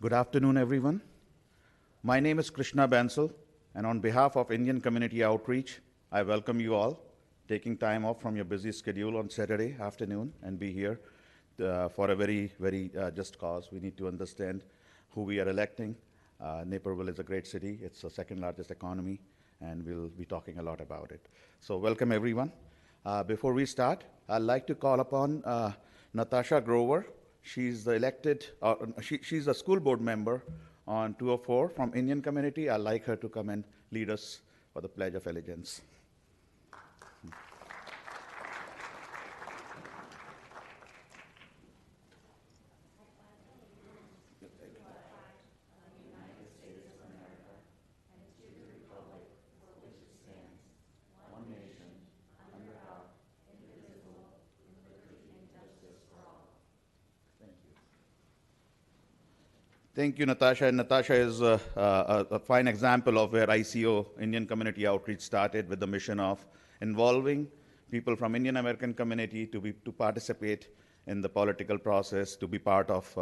Good afternoon, everyone. My name is Krishna Bansal, and on behalf of Indian Community Outreach, I welcome you all, taking time off from your busy schedule on Saturday afternoon and be here for a very just cause. We need to understand who we are electing. Naperville is a great city. It's the second largest economy, and we'll be talking a lot about it. So welcome, everyone. Before we start, I'd like to call upon Natasha Grover. She's she's a school board member on 204 from Indian Community. I'd like her to come and lead us for the Pledge of Allegiance. Thank you, Natasha. And Natasha is a fine example of where ICO, Indian Community Outreach, started with the mission of involving people from Indian American community to participate in the political process, to be part of,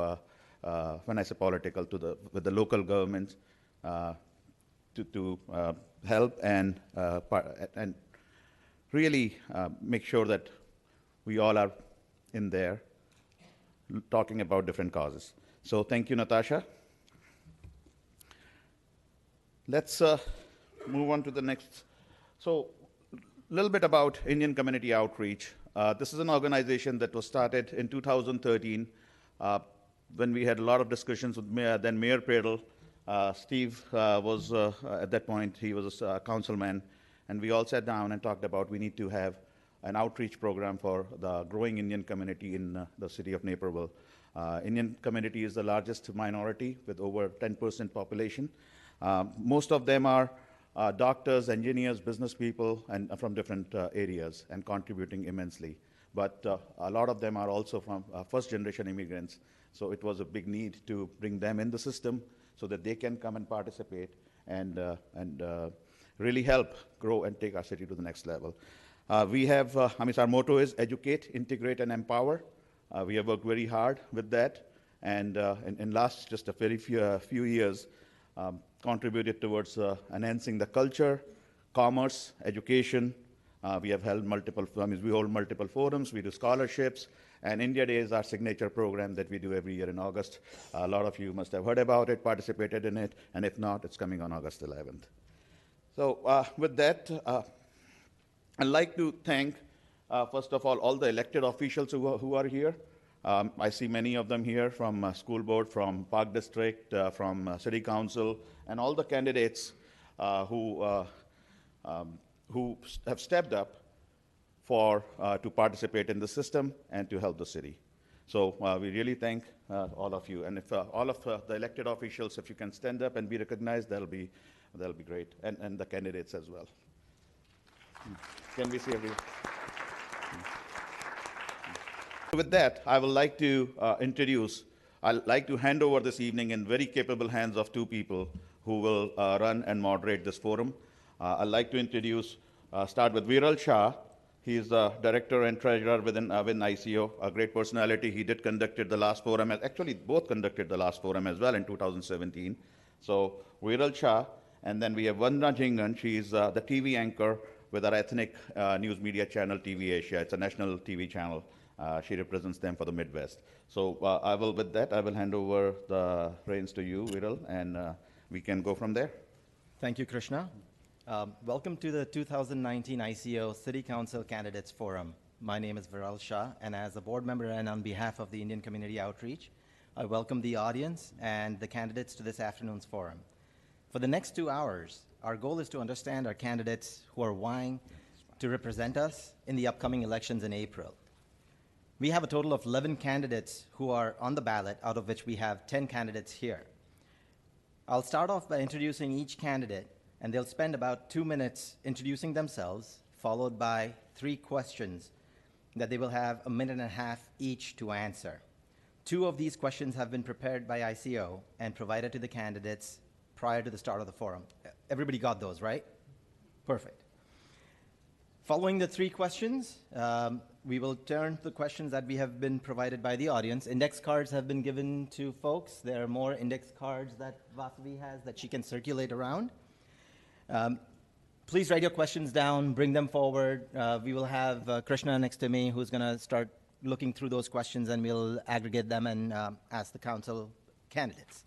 when I say political, with the local governments, to help and really make sure that we all are in there talking about different causes. So thank you, Natasha. Let's move on to the next. So a little bit about Indian Community Outreach. This is an organization that was started in 2013 when we had a lot of discussions with then Mayor Pradel. Steve was, at that point, he was a councilman, and we all sat down and talked about we need to have an outreach program for the growing Indian community in the city of Naperville. Indian community is the largest minority with over 10% population. Most of them are doctors, engineers, business people, and from different areas and contributing immensely. But a lot of them are also from first-generation immigrants. So it was a big need to bring them in the system so that they can come and participate and really help grow and take our city to the next level. We have, our motto is educate, integrate, and empower. We have worked very hard with that, and in last just a very few years, contributed towards enhancing the culture, commerce, education. We have held we hold multiple forums, we do scholarships, and India Day is our signature program that we do every year in August. A lot of you must have heard about it, participated in it, and if not, it's coming on August 11th. So with that, I'd like to thank first of all the elected officials who are here. I see many of them here from school board, from Park District, from City Council, and all the candidates who have stepped up to participate in the system and to help the city. So we really thank all of you. And if all of the elected officials, if you can stand up and be recognized, that'll be great, and the candidates as well. Can we see everyone? With that, I would like to I'd like to hand over this evening in very capable hands of two people who will run and moderate this forum. I'd like to start with Viral Shah. He is the director and treasurer within ICO, a great personality. He conducted the last forum, actually both conducted the last forum as well in 2017. So Viral Shah, and then we have Vandana Jingan. She is the TV anchor with our ethnic news media channel, TV Asia. It's a national TV channel. She represents them for the Midwest. So with that, I will hand over the reins to you, Viral, and we can go from there. Thank you, Krishna. Welcome to the 2019 ICO City Council Candidates Forum. My name is Viral Shah, and as a board member and on behalf of the Indian Community Outreach, I welcome the audience and the candidates to this afternoon's forum. For the next 2 hours, our goal is to understand our candidates who are vying to represent us in the upcoming elections in April. We have a total of 11 candidates who are on the ballot, out of which we have 10 candidates here. I'll start off by introducing each candidate, and they'll spend about 2 minutes introducing themselves, followed by 3 questions that they will have a minute and a half each to answer. 2 of these questions have been prepared by ICO and provided to the candidates prior to the start of the forum. Everybody got those, right? Perfect. Following the 3 questions, We will turn to the questions that we have been provided by the audience. Index cards have been given to folks. There are more index cards that Vasavi has that she can circulate around. Please write your questions down, bring them forward. We will have Krishna next to me who's going to start looking through those questions, and we'll aggregate them and ask the council candidates.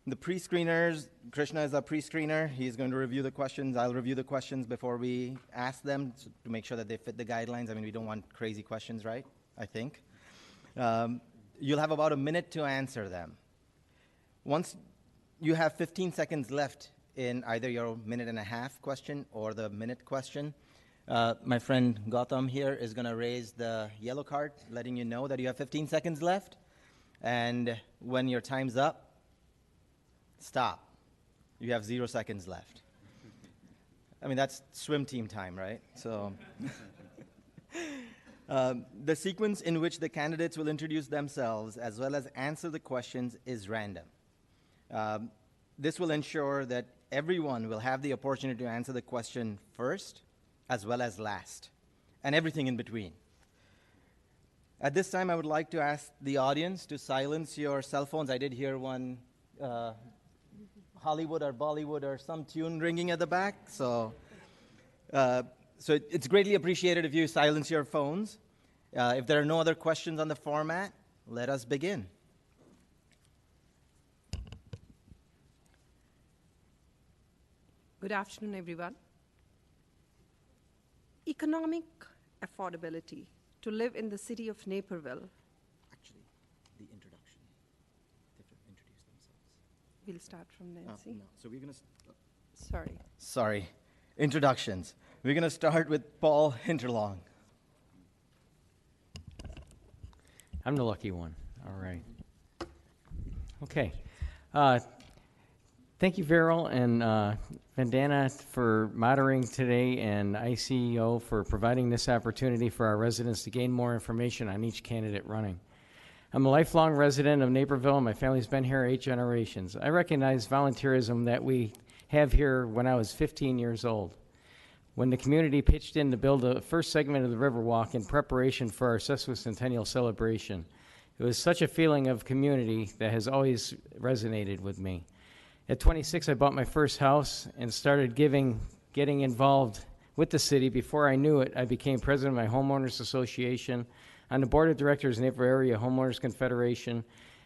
The pre-screeners, Krishna is our pre-screener. He's going to review the questions. I'll review the questions before we ask them to make sure that they fit the guidelines. I mean, we don't want crazy questions, right? I think. You'll have about a minute to answer them. Once you have 15 seconds left in either your minute and a half question or the minute question, my friend Gautam here is going to raise the yellow card, letting you know that you have 15 seconds left. And when your time's up, stop. You have 0 seconds left. I mean, that's swim team time, right? So the sequence in which the candidates will introduce themselves as well as answer the questions is random. This will ensure that everyone will have the opportunity to answer the question first as well as last, and everything in between. At this time, I would like to ask the audience to silence your cell phones. I did hear one Hollywood or Bollywood or some tune ringing at the back. So it's greatly appreciated if you silence your phones. If there are no other questions on the format, let us begin. Good afternoon, everyone. Economic affordability to live in the city of Naperville. Actually, the introduction. They have to introduce themselves. We'll start from Nancy. No. So we're going to... Sorry. Introductions. We're going to start with Paul Hinterlong. I'm the lucky one. All right. Okay. Thank you, Viral and Vandana, for moderating today, and ICEO for providing this opportunity for our residents to gain more information on each candidate running. I'm a lifelong resident of Naperville, and my family's been here 8 generations. I recognize volunteerism that we have here when I was 15 years old, when the community pitched in to build the first segment of the Riverwalk in preparation for our sesquicentennial celebration. It was such a feeling of community that has always resonated with me. At 26, I bought my first house and started getting involved with the city. Before I knew it, I became president of my homeowners association, on the board of directors of Naperville Area Homeowners Confederation,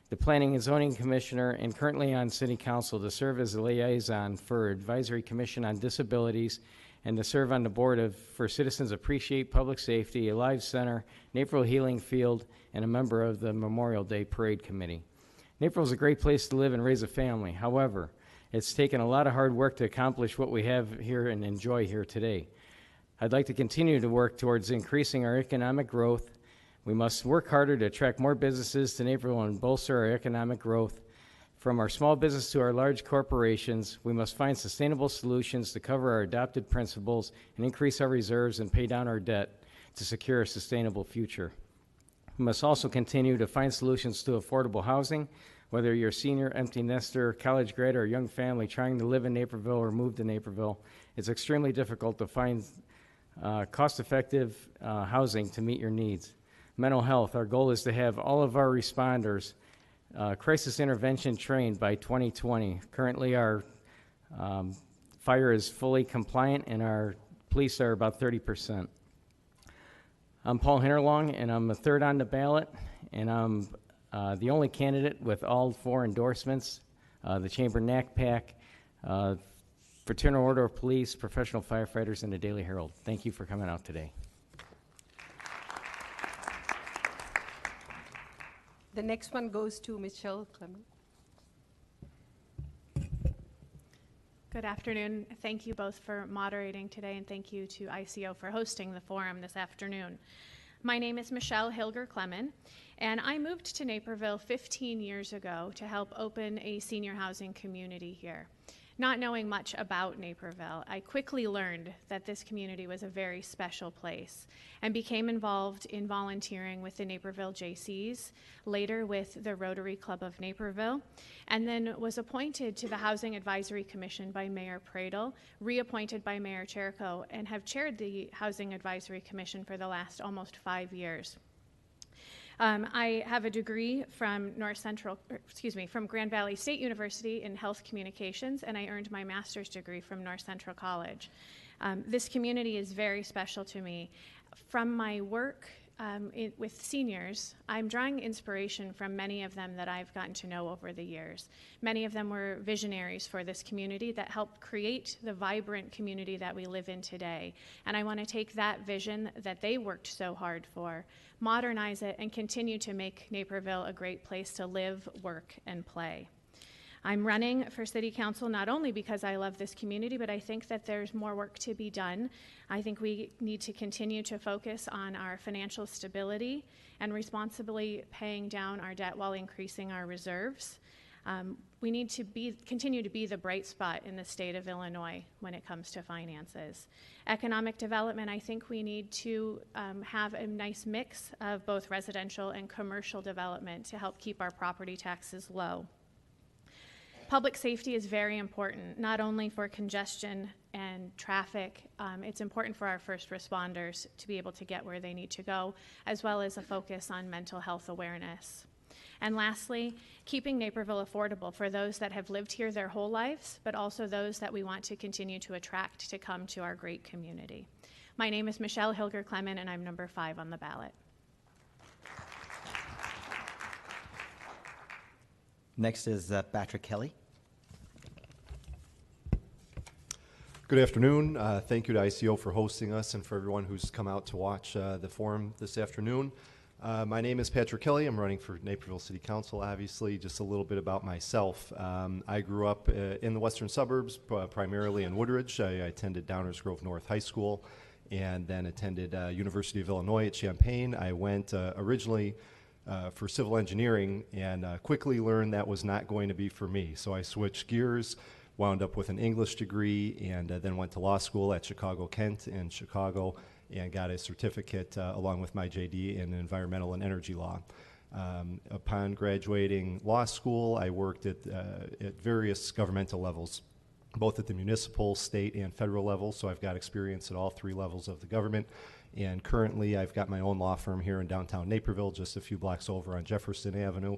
the planning and zoning commissioner, and currently on city council to serve as a liaison for advisory commission on disabilities and to serve on the board for Citizens Appreciate Public Safety, a live center, Naperville Healing Field, and a member of the Memorial Day Parade Committee. Naperville is a great place to live and raise a family. However, it's taken a lot of hard work to accomplish what we have here and enjoy here today. I'd like to continue to work towards increasing our economic growth. We must work harder to attract more businesses to Naperville and bolster our economic growth. From our small business to our large corporations, we must find sustainable solutions to cover our adopted principles and increase our reserves and pay down our debt to secure a sustainable future. We must also continue to find solutions to affordable housing, whether you're a senior, empty nester, college grad, or a young family trying to live in Naperville or move to Naperville. It's extremely difficult to find cost-effective housing to meet your needs. Mental health, our goal is to have all of our responders crisis intervention trained by 2020. Currently, our fire is fully compliant, and our police are about 30%. I'm Paul Hinterlong, and I'm the third on the ballot, and I'm the only candidate with all 4 endorsements, the Chamber NACPAC, Fraternal Order of Police, Professional Firefighters, and the Daily Herald. Thank you for coming out today. The next one goes to Michelle Clement. Good afternoon. Thank you both for moderating today, and thank you to ICO for hosting the forum this afternoon. My name is Michelle Hilger Clement, and I moved to Naperville 15 years ago to help open a senior housing community here. Not knowing much about Naperville, I quickly learned that this community was a very special place and became involved in volunteering with the Naperville JCs, later with the Rotary Club of Naperville, and then was appointed to the Housing Advisory Commission by Mayor Pradel, reappointed by Mayor Cherico, and have chaired the Housing Advisory Commission for the last almost 5 years. I have a degree from from Grand Valley State University in Health Communications, and I earned my master's degree from North Central College. This community is very special to me. From my work with seniors, I'm drawing inspiration from many of them that I've gotten to know over the years. Many of them were visionaries for this community that helped create the vibrant community that we live in today. And I want to take that vision that they worked so hard for, modernize it, and continue to make Naperville a great place to live, work, and play. I'm running for City Council not only because I love this community, but I think that there's more work to be done. I think we need to continue to focus on our financial stability and responsibly paying down our debt while increasing our reserves. We need to continue to be the bright spot in the state of Illinois when it comes to finances. Economic development, I think we need to have a nice mix of both residential and commercial development to help keep our property taxes low. Public safety is very important, not only for congestion and traffic. It's important for our first responders to be able to get where they need to go, as well as a focus on mental health awareness. And lastly, keeping Naperville affordable for those that have lived here their whole lives, but also those that we want to continue to attract to come to our great community. My name is Michelle Hilger Clement, and I'm number 5 on the ballot. Next is Patrick Kelly. Good afternoon. Thank you to ICO for hosting us and for everyone who's come out to watch the forum this afternoon. My name is Patrick Kelly. I'm running for Naperville City Council, obviously. Just a little bit about myself. I grew up in the western suburbs, primarily in Woodridge. I attended Downers Grove North High School and then attended University of Illinois at Champaign. I went originally for civil engineering and quickly learned that was not going to be for me. So I switched gears, wound up with an English degree, and then went to law school at Chicago-Kent in Chicago and got a certificate along with my JD in environmental and energy law. Upon graduating law school, I worked at various governmental levels, both at the municipal, state, and federal level, so I've got experience at all 3 levels of the government. And currently, I've got my own law firm here in downtown Naperville, just a few blocks over on Jefferson Avenue,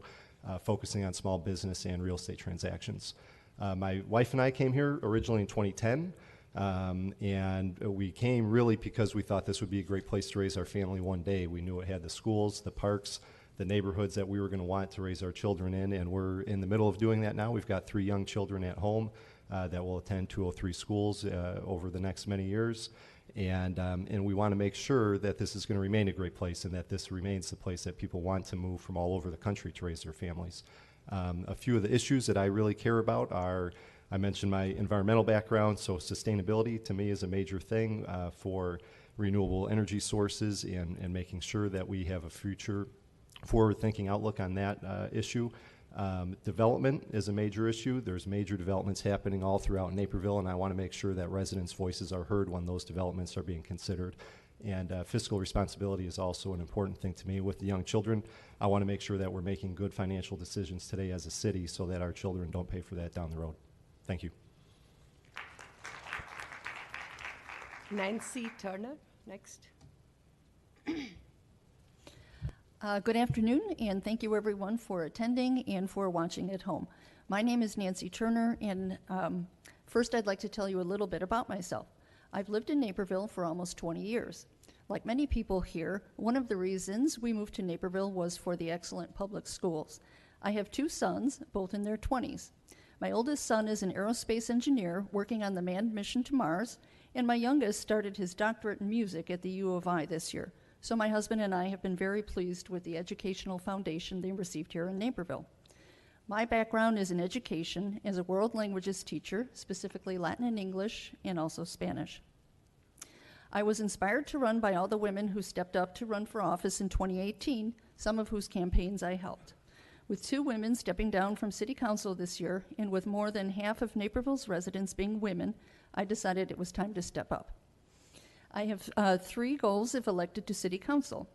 focusing on small business and real estate transactions. My wife and I came here originally in 2010, and we came really because we thought this would be a great place to raise our family one day. We knew it had the schools, the parks, the neighborhoods that we were going to want to raise our children in, and we're in the middle of doing that now. We've got 3 young children at home that will attend 203 schools over the next many years. And we want to make sure that this is going to remain a great place and that this remains the place that people want to move from all over the country to raise their families. A few of the issues that I really care about are, I mentioned my environmental background, so sustainability to me is a major thing for renewable energy sources and making sure that we have a future forward-thinking outlook on that issue. Development is a major issue. There's major developments happening all throughout Naperville, and I want to make sure that residents' voices are heard when those developments are being considered. And fiscal responsibility is also an important thing to me with the young children. I want to make sure that we're making good financial decisions today as a city so that our children don't pay for that down the road. Thank you. Nancy Turner, next. Good afternoon, and thank you everyone for attending and for watching at home. My name is Nancy Turner, and first I'd like to tell you a little bit about myself. I've lived in Naperville for almost 20 years. Like many people here, one of the reasons we moved to Naperville was for the excellent public schools. I have 2 sons, both in their 20s. My oldest son is an aerospace engineer working on the manned mission to Mars, and my youngest started his doctorate in music at the U of I this year. So my husband and I have been very pleased with the educational foundation they received here in Naperville. My background is in education as a world languages teacher, specifically Latin and English, and also Spanish. I was inspired to run by all the women who stepped up to run for office in 2018, some of whose campaigns I helped. With 2 women stepping down from City Council this year, and with more than half of Naperville's residents being women, I decided it was time to step up. I have 3 goals if elected to City Council.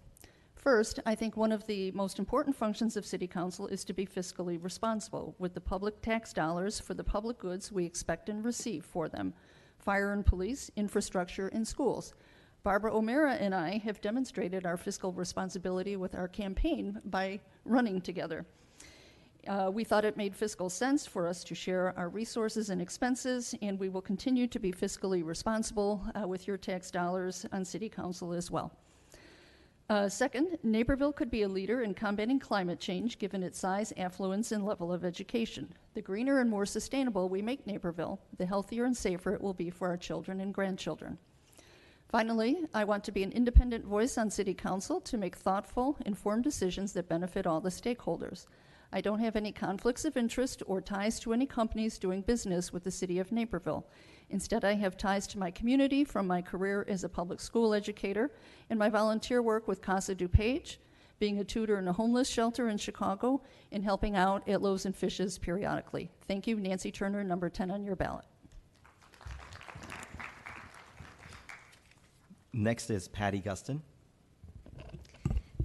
First, I think one of the most important functions of City Council is to be fiscally responsible with the public tax dollars for the public goods we expect and receive for them: fire and police, infrastructure, and schools. Barbara O'Mara and I have demonstrated our fiscal responsibility with our campaign by running together. We thought it made fiscal sense for us to share our resources and expenses, and we will continue to be fiscally responsible with your tax dollars on City Council as well. Second, Naperville could be a leader in combating climate change given its size, affluence, and level of education. The greener and more sustainable we make Naperville, the healthier and safer it will be for our children and grandchildren. Finally, I want to be an independent voice on City Council to make thoughtful, informed decisions that benefit all the stakeholders. I don't have any conflicts of interest or ties to any companies doing business with the City of Naperville. Instead, I have ties to my community from my career as a public school educator and my volunteer work with Casa DuPage, being a tutor in a homeless shelter in Chicago, and helping out at Loaves and Fishes periodically. Thank you. Nancy Turner, number 10 on your ballot. Next is Patty Guston.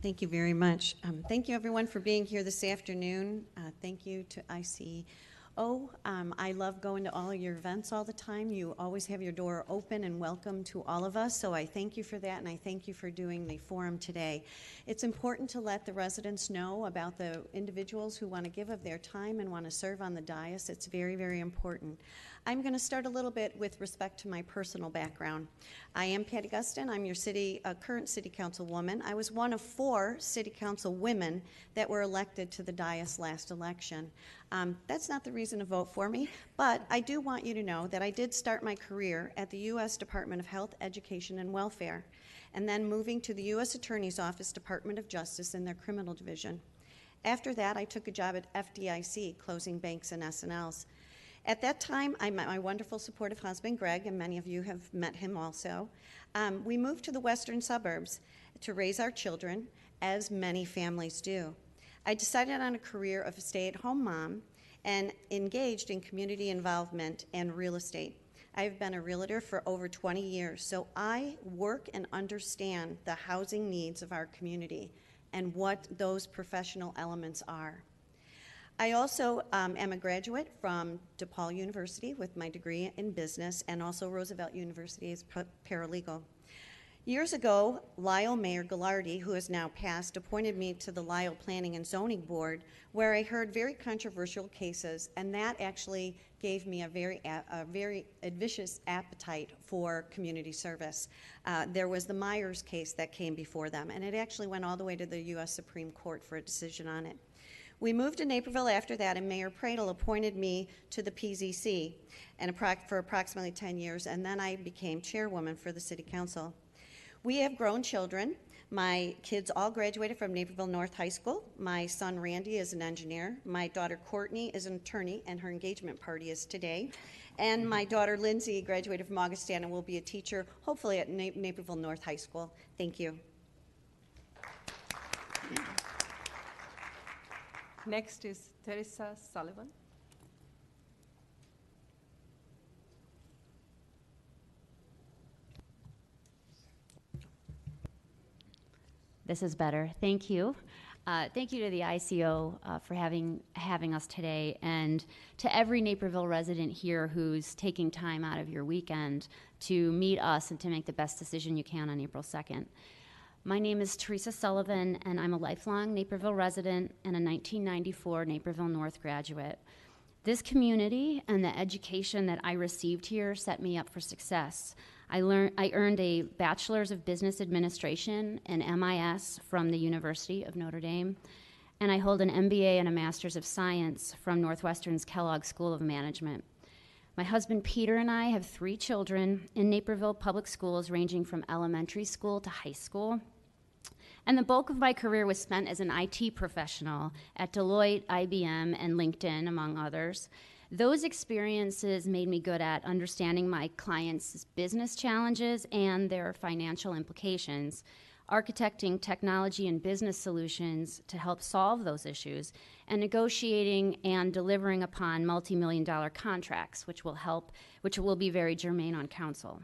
Thank you very much. Thank you, everyone, for being here this afternoon. Thank you to ICO. I love going to all of your events all the time. You always have your door open and welcome to all of us, so I thank you for that, and I thank you for doing the forum today. It's important to let the residents know about the individuals who want to give of their time and want to serve on the dais. It's very, very important. I'm going to start a little bit with respect to my personal background. I am Patty Guston. I'm your current City Council woman. I was one of 4 City Council women that were elected to the dais last election. That's not the reason to vote for me, but I do want you to know that I did start my career at the U.S. Department of Health, Education, and Welfare, and then moving to the U.S. Attorney's Office, Department of Justice in their criminal division. After that, I took a job at FDIC, closing banks and S&Ls. At that time, I met my wonderful, supportive husband, Greg, and many of you have met him also. We moved to the western suburbs to raise our children, as many families do. I decided on a career of a stay-at-home mom and engaged in community involvement and real estate. I've been a realtor for over 20 years, so I work and understand the housing needs of our community and what those professional elements are. I also am a graduate from DePaul University with my degree in business, and also Roosevelt University as paralegal. Years ago, Lyle Mayor Ghilardi, who has now passed, appointed me to the Lyle Planning and Zoning Board, where I heard very controversial cases, and that actually gave me a very vicious appetite for community service. There was the Myers case that came before them, and it actually went all the way to the U.S. Supreme Court for a decision on it. We moved to Naperville after that, and Mayor Pradel appointed me to the PZC for approximately 10 years, and then I became chairwoman for the City Council. We have grown children. My kids all graduated from Naperville North High School. My son Randy is an engineer. My daughter Courtney is an attorney, and her engagement party is today. And my daughter Lindsay graduated from Augustana and will be a teacher, hopefully at Naperville North High School. Thank you. Next is Teresa Sullivan. This is better. Thank you. Thank you to the ICO for having us today, and to every Naperville resident here who's taking time out of your weekend to meet us and to make the best decision you can on April 2nd. My name is Teresa Sullivan, and I'm a lifelong Naperville resident and a 1994 Naperville North graduate. This community and the education that I received here set me up for success. I earned a Bachelor's of Business Administration and MIS from the University of Notre Dame, and I hold an MBA and a Master's of Science from Northwestern's Kellogg School of Management. My husband Peter and I have 3 children in Naperville public schools ranging from elementary school to high school. And the bulk of my career was spent as an IT professional at Deloitte, IBM, and LinkedIn, among others. Those experiences made me good at understanding my clients' business challenges and their financial implications. architecting technology and business solutions to help solve those issues, and negotiating and delivering upon multi-million-dollar contracts, which will be very germane on council.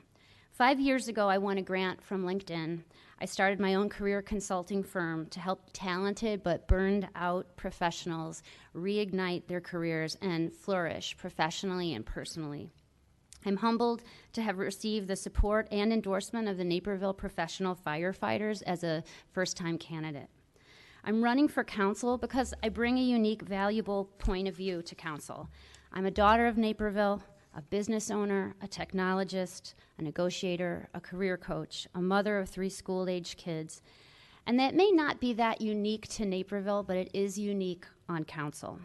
5 years ago, I won a grant from LinkedIn. I started my own career consulting firm to help talented but burned out professionals reignite their careers and flourish professionally and personally. I'm humbled to have received the support and endorsement of the Naperville professional firefighters as a first-time candidate. I'm running for council because I bring a unique, valuable point of view to council. I'm a daughter of Naperville, a business owner, a technologist, a negotiator, a career coach, a mother of 3 school-age kids. And that may not be that unique to Naperville, but it is unique on council.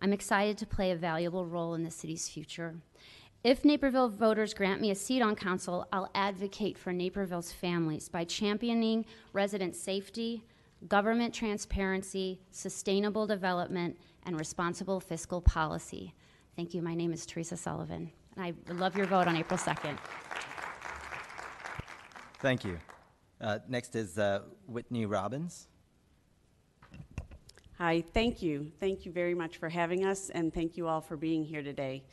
I'm excited to play a valuable role in the city's future. If Naperville voters grant me a seat on council, I'll advocate for Naperville's families by championing resident safety, government transparency, sustainable development, and responsible fiscal policy. Thank you. My name is Teresa Sullivan, and I would love your vote on April 2nd. Thank you. Next is Whitney Robbins. Hi, thank you. Thank you very much for having us, and thank you all for being here today.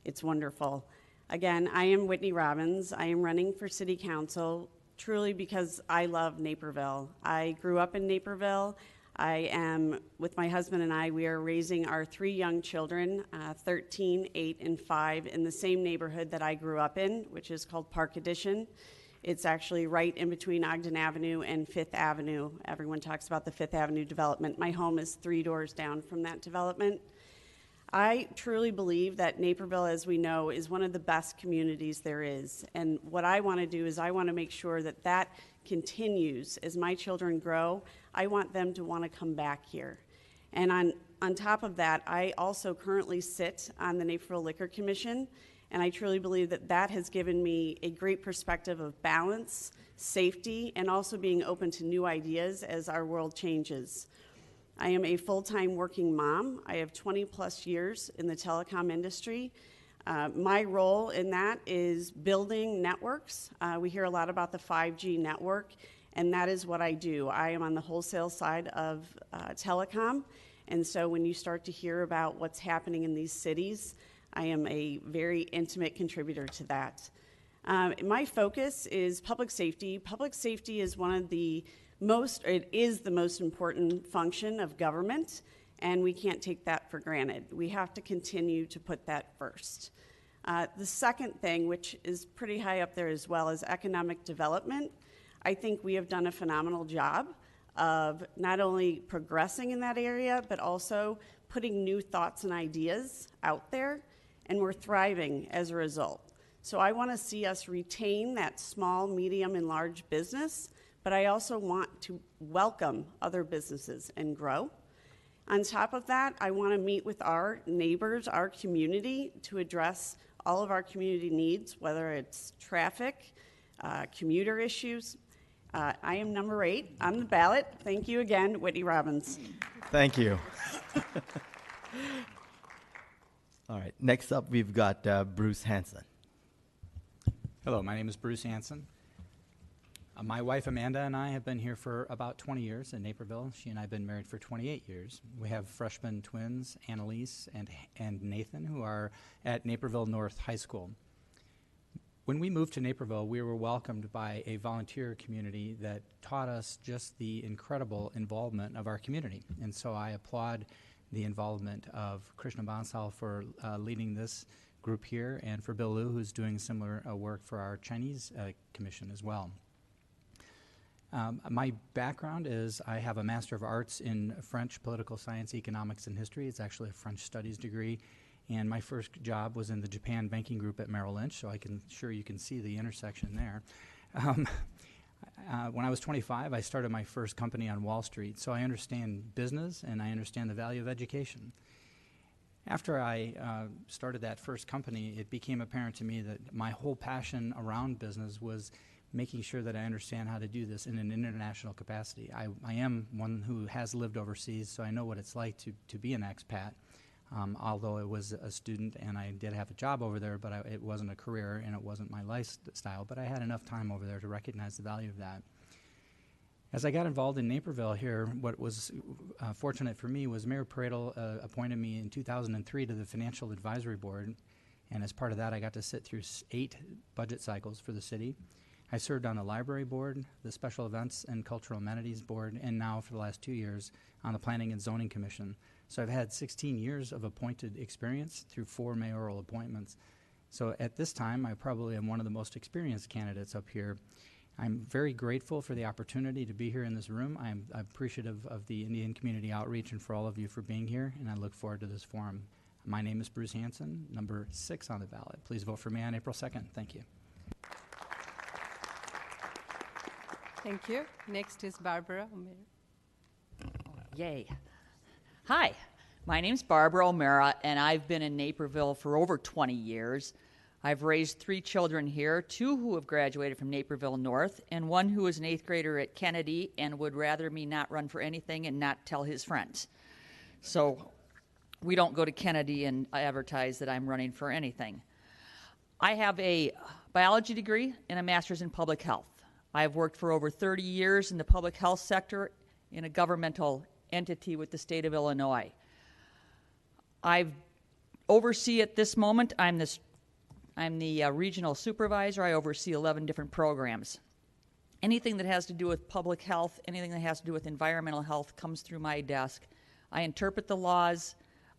It's wonderful. Again, I am Whitney Robbins. I am running for City Council truly because I love Naperville. I grew up in Naperville. I am, with my husband and I, we are raising our 3 young children, 13, 8, and 5, in the same neighborhood that I grew up in, which is called Park Addition. It's actually right in between Ogden Avenue and 5th Avenue. Everyone talks about the 5th Avenue development. My home is 3 doors down from that development. I truly believe that Naperville, as we know, is one of the best communities there is. And what I want to do is I want to make sure that that continues. As my children grow, I want them to want to come back here. And on top of that, I also currently sit on the Naperville Liquor Commission, and I truly believe that that has given me a great perspective of balance, safety, and also being open to new ideas as our world changes. I am a full-time working mom. I have 20 plus years in the telecom industry. My role in that is building networks. We hear a lot about the 5G network, and that is what I do. I am on the wholesale side of telecom, and so when you start to hear about what's happening in these cities, I am a very intimate contributor to that. My focus is public safety. Public safety is it is the most important function of government, and we can't take that for granted. We have to continue to put that first. The second thing, which is pretty high up there as well, is economic development. I think we have done a phenomenal job of not only progressing in that area, but also putting new thoughts and ideas out there, and we're thriving as a result. So I want to see us retain that small, medium, and large business, but I also want to welcome other businesses and grow. On top of that, I want to meet with our neighbors, our community, to address all of our community needs, whether it's traffic, commuter issues. I am number 8 on the ballot. Thank you again, Whitney Robbins. Thank you. All right, next up we've got Bruce Hanson. Hello, my name is Bruce Hanson. My wife Amanda and I have been here for about 20 years in Naperville. She and I have been married for 28 years. We have freshman twins, Annalise and Nathan, who are at Naperville North High School. When we moved to Naperville, we were welcomed by a volunteer community that taught us just the incredible involvement of our community. And so I applaud the involvement of Krishna Bansal for leading this group here, and for Bill Liu, who's doing similar work for our Chinese commission as well. My background is I have a Master of Arts in French Political Science, Economics, and History. It's actually a French Studies degree. And my first job was in the Japan banking group at Merrill Lynch, so sure you can see the intersection there. When I was 25, I started my first company on Wall Street, so I understand business and I understand the value of education. After I started that first company, it became apparent to me that my whole passion around business was making sure that I understand how to do this in an international capacity. I am one who has lived overseas, so I know what it's like to be an expat, although I was a student and I did have a job over there, but it wasn't a career and it wasn't my lifestyle, but I had enough time over there to recognize the value of that. As I got involved in Naperville here, what was fortunate for me was Mayor Pareto appointed me in 2003 to the Financial Advisory Board, and as part of that, I got to sit through 8 budget cycles for the city. I served on the Library Board, the Special Events and Cultural Amenities Board, and now for the last 2 years on the Planning and Zoning Commission. So I've had 16 years of appointed experience through 4 mayoral appointments. So at this time, I probably am one of the most experienced candidates up here. I'm very grateful for the opportunity to be here in this room. I'm appreciative of the Indian Community Outreach and for all of you for being here, and I look forward to this forum. My name is Bruce Hanson, number 6 on the ballot. Please vote for me on April 2nd. Thank you. Thank you. Next is Barbara O'Meara. Yay. Hi, my name's Barbara O'Meara, and I've been in Naperville for over 20 years. I've raised 3 children here, 2 who have graduated from Naperville North, and 1 who is an 8th grader at Kennedy and would rather me not run for anything and not tell his friends. So we don't go to Kennedy and advertise that I'm running for anything. I have a biology degree and a master's in public health. I've worked for over 30 years in the public health sector in a governmental entity with the state of Illinois. I oversee at this moment, I'm the regional supervisor. I oversee 11 different programs. Anything that has to do with public health, anything that has to do with environmental health comes through my desk. I interpret the laws,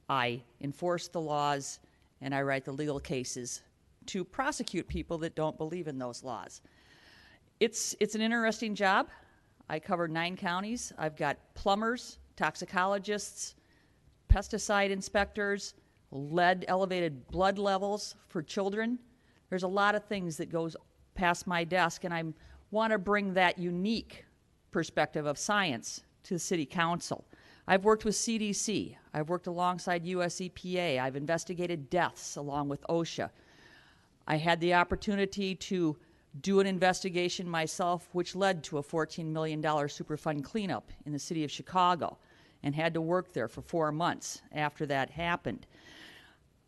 I enforce the laws, and I write the legal cases to prosecute people that don't believe in those laws. It's an interesting job. I cover 9 counties. I've got plumbers, toxicologists, pesticide inspectors, elevated blood levels for children. There's a lot of things that goes past my desk, and I want to bring that unique perspective of science to the City Council. I've worked with CDC. I've worked alongside US EPA. I've investigated deaths along with OSHA. I had the opportunity to do an investigation myself, which led to a $14 million Superfund cleanup in the city of Chicago, and had to work there for 4 months after that happened.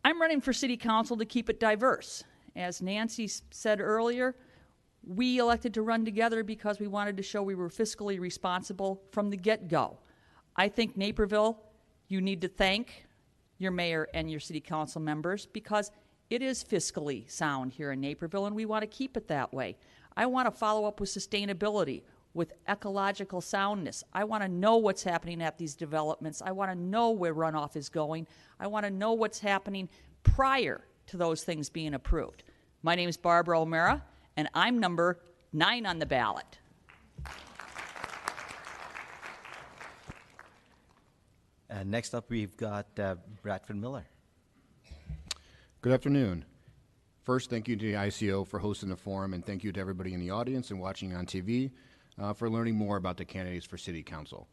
I'm running for City Council to keep it diverse. As Nancy said earlier, we elected to run together because we wanted to show we were fiscally responsible from the get-go. I think Naperville, you need to thank your mayor and your City Council members because it is fiscally sound here in Naperville, and we want to keep it that way. I want to follow up with sustainability, with ecological soundness. I want to know what's happening at these developments. I want to know where runoff is going. I want to know what's happening prior to those things being approved. My name is Barbara O'Meara, and I'm number 9 on the ballot. Next up, we've got Bradford Miller. Good afternoon. First, thank you to the ICO for hosting the forum, and thank you to everybody in the audience and watching on TV for learning more about the candidates for City Council.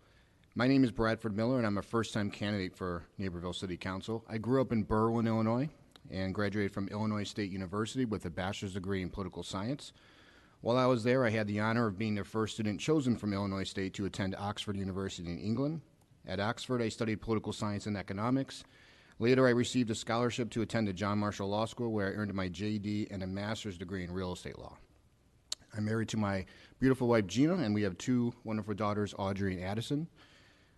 My name is Bradford Miller, and I'm a first-time candidate for Naperville City Council. I grew up in Berwyn, Illinois, and graduated from Illinois State University with a bachelor's degree in political science. While I was there, I had the honor of being the first student chosen from Illinois State to attend Oxford University in England. At Oxford, I studied political science and economics. Later, I received a scholarship to attend the John Marshall Law School, where I earned my JD and a master's degree in real estate law. I'm married to my beautiful wife, Gina, and we have 2 wonderful daughters, Audrey and Addison.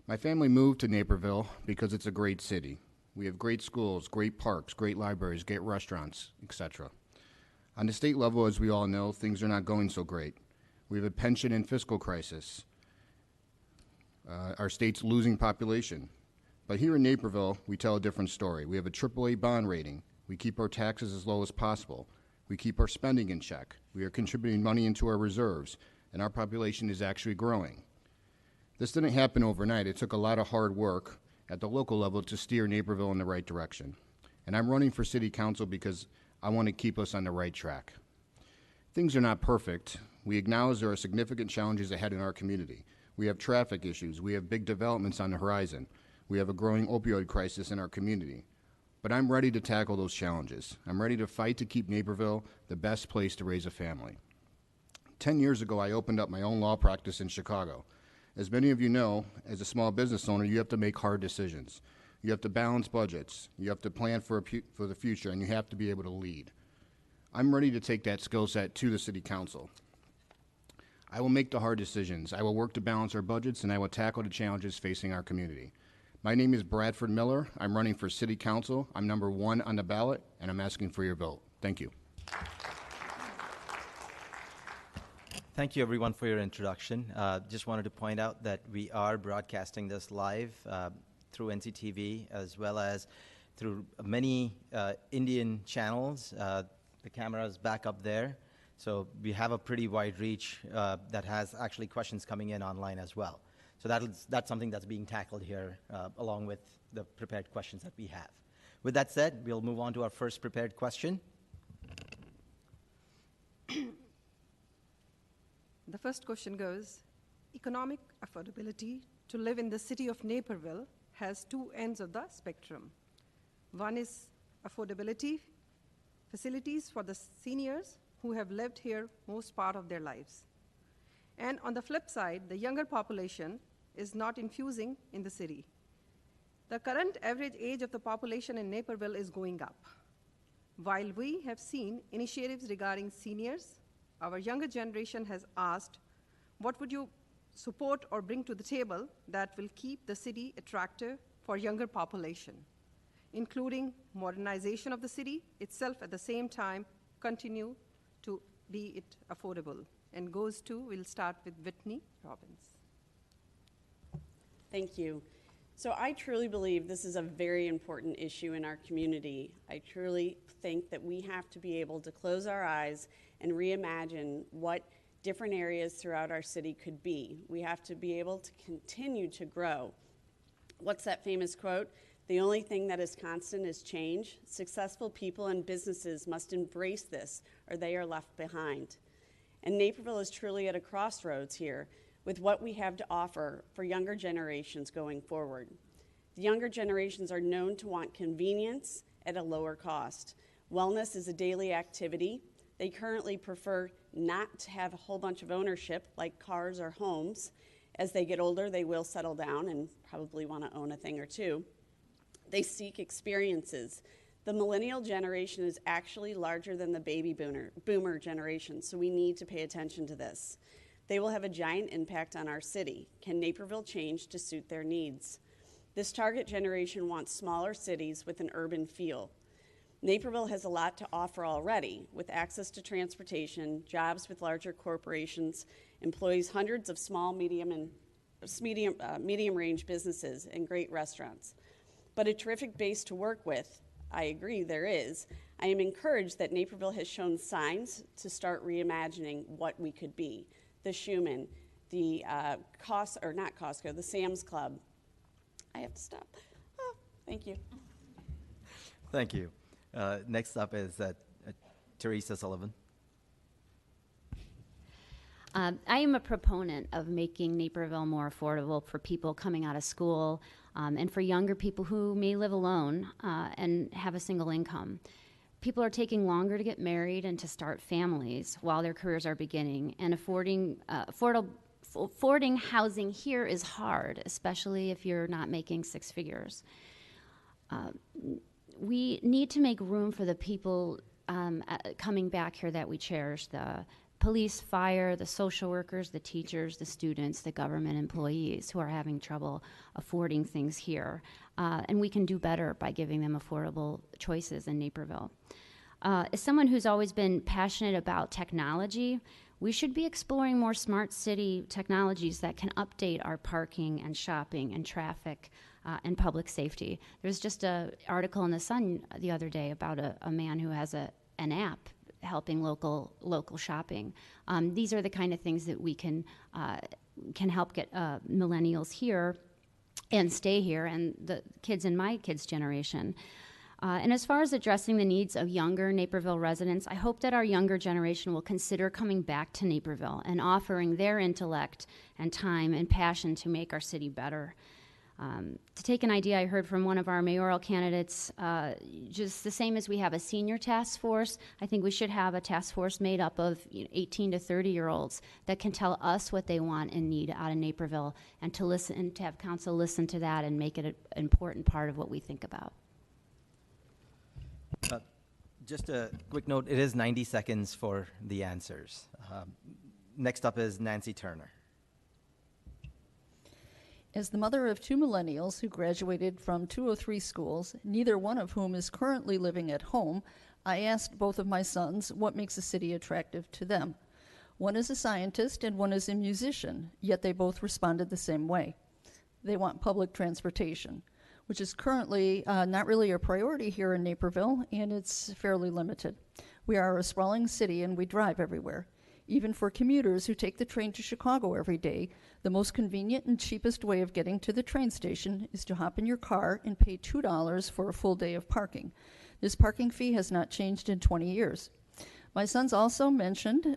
My family moved to Naperville because it's a great city. We have great schools, great parks, great libraries, great restaurants, etc. On the state level, as we all know, things are not going so great. We have a pension and fiscal crisis. Our state's losing population. But here in Naperville, we tell a different story. We have a AAA bond rating. We keep our taxes as low as possible. We keep our spending in check. We are contributing money into our reserves, and our population is actually growing. This didn't happen overnight. It took a lot of hard work at the local level to steer Naperville in the right direction. And I'm running for City Council because I want to keep us on the right track. Things are not perfect. We acknowledge there are significant challenges ahead in our community. We have traffic issues. We have big developments on the horizon. We have a growing opioid crisis in our community. But I'm ready to tackle those challenges. I'm ready to fight to keep Naperville the best place to raise a family. 10 years ago, I opened up my own law practice in Chicago. As many of you know, as a small business owner, you have to make hard decisions. You have to balance budgets. You have to plan for the future, and you have to be able to lead. I'm ready to take that skill set to the City Council. I will make the hard decisions. I will work to balance our budgets, and I will tackle the challenges facing our community. My name is Bradford Miller. I'm running for City Council. I'm number 1 on the ballot, and I'm asking for your vote. Thank you. Thank you, everyone, for your introduction. Just wanted to point out that we are broadcasting this live through NCTV as well as through many Indian channels. The camera is back up there. So we have a pretty wide reach that has actually questions coming in online as well. So that's something that's being tackled here along with the prepared questions that we have. With that said, we'll move on to our first prepared question. The first question goes, economic affordability to live in the city of Naperville has two ends of the spectrum. One is affordability, facilities for the seniors who have lived here most part of their lives. And on the flip side, the younger population is not infusing in the city. The current average age of the population in Naperville is going up. While we have seen initiatives regarding seniors, our younger generation has asked, what would you support or bring to the table that will keep the city attractive for younger population, including modernization of the city itself at the same time, continue to be it affordable? And goes to, we'll start with Whitney Robbins. Thank you. So I truly believe this is a very important issue in our community. I truly think that we have to be able to close our eyes and reimagine what different areas throughout our city could be. We have to be able to continue to grow. What's that famous quote? The only thing that is constant is change. Successful people and businesses must embrace this or they are left behind. And Naperville is truly at a crossroads here with what we have to offer for younger generations going forward. The younger generations are known to want convenience at a lower cost. Wellness is a daily activity. They currently prefer not to have a whole bunch of ownership like cars or homes. As they get older, they will settle down and probably want to own a thing or two. They seek experiences. The millennial generation is actually larger than the baby boomer generation, so we need to pay attention to this. They will have a giant impact on our city. Can Naperville change to suit their needs? This target generation wants smaller cities with an urban feel. Naperville has a lot to offer already, with access to transportation, jobs with larger corporations, employs hundreds of small, medium range businesses, and great restaurants. But a terrific base to work with, I agree there is. I am encouraged that Naperville has shown signs to start reimagining what we could be. The Schumann, the the Sam's Club. I have to stop. Oh, thank you. Thank you. Next up is Teresa Sullivan. I am a proponent of making Naperville more affordable for people coming out of school and for younger people who may live alone and have a single income. People are taking longer to get married and to start families while their careers are beginning, and affording housing here is hard, especially if you're not making six figures. We need to make room for the people coming back here that we cherish, the police, fire, the social workers, the teachers, the students, the government employees who are having trouble affording things here. And we can do better by giving them affordable choices in Naperville. As someone who's always been passionate about technology, we should be exploring more smart city technologies that can update our parking and shopping and traffic and public safety. There's just an article in the Sun the other day about a man who has an app helping local shopping. These are the kind of things that we can help get millennials here and stay here, and the kids in my kids' generation. And as far as addressing the needs of younger Naperville residents, I hope that our younger generation will consider coming back to Naperville and offering their intellect and time and passion to make our city better. To take an idea I heard from one of our mayoral candidates, just the same as we have a senior task force, I think we should have a task force made up of 18 to 30-year-olds that can tell us what they want and need out of Naperville, and to listen and to have council listen to that and make it an important part of what we think about. Just a quick note, it is 90 seconds for the answers. Next up is Nancy Turner. As the mother of 2 millennials who graduated from 203 schools, neither one of whom is currently living at home, I asked both of my sons what makes a city attractive to them. One is a scientist and one is a musician, yet they both responded the same way. They want public transportation, which is currently not really a priority here in Naperville, and it's fairly limited. We are a sprawling city and we drive everywhere. Even for commuters who take the train to Chicago every day, the most convenient and cheapest way of getting to the train station is to hop in your car and pay $2 for a full day of parking. This parking fee has not changed in 20 years. My sons also mentioned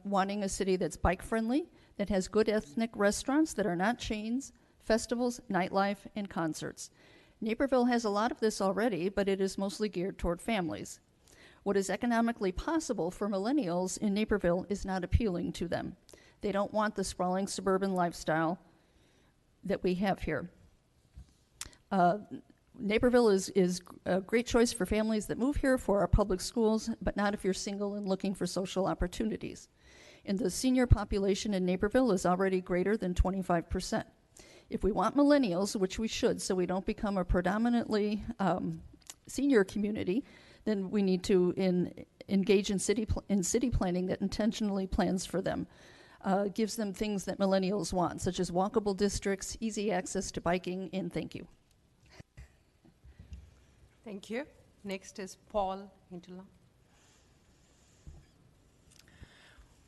wanting a city that's bike-friendly, that has good ethnic restaurants that are not chains, festivals, nightlife, and concerts. Naperville has a lot of this already, but it is mostly geared toward families. What is economically possible for millennials in Naperville is not appealing to them. They don't want the sprawling suburban lifestyle that we have here. Naperville is a great choice for families that move here for our public schools, but not if you're single and looking for social opportunities. And the senior population in Naperville is already greater than 25%. If we want millennials, which we should, so we don't become a predominantly senior community, then we need to engage in city planning that intentionally plans for them, gives them things that millennials want, such as walkable districts, easy access to biking, and thank you. Thank you. Next is Paul Hintula.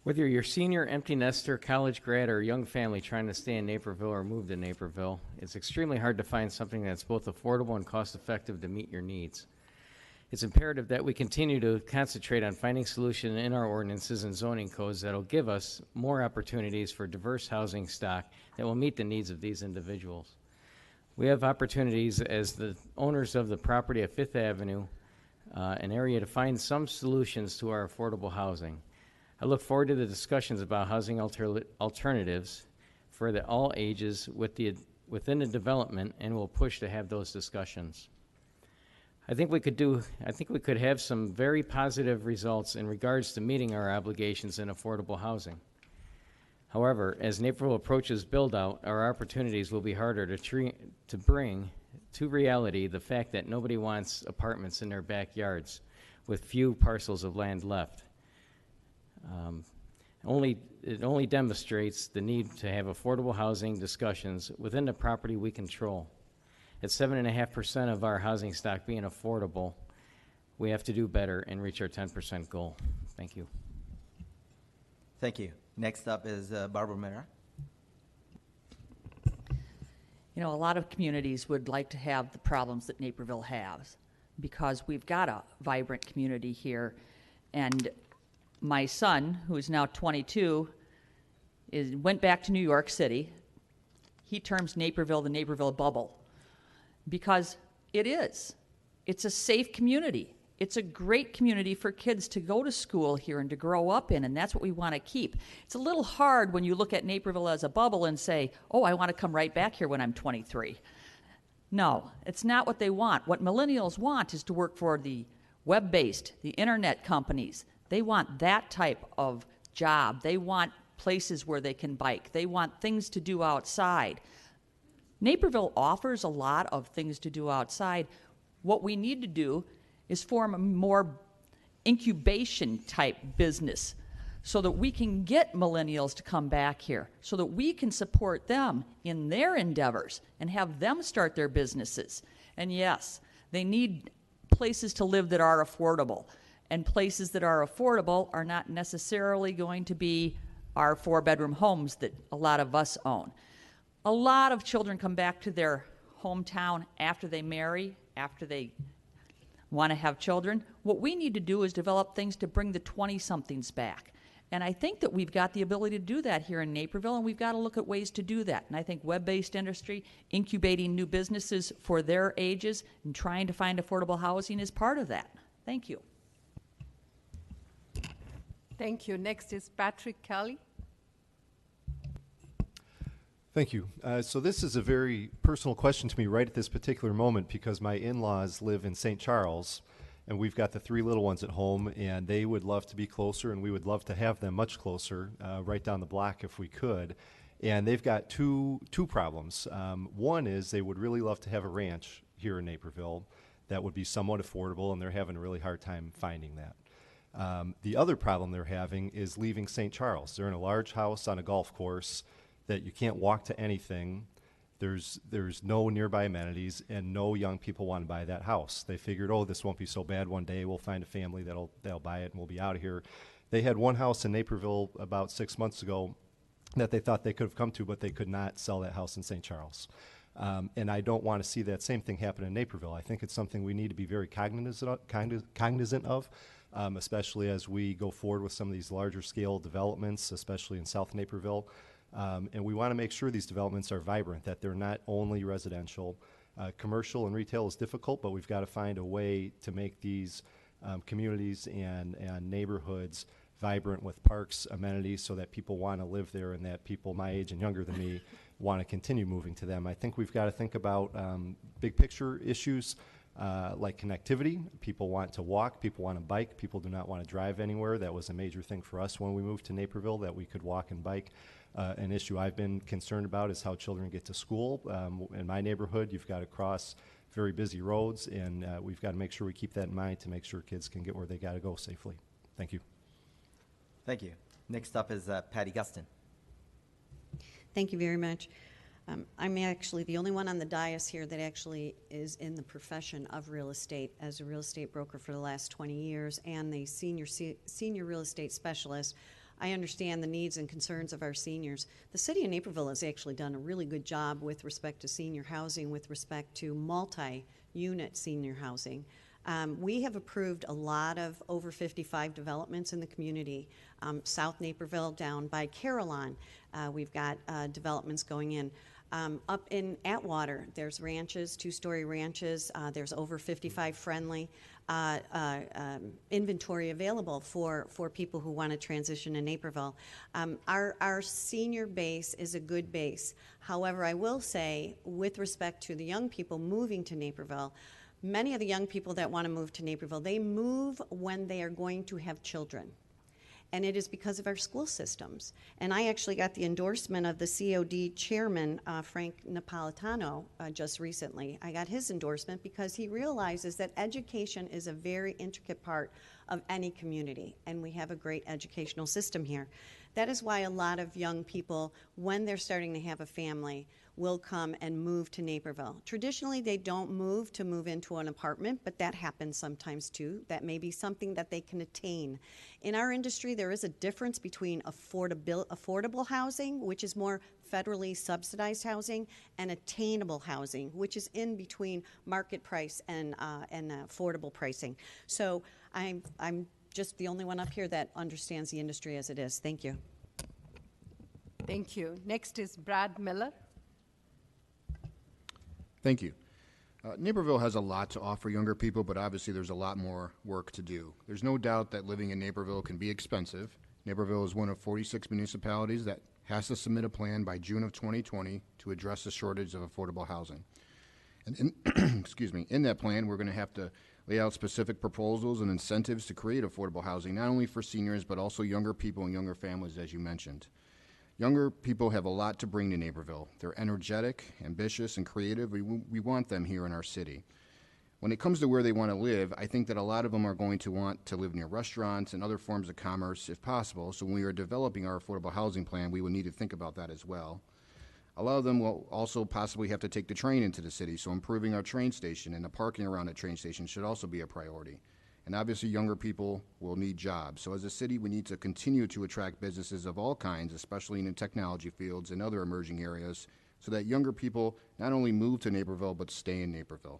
Whether you're a senior, empty nester, college grad, or a young family trying to stay in Naperville or move to Naperville, it's extremely hard to find something that's both affordable and cost-effective to meet your needs. It's imperative that we continue to concentrate on finding solutions in our ordinances and zoning codes that will give us more opportunities for diverse housing stock that will meet the needs of these individuals. We have opportunities as the owners of the property at Fifth Avenue, an area to find some solutions to our affordable housing. I look forward to the discussions about housing alternatives for all ages within the development, and we'll push to have those discussions. I think we could have some very positive results in regards to meeting our obligations in affordable housing. However, as Naperville approaches build-out, our opportunities will be harder to bring to reality the fact that nobody wants apartments in their backyards with few parcels of land left. It only demonstrates the need to have affordable housing discussions within the property we control. At 7.5% of our housing stock being affordable, we have to do better and reach our 10% goal. Thank you. Thank you. Next up is Barbara Mera. You know, a lot of communities would like to have the problems that Naperville has because we've got a vibrant community here. And my son, who is now 22, went back to New York City. He terms Naperville the Naperville bubble because it is. It's a safe community. It's a great community for kids to go to school here and to grow up in, and that's what we want to keep. It's a little hard when you look at Naperville as a bubble and say, oh, I want to come right back here when I'm 23. No, it's not what they want. What millennials want is to work for the web-based, the internet companies. They want that type of job. They want places where they can bike. They want things to do outside. Naperville offers a lot of things to do outside. What we need to do is form a more incubation type business so that we can get millennials to come back here, so that we can support them in their endeavors and have them start their businesses. And yes, they need places to live that are affordable. And places that are affordable are not necessarily going to be our 4-bedroom homes that a lot of us own. A lot of children come back to their hometown after they marry, after they want to have children. What we need to do is develop things to bring the 20-somethings back. And I think that we've got the ability to do that here in Naperville, and we've got to look at ways to do that. And I think web-based industry, incubating new businesses for their ages, and trying to find affordable housing is part of that. Thank you. Thank you. Next is Patrick Kelly. Thank you. So this is a very personal question to me right at this particular moment because my in-laws live in St. Charles, And we've got the 3 little ones at home, and they would love to be closer, and we would love to have them much closer, right down the block if we could. And they've got two problems. One is they would really love to have a ranch here in Naperville that would be somewhat affordable, and they're having a really hard time finding that. The other problem they're having is leaving St. Charles. They're in a large house on a golf course that you can't walk to anything. There's no nearby amenities, and no young people want to buy that house. They figured, oh, this won't be so bad. One day we'll find a family that'll buy it, and we'll be out of here. They had one house in Naperville about 6 months ago that they thought they could have come to, but they could not sell that house in St. Charles. And I don't want to see that same thing happen in Naperville. I think it's something we need to be very cognizant of, especially as we go forward with some of these larger scale developments, especially in South Naperville. And we want to make sure these developments are vibrant, that they're not only residential. Commercial and retail is difficult, but we've got to find a way to make these communities and neighborhoods vibrant with parks, amenities, so that people want to live there, and that people my age and younger than me want to continue moving to them. I think we've got to think about big picture issues like connectivity. People want to walk, people want to bike, people do not want to drive anywhere. That was a major thing for us when we moved to Naperville, that we could walk and bike. An issue I've been concerned about is how children get to school. In my neighborhood, you've got to cross very busy roads, and we've got to make sure we keep that in mind to make sure kids can get where they got to go safely. Thank you. Thank you. Next up is Patty Gustin. Thank you very much. I'm actually the only one on the dais here that actually is in the profession of real estate as a real estate broker for the last 20 years and the senior real estate specialist. I understand the needs and concerns of our seniors. The city of Naperville has actually done a really good job with respect to senior housing, with respect to multi-unit senior housing. We have approved a lot of over 55 developments in the community. South Naperville down by Carillon, we've got developments going in. Up in Atwater, there's ranches, 2-story ranches. There's over 55 friendly inventory available for people who want to transition to Naperville. Our senior base is a good base. However, I will say, with respect to the young people moving to Naperville, many of the young people that want to move to Naperville, they move when they are going to have children. And it is because of our school systems. And I actually got the endorsement of the COD chairman, Frank Napolitano, just recently. I got his endorsement because he realizes that education is a very intricate part of any community, and we have a great educational system here. That is why a lot of young people, when they're starting to have a family, will come and move to Naperville. Traditionally, they don't move into an apartment, but that happens sometimes too. That may be something that they can attain. In our industry, there is a difference between affordable housing, which is more federally subsidized housing, and attainable housing, which is in between market price and affordable pricing. So I'm just the only one up here that understands the industry as it is. Thank you. Thank you. Next is Brad Miller. Thank you. Naperville has a lot to offer younger people, but obviously there's a lot more work to do. There's no doubt that living in Naperville can be expensive. Naperville is one of 46 municipalities that has to submit a plan by June of 2020 to address the shortage of affordable housing. And excuse me, in that plan, we're going to have to lay out specific proposals and incentives to create affordable housing, not only for seniors, but also younger people and younger families, as you mentioned. Younger people have a lot to bring to Naperville. They're energetic, ambitious, and creative. We want them here in our city. When it comes to where they want to live, I think that a lot of them are going to want to live near restaurants and other forms of commerce if possible. So when we are developing our affordable housing plan, we will need to think about that as well. A lot of them will also possibly have to take the train into the city, so improving our train station and the parking around the train station should also be a priority. And obviously younger people will need jobs. So as a city, we need to continue to attract businesses of all kinds, especially in the technology fields and other emerging areas, so that younger people not only move to Naperville, but stay in Naperville.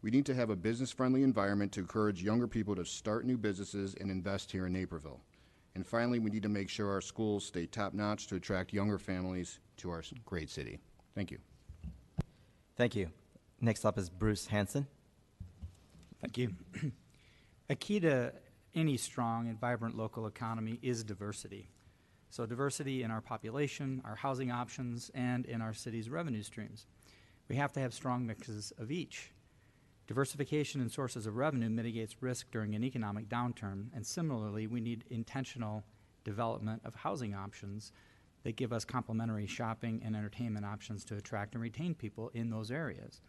We need to have a business-friendly environment to encourage younger people to start new businesses and invest here in Naperville. And finally, we need to make sure our schools stay top-notch to attract younger families to our great city. Thank you. Thank you. Next up is Bruce Hanson. Thank you. A key to any strong and vibrant local economy is diversity. So diversity in our population, our housing options, and in our city's revenue streams. We have to have strong mixes of each. Diversification in sources of revenue mitigates risk during an economic downturn, and similarly, we need intentional development of housing options that give us complementary shopping and entertainment options to attract and retain people in those areas.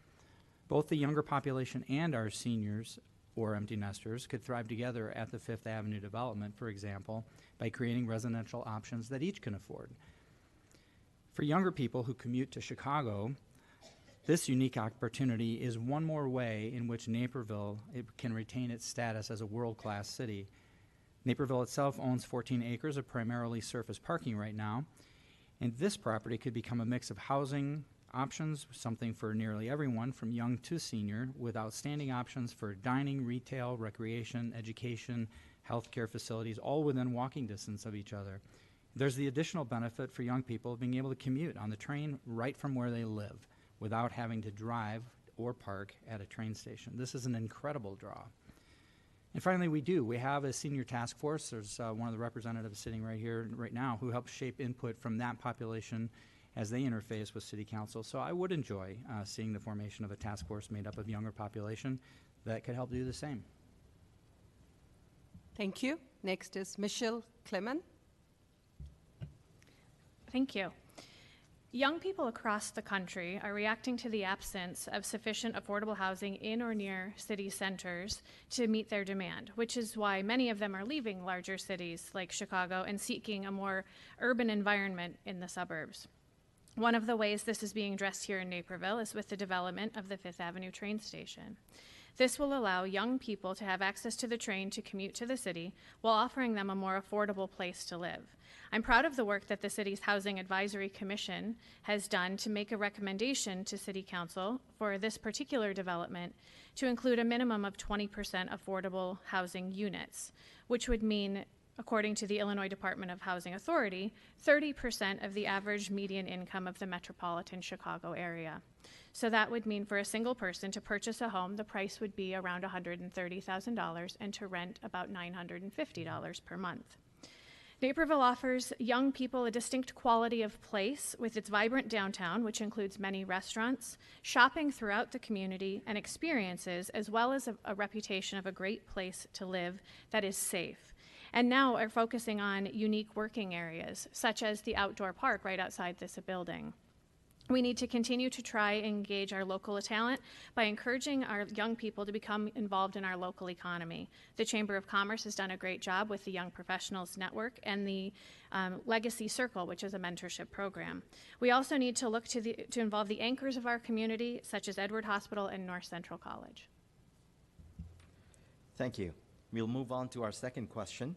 Both the younger population and our seniors or empty nesters could thrive together at the Fifth Avenue development, for example, by creating residential options that each can afford. For younger people who commute to Chicago, this unique opportunity is one more way in which Naperville can retain its status as a world-class city. Naperville itself owns 14 acres of primarily surface parking right now, and this property could become a mix of housing options, something for nearly everyone from young to senior, with outstanding options for dining, retail, recreation, education, healthcare facilities, all within walking distance of each other. There's the additional benefit for young people of being able to commute on the train right from where they live without having to drive or park at a train station. This is an incredible draw. And finally, we have a senior task force. There's one of the representatives sitting right here right now who helps shape input from that population as they interface with City Council. So I would enjoy seeing the formation of a task force made up of younger population that could help do the same. Thank you. Next is Michelle Clement. Thank you. Young people across the country are reacting to the absence of sufficient affordable housing in or near city centers to meet their demand, which is why many of them are leaving larger cities like Chicago and seeking a more urban environment in the suburbs. One of the ways this is being addressed here in Naperville is with the development of the Fifth Avenue train station. This will allow young people to have access to the train to commute to the city while offering them a more affordable place to live. I'm proud of the work that the city's Housing Advisory Commission has done to make a recommendation to City Council for this particular development to include a minimum of 20% affordable housing units, which would mean, according to the Illinois Department of Housing Authority, 30% of the average median income of the metropolitan Chicago area. So that would mean for a single person to purchase a home, the price would be around $130,000, and to rent about $950 per month. Naperville offers young people a distinct quality of place with its vibrant downtown, which includes many restaurants, shopping throughout the community, and experiences, as well as a reputation of a great place to live that is safe. And now are focusing on unique working areas, such as the outdoor park right outside this building. We need to continue to try and engage our local talent by encouraging our young people to become involved in our local economy. The Chamber of Commerce has done a great job with the Young Professionals Network and the Legacy Circle, which is a mentorship program. We also need to look to involve the anchors of our community, such as Edward Hospital and North Central College. Thank you. We'll move on to our second question.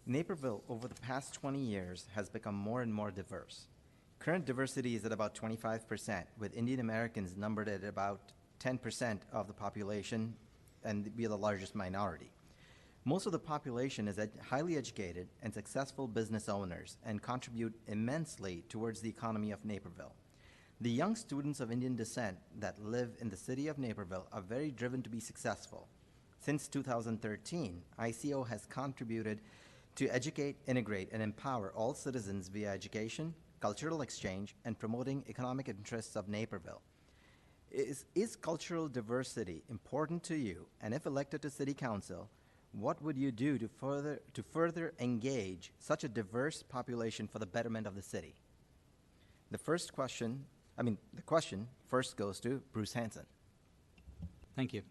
Naperville, over the past 20 years, has become more and more diverse. Current diversity is at about 25%, with Indian Americans numbered at about 10% of the population, and we are the largest minority. Most of the population is highly educated and successful business owners and contribute immensely towards the economy of Naperville. The young students of Indian descent that live in the city of Naperville are very driven to be successful. Since 2013, ICO has contributed to educate, integrate, and empower all citizens via education, cultural exchange, and promoting economic interests of Naperville. Is cultural diversity important to you? And if elected to City Council, what would you do to further engage such a diverse population for the betterment of the city? The question first goes to Bruce Hanson. Thank you.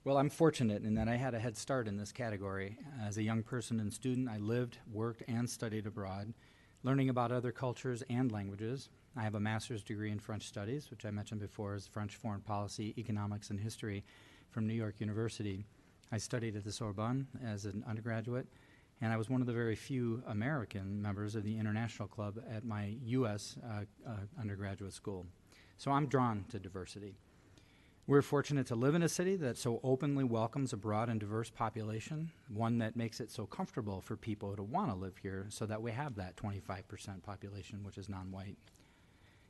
Well, I'm fortunate in that I had a head start in this category. As a young person and student, I lived, worked, and studied abroad, learning about other cultures and languages. I have a master's degree in French studies, which I mentioned before is French foreign policy, economics, and history from New York University. I studied at the Sorbonne as an undergraduate, and I was one of the very few American members of the International Club at my U.S. Undergraduate school. So I'm drawn to diversity. We're fortunate to live in a city that so openly welcomes a broad and diverse population, one that makes it so comfortable for people to want to live here so that we have that 25% population, which is non-white.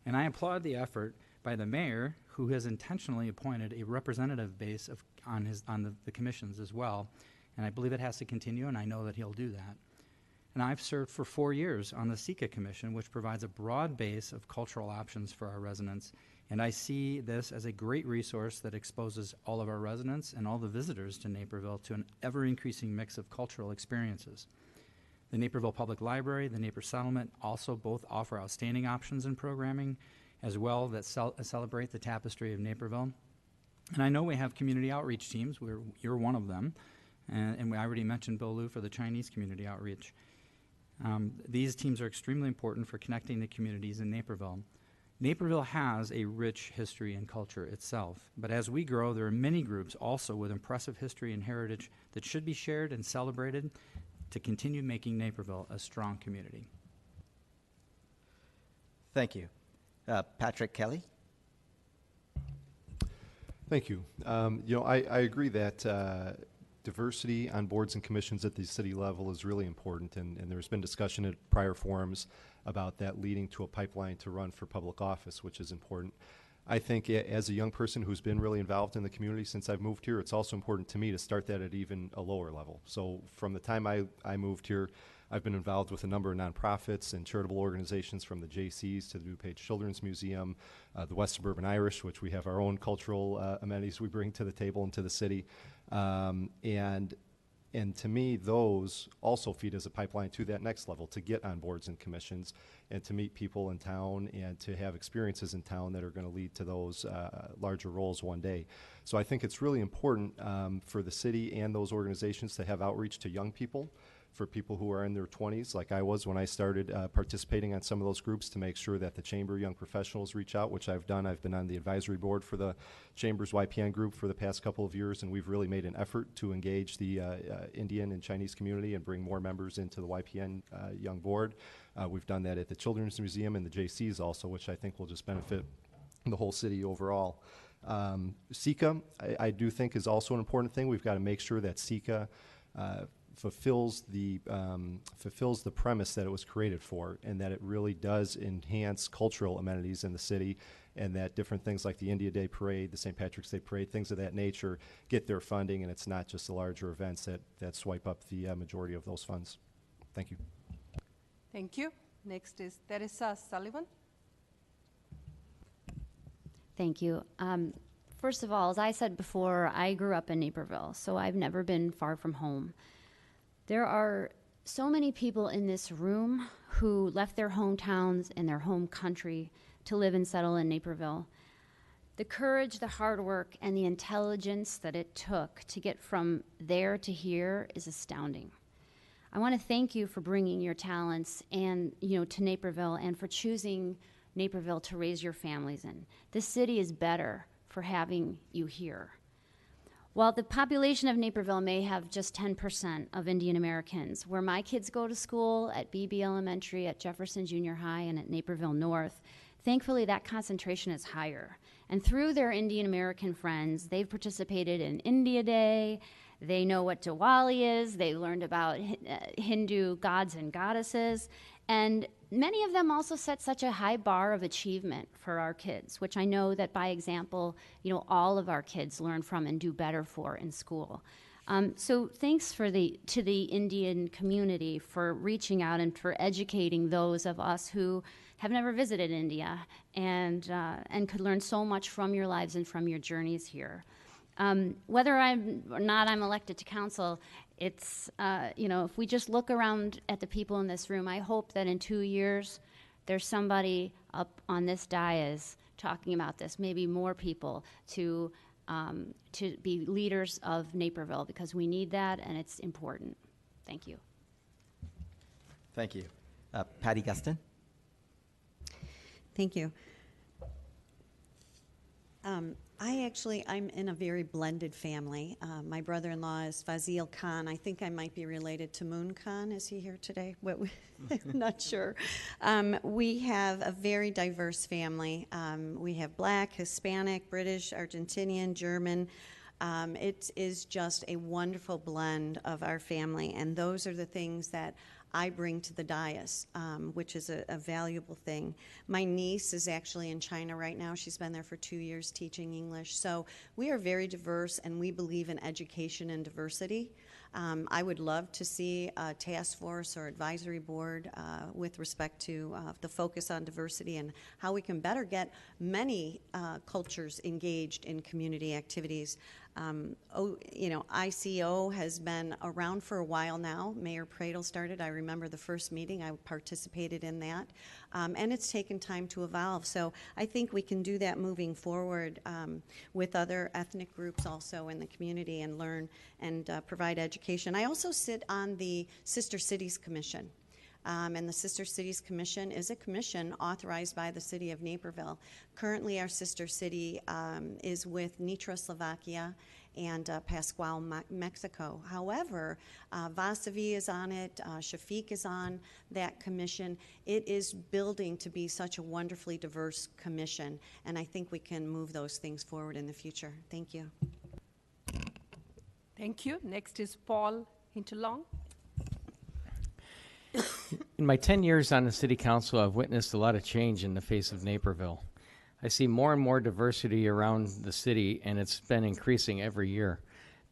And I applaud the effort by the mayor, who has intentionally appointed a representative base on the commissions as well, and I believe it has to continue, and I know that he'll do that. And I've served for 4 years on the SECA Commission, which provides a broad base of cultural options for our residents, And I see this as a great resource that exposes all of our residents and all the visitors to Naperville to an ever-increasing mix of cultural experiences. The Naperville Public Library, the Naper Settlement also both offer outstanding options in programming as well that celebrate the tapestry of Naperville. And I know we have community outreach teams. You're one of them. And I already mentioned Bill Liu for the Chinese community outreach. These teams are extremely important for connecting the communities in Naperville. Naperville has a rich history and culture itself, but as we grow, there are many groups also with impressive history and heritage that should be shared and celebrated to continue making Naperville a strong community. Thank you. Patrick Kelly. Thank you. I agree that diversity on boards and commissions at the city level is really important, and there's been discussion at prior forums about that leading to a pipeline to run for public office, which is important. I think as a young person who's been really involved in the community since I've moved here, it's also important to me to start that at even a lower level. So from the time I moved here, I've been involved with a number of nonprofits and charitable organizations, from the JCs to the DuPage Children's Museum, the West Suburban Irish, which we have our own cultural amenities we bring to the table and to the city. And to me, those also feed as a pipeline to that next level, to get on boards and commissions and to meet people in town and to have experiences in town that are going to lead to those larger roles one day. So I think it's really important for the city and those organizations to have outreach to young people, for people who are in their 20s, like I was when I started participating on some of those groups, to make sure that the Chamber young professionals reach out, which I've done. I've been on the advisory board for the Chamber's YPN group for the past couple of years, and we've really made an effort to engage the Indian and Chinese community and bring more members into the YPN young board. We've done that at the Children's Museum and the JCs also, which I think will just benefit the whole city overall. SECA, I do think, is also an important thing. We've got to make sure that SECA fulfills the premise that it was created for, and that it really does enhance cultural amenities in the city, and that different things like the India Day Parade, the St. Patrick's Day Parade, things of that nature get their funding, and it's not just the larger events that swipe up the majority of those funds. Thank you. Thank you. Next is Teresa Sullivan. Thank you. First of all, as I said before, I grew up in Naperville, so I've never been far from home. There are so many people in this room who left their hometowns and their home country to live and settle in Naperville. The courage, the hard work, and the intelligence that it took to get from there to here is astounding. I want to thank you for bringing your talents and, to Naperville, and for choosing Naperville to raise your families in. This city is better for having you here. While the population of Naperville may have just 10% of Indian Americans, where my kids go to school at BB Elementary, at Jefferson Junior High, and at Naperville North, thankfully that concentration is higher. And through their Indian American friends, they've participated in India Day, they know what Diwali is, they learned about Hindu gods and goddesses, and many of them also set such a high bar of achievement for our kids, which I know that by example, all of our kids learn from and do better for in school. So thanks to the Indian community for reaching out and for educating those of us who have never visited India and could learn so much from your lives and from your journeys here. Whether or not I'm elected to council, it's, if we just look around at the people in this room, I hope that in 2 years there's somebody up on this dais talking about this, maybe more people to be leaders of Naperville, because we need that and it's important. Thank you. Thank you. Patty Gustin. Thank you. I'm in a very blended family. My brother-in-law is Fazil Khan. I think I might be related to Moon Khan. Is he here today? Not sure. We have a very diverse family. We have Black, Hispanic, British, Argentinian, German. It is just a wonderful blend of our family, and those are the things that I bring to the dais, which is a valuable thing. My niece is actually in China right now. She's been there for 2 years teaching English. So we are very diverse, and we believe in education and diversity. I would love to see a task force or advisory board with respect to the focus on diversity and how we can better get many cultures engaged in community activities. ICO has been around for a while now. Mayor Pradel started. I remember the first meeting. I participated in that. And it's taken time to evolve. So I think we can do that moving forward with other ethnic groups also in the community and learn and provide education. I also sit on the Sister Cities Commission. And the Sister Cities Commission is a commission authorized by the city of Naperville. Currently, our sister city is with Nitra, Slovakia, and Pascual, Mexico. However, Vasavi is on it, Shafiq is on that commission. It is building to be such a wonderfully diverse commission, and I think we can move those things forward in the future. Thank you. Thank you. Next is Paul Hinterlong. In my 10 years on the City Council, I've witnessed a lot of change in the face of Naperville. I see more and more diversity around the city, and it's been increasing every year.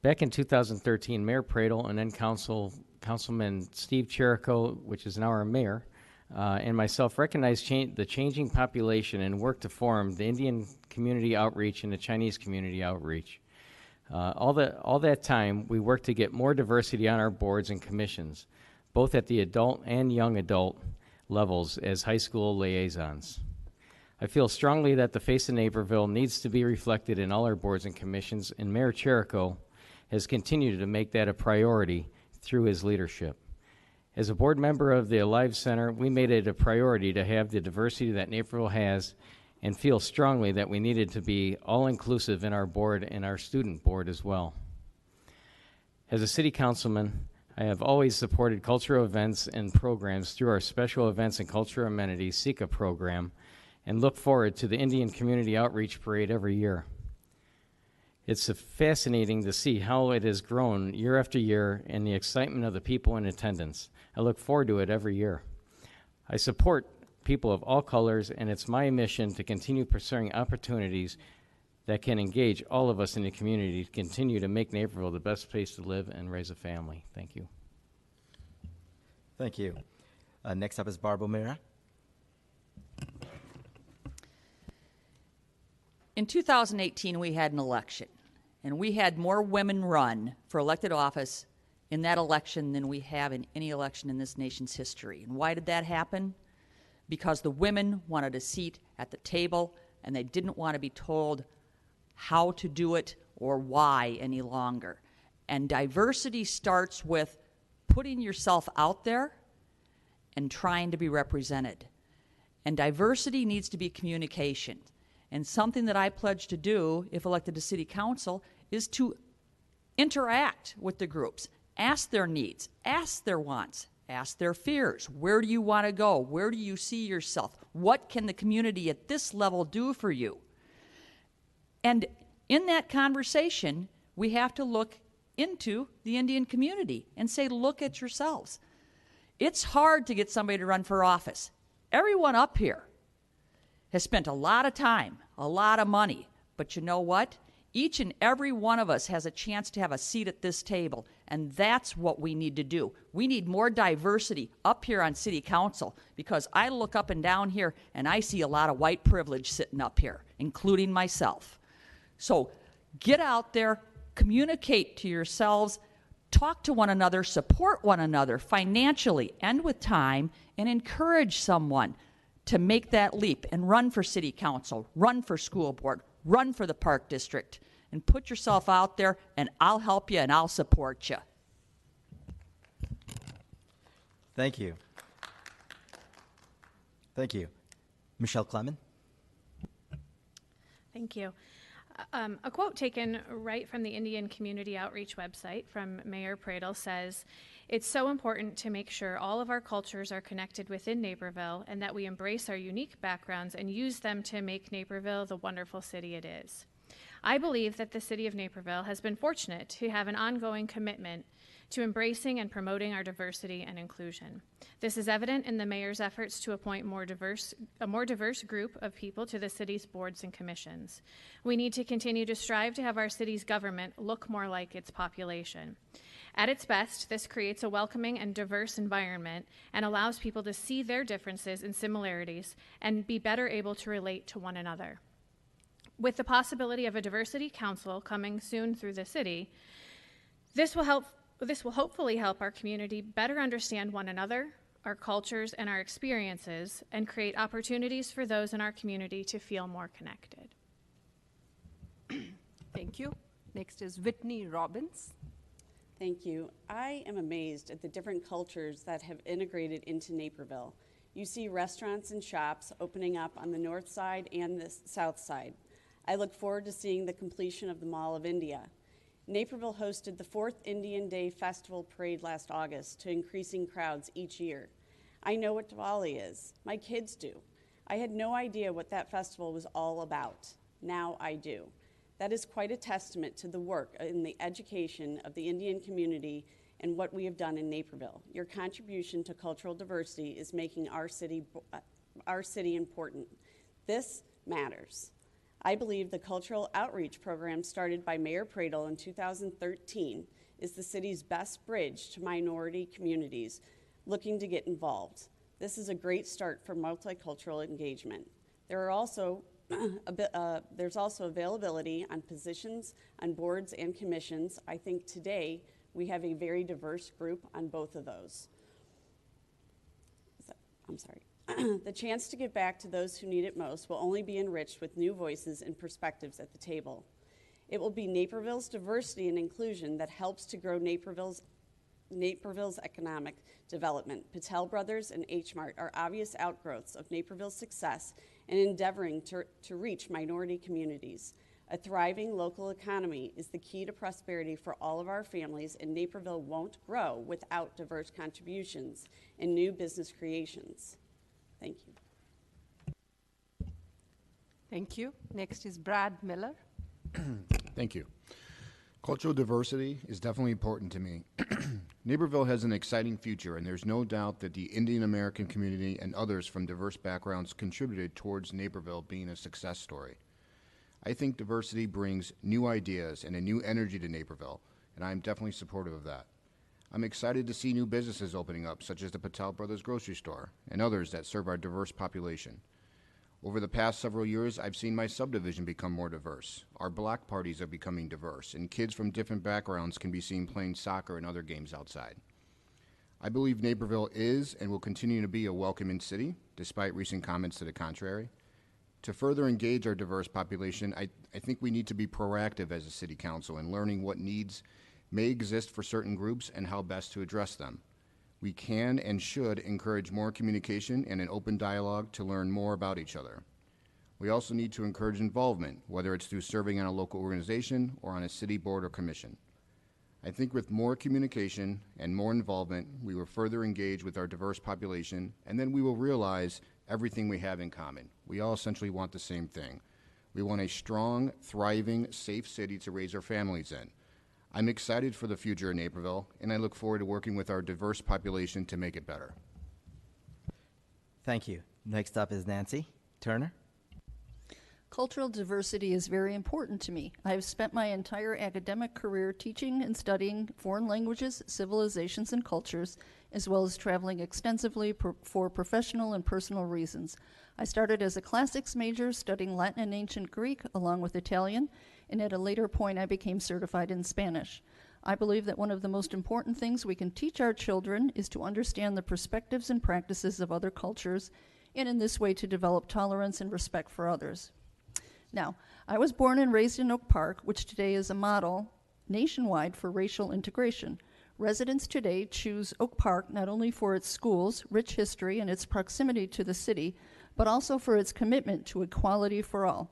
Back in 2013, Mayor Pradel and then Councilman Steve Cherico, which is now our mayor, and myself recognized the changing population and worked to form the Indian Community Outreach and the Chinese Community Outreach. All that time, we worked to get more diversity on our boards and commissions, both at the adult and young adult levels as high school liaisons. I feel strongly that the face of Naperville needs to be reflected in all our boards and commissions, and Mayor Cherico has continued to make that a priority through his leadership. As a board member of the Alive Center, we made it a priority to have the diversity that Naperville has and feel strongly that we needed to be all-inclusive in our board and our student board as well. As a city councilman, I have always supported cultural events and programs through our Special Events and Cultural Amenities SECA program and look forward to the Indian Community Outreach Parade every year. It's fascinating to see how it has grown year after year and the excitement of the people in attendance. I look forward to it every year. I support people of all colors, and it's my mission to continue pursuing opportunities that can engage all of us in the community to continue to make Naperville the best place to live and raise a family. Thank you. Thank you. Next up is Barb O'Meara. In 2018, we had an election, and we had more women run for elected office in that election than we have in any election in this nation's history. And why did that happen? Because the women wanted a seat at the table, and they didn't want to be told how to do it or why any longer. And diversity starts with putting yourself out there and trying to be represented. And diversity needs to be communication. And something that I pledge to do, if elected to city council, is to interact with the groups, ask their needs, ask their wants, ask their fears. Where do you want to go? Where do you see yourself? What can the community at this level do for you? And in that conversation, we have to look into the Indian community and say, look at yourselves. It's hard to get somebody to run for office. Everyone up here has spent a lot of time, a lot of money, but you know what? Each and every one of us has a chance to have a seat at this table, and that's what we need to do. We need more diversity up here on city council, because I look up and down here and I see a lot of white privilege sitting up here, including myself. So get out there, communicate to yourselves, talk to one another, support one another financially and with time, and encourage someone to make that leap and run for city council, run for school board, run for the park district, and put yourself out there, and I'll help you and I'll support you. Thank you. Thank you. Michelle Clement. Thank you. A quote taken right from the Indian Community Outreach website from Mayor Pradel says, "It's so important to make sure all of our cultures are connected within Naperville and that we embrace our unique backgrounds and use them to make Naperville the wonderful city it is." I believe that the city of Naperville has been fortunate to have an ongoing commitment to embracing and promoting our diversity and inclusion. This is evident in the mayor's efforts to appoint a more diverse group of people to the city's boards and commissions. We need to continue to strive to have our city's government look more like its population. At its best, this creates a welcoming and diverse environment and allows people to see their differences and similarities and be better able to relate to one another. With the possibility of a diversity council coming soon through the city, this will hopefully help our community better understand one another, our cultures, and our experiences, and create opportunities for those in our community to feel more connected. Thank you. Next is Whitney Robbins. Thank you. I am amazed at the different cultures that have integrated into Naperville. You see restaurants and shops opening up on the north side and the south side. I look forward to seeing the completion of the Mall of India. Naperville hosted the 4th Indian Day Festival Parade last August to increasing crowds each year. I know what Diwali is. My kids do. I had no idea what that festival was all about. Now I do. That is quite a testament to the work in the education of the Indian community and what we have done in Naperville. Your contribution to cultural diversity is making our city important. This matters. I believe the cultural outreach program started by Mayor Pradel in 2013 is the city's best bridge to minority communities looking to get involved. This is a great start for multicultural engagement. There's also availability on positions on boards and commissions. I think today we have a very diverse group on both of those. The chance to give back to those who need it most will only be enriched with new voices and perspectives at the table. It will be Naperville's diversity and inclusion that helps to grow Naperville's economic development. Patel Brothers and H-Mart are obvious outgrowths of Naperville's success in endeavoring to reach minority communities. A thriving local economy is the key to prosperity for all of our families, and Naperville won't grow without diverse contributions and new business creations. Thank you. Thank you. Next is Brad Miller. Thank you. Cultural diversity is definitely important to me. Naperville has an exciting future, and there's no doubt that the Indian American community and others from diverse backgrounds contributed towards Naperville being a success story. I think diversity brings new ideas and a new energy to Naperville, and I'm definitely supportive of that. I'm excited to see new businesses opening up, such as the Patel Brothers grocery store and others that serve our diverse population. Over the past several years, I've seen my subdivision become more diverse. Our block parties are becoming diverse, and kids from different backgrounds can be seen playing soccer and other games outside. I believe Naperville is and will continue to be a welcoming city, despite recent comments to the contrary. To further engage our diverse population, I think we need to be proactive as a city council in learning what needs may exist for certain groups and how best to address them. We can and should encourage more communication and an open dialogue to learn more about each other. We also need to encourage involvement, whether it's through serving on a local organization or on a city board or commission. I think with more communication and more involvement, we will further engage with our diverse population, and then we will realize everything we have in common. We all essentially want the same thing. We want a strong, thriving, safe city to raise our families in. I'm excited for the future of Naperville, and I look forward to working with our diverse population to make it better. Thank you. Next up is Nancy Turner. Cultural diversity is very important to me. I have spent my entire academic career teaching and studying foreign languages, civilizations, and cultures, as well as traveling extensively for professional and personal reasons. I started as a classics major studying Latin and ancient Greek along with Italian, and at a later point I became certified in Spanish. I believe that one of the most important things we can teach our children is to understand the perspectives and practices of other cultures, and in this way to develop tolerance and respect for others. Now, I was born and raised in Oak Park, which today is a model nationwide for racial integration. Residents today choose Oak Park not only for its schools, rich history, and its proximity to the city, but also for its commitment to equality for all.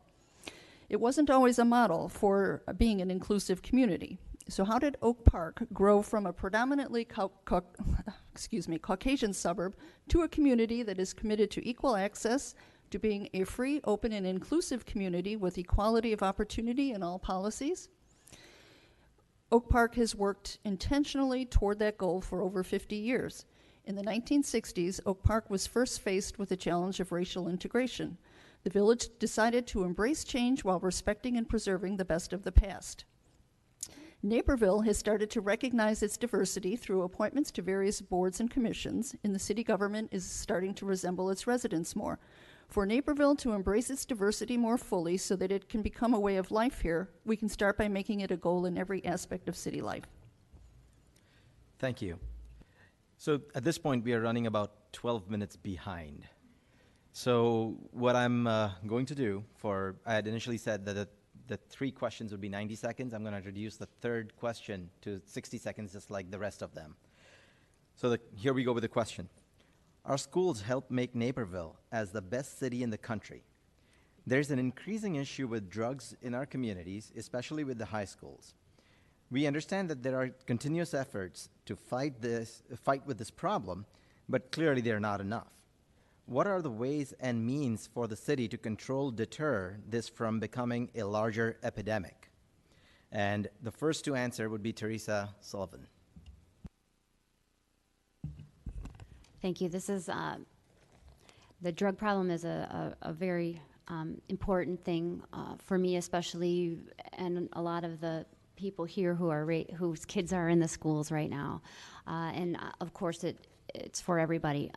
It wasn't always a model for being an inclusive community. So how did Oak Park grow from a predominantly Caucasian suburb to a community that is committed to equal access, to being a free, open, and inclusive community with equality of opportunity in all policies. Oak Park has worked intentionally toward that goal for over 50 years. In the 1960s, Oak Park was first faced with the challenge of racial integration. The village decided to embrace change while respecting and preserving the best of the past. Naperville has started to recognize its diversity through appointments to various boards and commissions, and the city government is starting to resemble its residents more. For Naperville to embrace its diversity more fully so that it can become a way of life here, we can start by making it a goal in every aspect of city life. Thank you. So at this point, we are running about 12 minutes behind. So what I'm going to do I had initially said that the 3 questions would be 90 seconds. I'm going to reduce the third question to 60 seconds, just like the rest of them. So here we go with the question. Our schools help make Naperville as the best city in the country. There's an increasing issue with drugs in our communities, especially with the high schools. We understand that there are continuous efforts to fight with this problem, but clearly they're not enough. What are the ways and means for the city to deter this from becoming a larger epidemic? And the first to answer would be Teresa Sullivan. Thank you. This is, the drug problem is a very important thing for me especially, and a lot of the people here whose kids are in the schools right now. And of course it's for everybody.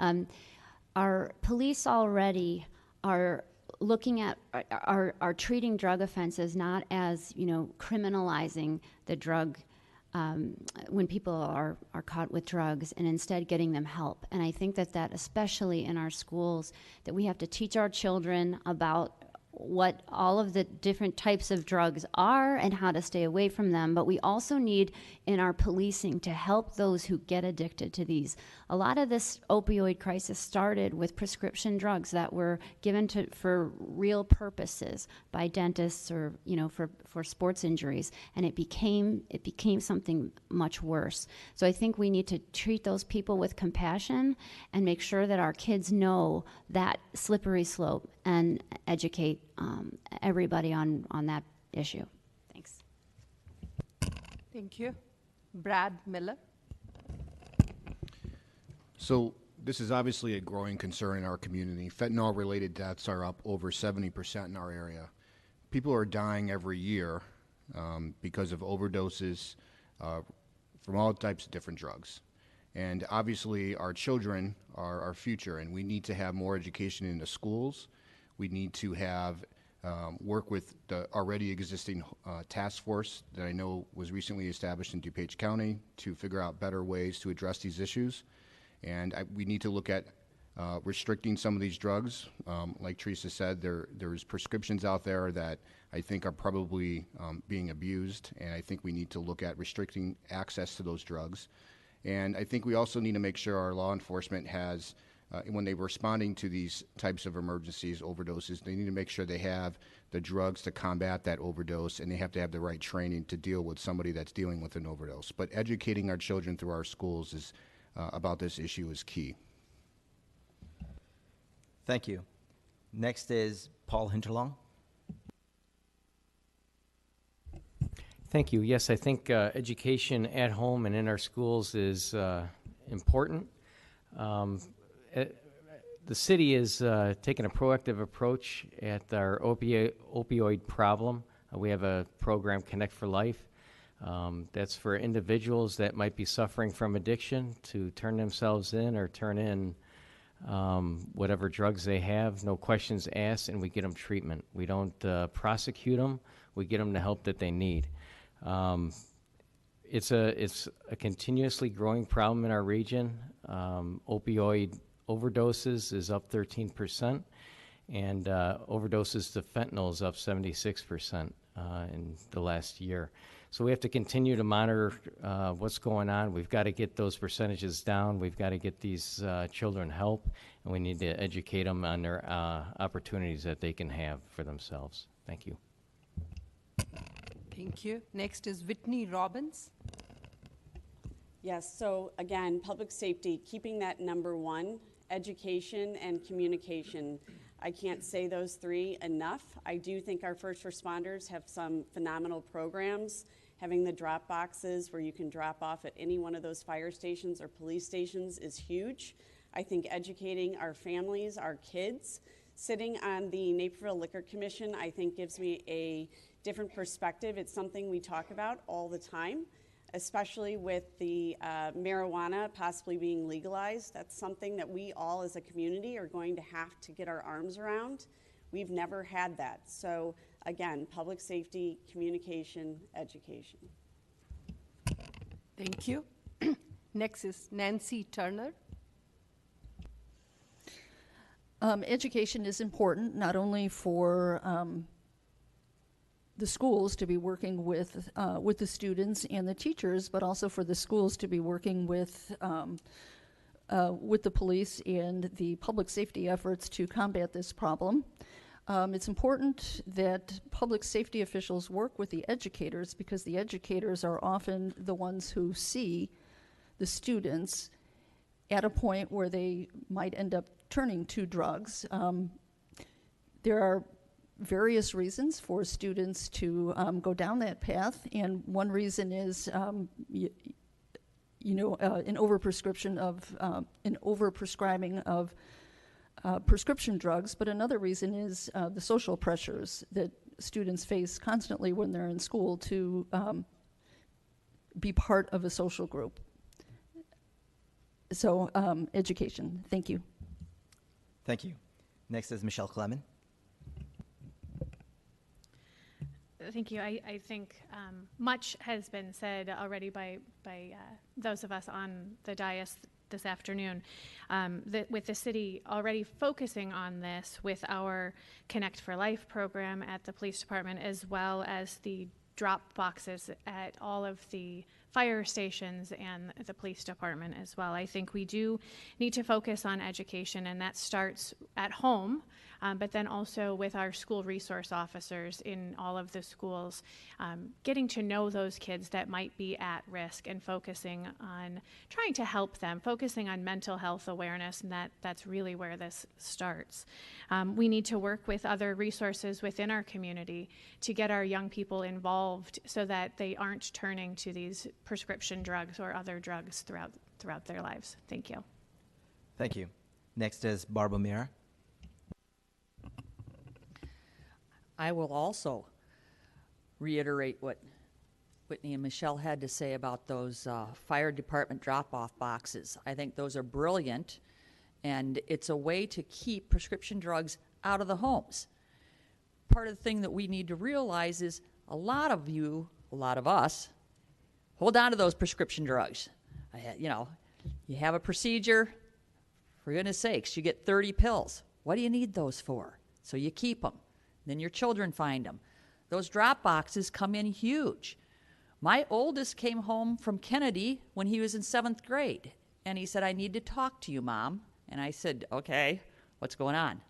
Our police already are looking at, are treating drug offenses not as, criminalizing the drug when people are caught with drugs, and instead getting them help. And I think that especially in our schools, that we have to teach our children about what all of the different types of drugs are and how to stay away from them, but we also need in our policing to help those who get addicted to these. A lot of this opioid crisis started with prescription drugs that were given for real purposes by dentists or for sports injuries, and it became something much worse. So I think we need to treat those people with compassion and make sure that our kids know that slippery slope and educate everybody on that issue. Thanks. Thank you. Brad Miller. So this is obviously a growing concern in our community. Fentanyl-related deaths are up over 70% in our area. People are dying every year because of overdoses from all types of different drugs. And obviously our children are our future, and we need to have more education in the schools. We need to have work with the already existing task force that I know was recently established in DuPage County to figure out better ways to address these issues. And we need to look at restricting some of these drugs. Like Teresa said, there's prescriptions out there that I think are probably being abused, and I think we need to look at restricting access to those drugs. And I think we also need to make sure our law enforcement has, when they're responding to these types of emergencies, overdoses, they need to make sure they have the drugs to combat that overdose, and they have to have the right training to deal with somebody that's dealing with an overdose. But educating our children through our schools is about this issue is key. Thank you. Next is Paul Hinterlong. Thank you. Yes, I think education at home and in our schools is important. The city is taking a proactive approach at our opioid problem. We have a program, Connect for Life. That's for individuals that might be suffering from addiction to turn themselves in or turn in whatever drugs they have, no questions asked, and we get them treatment. We don't prosecute them. We get them the help that they need. It's a continuously growing problem in our region. Opioid overdoses is up 13%, and overdoses to fentanyl is up 76% in the last year. So we have to continue to monitor what's going on. We've got to get those percentages down. We've got to get these children help, and we need to educate them on their opportunities that they can have for themselves. Thank you. Thank you. Next is Whitney Robbins. Yes, so again, public safety, keeping that number one, education and communication. I can't say those three enough. I do think our first responders have some phenomenal programs. Having the drop boxes where you can drop off at any one of those fire stations or police stations is huge. I think educating our families, our kids, sitting on the Naperville Liquor Commission, I think gives me a different perspective. It's something we talk about all the time, especially with the marijuana possibly being legalized. That's something that we all as a community are going to have to get our arms around. We've never had that. So again, public safety, communication, education. Thank you. Next is Nancy Turner. Education is important, not only for the schools to be working with the students and the teachers, but also for the schools to be working with the police and the public safety efforts to combat this problem. It's important that public safety officials work with the educators, because the educators are often the ones who see the students at a point where they might end up turning to drugs. There are various reasons for students to go down that path, and one reason is an overprescription of an overprescribing of prescription drugs, but another reason is the social pressures that students face constantly when they're in school to be part of a social group. So education. Thank you. Thank you. Next is Michelle Clement. Thank you. I think much has been said already by those of us on the dais this afternoon, with the city already focusing on this with our Connect for Life program at the police department, as well as the drop boxes at all of the fire stations and the police department as well. I think we do need to focus on education, and that starts at home, but then also with our school resource officers in all of the schools, getting to know those kids that might be at risk and focusing on trying to help them, focusing on mental health awareness, and that's really where this starts. We need to work with other resources within our community to get our young people involved so that they aren't turning to these prescription drugs or other drugs throughout their lives. Thank you. Thank you. Next is Barbara Mira. I will also reiterate what Whitney and Michelle had to say about those fire department drop-off boxes. I think those are brilliant, and it's a way to keep prescription drugs out of the homes. Part of the thing that we need to realize is a lot of us, hold on to those prescription drugs. You have a procedure, for goodness sakes, you get 30 pills. What do you need those for? So you keep them. Then your children find them. Those drop boxes come in huge. My oldest came home from Kennedy when he was in 7th grade, and he said, "I need to talk to you, Mom." And I said, "Okay, what's going on?"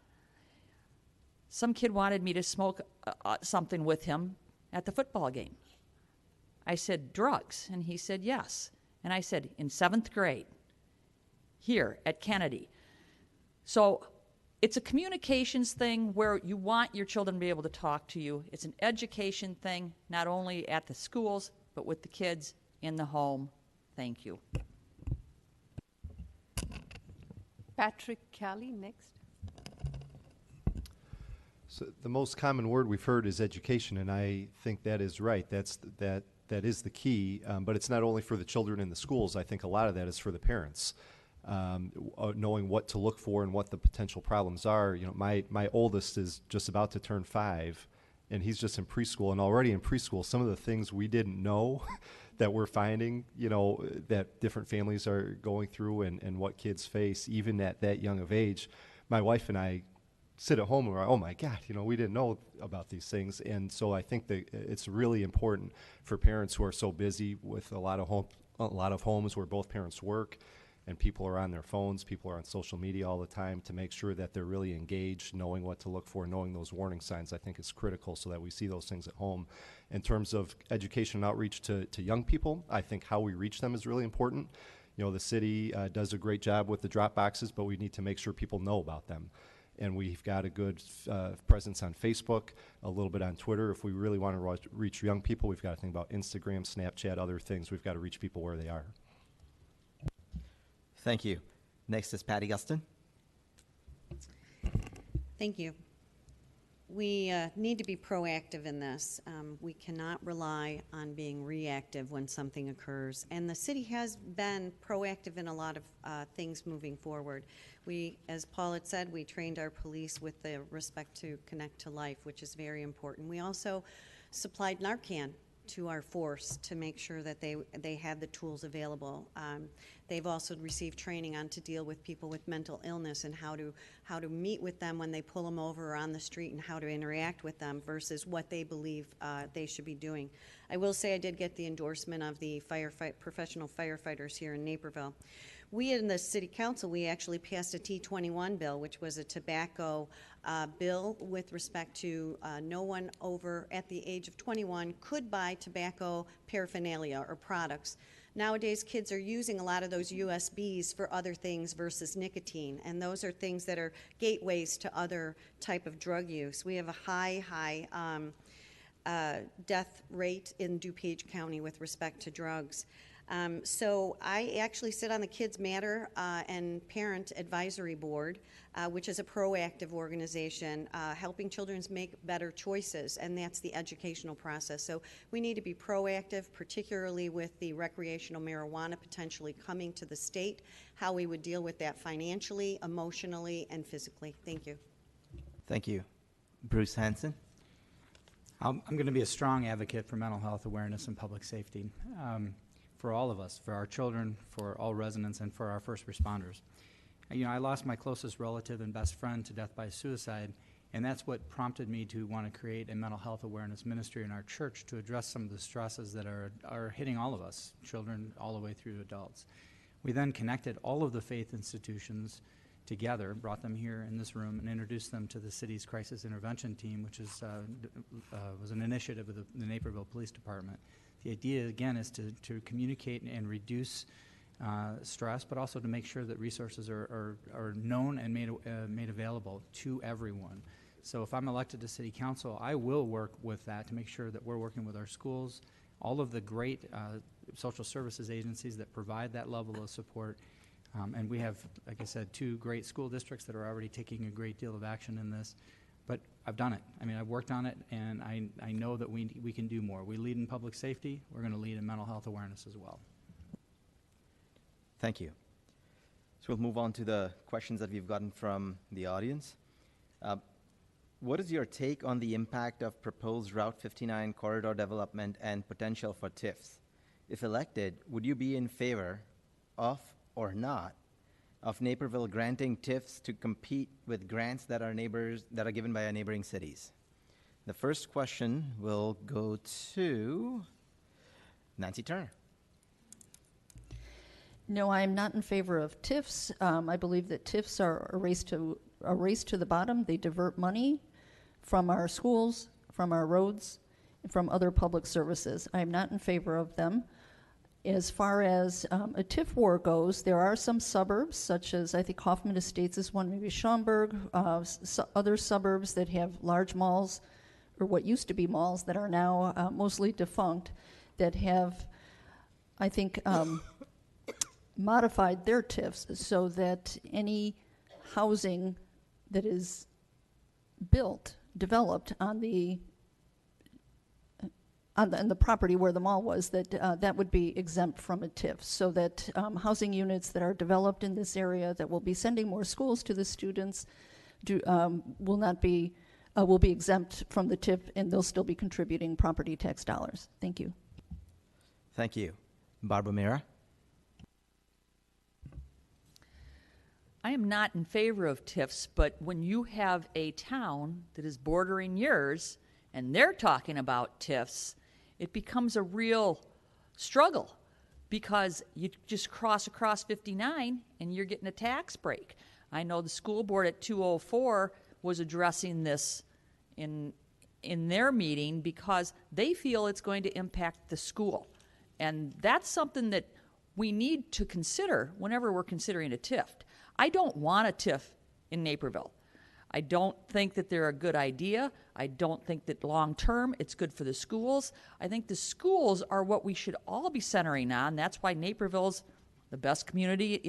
Some kid wanted me to smoke something with him at the football game. I said, "Drugs?" And he said, "Yes." And I said, "In 7th grade, here at Kennedy." So it's a communications thing where you want your children to be able to talk to you. It's an education thing, not only at the schools, but with the kids in the home. Thank you. Patrick Kelly, next. So the most common word we've heard is education, and I think that is right. That is the key, but it's not only for the children in the schools. I think a lot of that is for the parents. Knowing what to look for and what the potential problems are. My oldest is just about to turn 5, and he's just in preschool. And already in preschool, some of the things we didn't know that we're finding, that different families are going through and what kids face, even at that young of age. My wife and I sit at home and we're like, oh my God, we didn't know about these things. And so I think that it's really important for parents who are so busy with a lot of homes where both parents work, and people are on their phones, people are on social media all the time, to make sure that they're really engaged, knowing what to look for, knowing those warning signs, I think is critical so that we see those things at home. In terms of education and outreach to young people, I think how we reach them is really important. The city does a great job with the drop boxes, but we need to make sure people know about them. and we've got a good presence on Facebook, a little bit on Twitter. If we really want to reach young people, we've got to think about Instagram, Snapchat, other things. We've got to reach people where they are. Thank you. Next is Patty Guston. Thank you. We need to be proactive in this. We cannot rely on being reactive when something occurs. And the city has been proactive in a lot of things moving forward. We, as Paul had said, we trained our police with the respect to Connect to Life, which is very important. We also supplied Narcan to our force to make sure that they had the tools available. They've also received training on to deal with people with mental illness and how to meet with them when they pull them over or on the street, and how to interact with them versus what they believe they should be doing. I will say I did get the endorsement of the professional firefighters here in Naperville. We in the City Council, we actually passed a T21 bill, which was a tobacco bill with respect to no one over at the age of 21 could buy tobacco paraphernalia or products. Nowadays, kids are using a lot of those USBs for other things versus nicotine, and those are things that are gateways to other type of drug use. We have a high death rate in DuPage County with respect to drugs. So I actually sit on the Kids Matter and Parent Advisory Board, which is a proactive organization helping children make better choices, and that's the educational process. So we need to be proactive, particularly with the recreational marijuana potentially coming to the state, how we would deal with that financially, emotionally, and physically. Thank you. Thank you. Bruce Hanson. I'm going to be a strong advocate for mental health awareness and public safety. For all of us, for our children, for all residents, and for our first responders. You know, I lost my closest relative and best friend to death by suicide, and that's what prompted me to want to create a mental health awareness ministry in our church to address some of the stresses that are hitting all of us, children all the way through to adults. We then connected all of the faith institutions together, brought them here in this room, and introduced them to the city's crisis intervention team, which is, was an initiative of the Naperville Police Department. The idea, again, is to communicate and reduce stress, but also to make sure that resources are known and made available to everyone. So if I'm elected to City Council, I will work with that to make sure that we're working with our schools, all of the great social services agencies that provide that level of support. And we have, like I said, 2 great school districts that are already taking a great deal of action in this. But I've done it. I mean, I've worked on it, and I know that we can do more. We lead in public safety. We're going to lead in mental health awareness as well. Thank you. So we'll move on to the questions that we've gotten from the audience. What is your take on the impact of proposed Route 59 corridor development and potential for TIFs? If elected, would you be in favor of or not of Naperville granting TIFs to compete with grants that are given by our neighboring cities? The first question will go to Nancy Turner. No, I'm not in favor of TIFs. I believe that TIFs are a race to the bottom. They divert money from our schools, from our roads, and from other public services. I'm not in favor of them. As far as a TIF war goes, there are some suburbs, such as I think Hoffman Estates is one, maybe Schaumburg, other suburbs that have large malls, or what used to be malls that are now mostly defunct, that have, I think, modified their TIFs so that any housing that is developed on the property where the mall was, that would be exempt from a TIF, so that housing units that are developed in this area that will be sending more schools to the students will be exempt from the TIF, and they'll still be contributing property tax dollars. Thank you. Thank you. Barbara Mira. I am not in favor of TIFs, but when you have a town that is bordering yours and they're talking about TIFs, it becomes a real struggle because you just cross across 59 and you're getting a tax break. I know the school board at 204 was addressing this in their meeting because they feel it's going to impact the school. And that's something that we need to consider whenever we're considering a TIF. I don't want a TIF in Naperville. I don't think that they're a good idea. I don't think that long-term it's good for the schools. I think the schools are what we should all be centering on. That's why Naperville's the best community,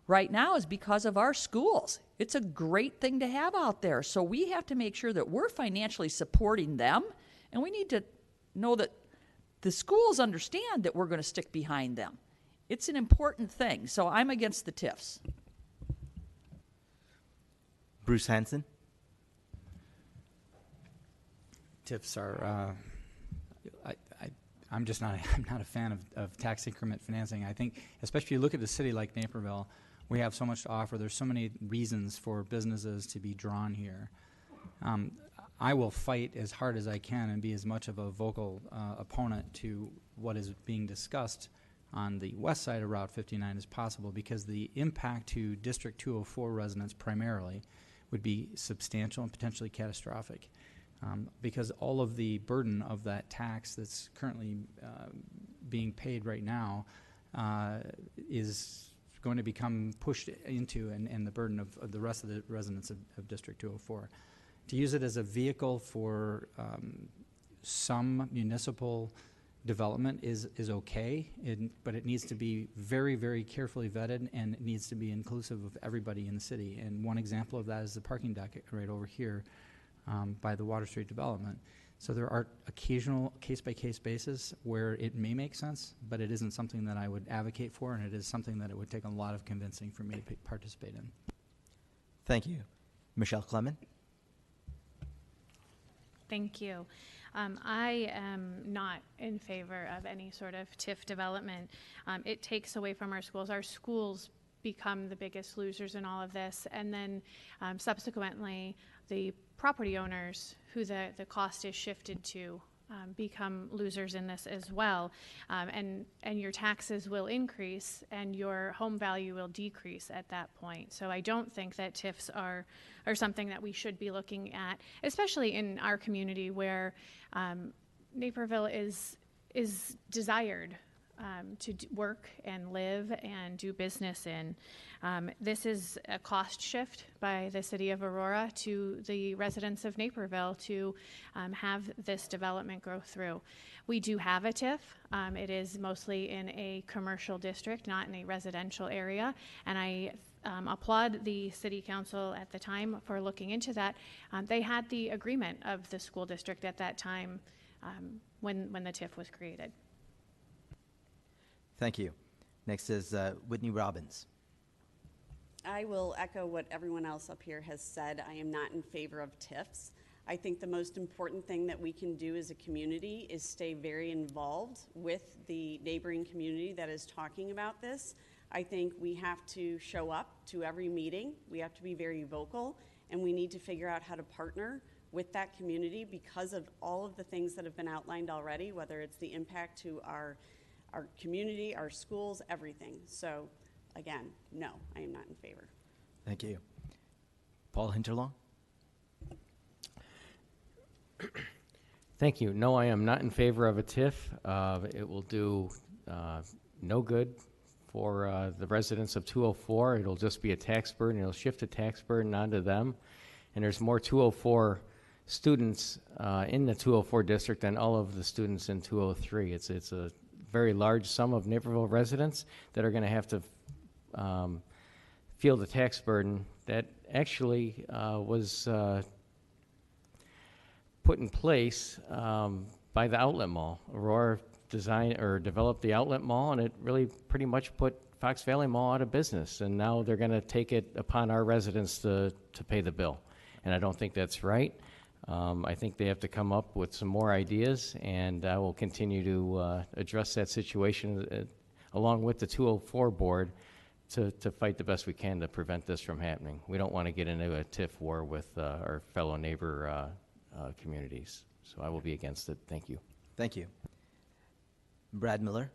right now, is because of our schools. It's a great thing to have out there. So we have to make sure that we're financially supporting them, and we need to know that the schools understand that we're going to stick behind them. It's an important thing. So I'm against the TIFs. Bruce Hanson. TIFs are, I'm just not, I'm not a fan of tax increment financing. I think, especially if you look at a city like Naperville, we have so much to offer. There's so many reasons for businesses to be drawn here. I will fight as hard as I can and be as much of a vocal opponent to what is being discussed on the west side of Route 59 as possible, because the impact to District 204 residents primarily would be substantial and potentially catastrophic. Because all of the burden of that tax that's currently being paid right now is going to become pushed into and the burden of the rest of the residents of District 204. To use it as a vehicle for some municipal development is okay, but it needs to be very, very carefully vetted, and it needs to be inclusive of everybody in the city. And one example of that is the parking deck right over here by the Water Street development. So there are occasional case-by-case basis where it may make sense, but it isn't something that I would advocate for, and it is something that it would take a lot of convincing for me to participate in. Thank you. Michelle Clement. Thank you. I am not in favor of any sort of TIF development. It takes away from our schools. Our schools become the biggest losers in all of this, and then subsequently the property owners who the cost is shifted to become losers in this as well, and your taxes will increase and your home value will decrease at that point. So I don't think that TIFs are something that we should be looking at, especially in our community where Naperville is desired to work and live and do business in. This is a cost shift by the city of Aurora to the residents of Naperville to have this development go through. We do have a TIF. It is mostly in a commercial district, not in a residential area, and I applaud the city council at the time for looking into that. They had the agreement of the school district at that time when the TIF was created. Thank you. Next is Whitney Robbins. I will echo what everyone else up here has said. I am not in favor of TIFs. I think the most important thing that we can do as a community is stay very involved with the neighboring community that is talking about this. I think we have to show up to every meeting. We have to be very vocal, and we need to figure out how to partner with that community because of all of the things that have been outlined already, whether it's the impact to our community, our schools, everything. So again, no, I am not in favor. Thank you. Paul Hinterlaw. Thank you. No, I am not in favor of a TIF. It will do no good for the residents of 204. It'll just be a tax burden. It'll shift a tax burden onto them. And there's more 204 students in the 204 district than all of the students in 203. It's a very large sum of Naperville residents that are going to have to feel the tax burden that actually was put in place by the outlet mall. Aurora designed or developed the outlet mall, and it really pretty much put Fox Valley Mall out of business. And now they're going to take it upon our residents to pay the bill. And I don't think that's right. I think they have to come up with some more ideas, and I will continue to address that situation along with the 204 board to fight the best we can to prevent this from happening. We don't want to get into a TIF war with our fellow neighbor communities. So I will be against it. Thank you. Thank you. Brad Miller.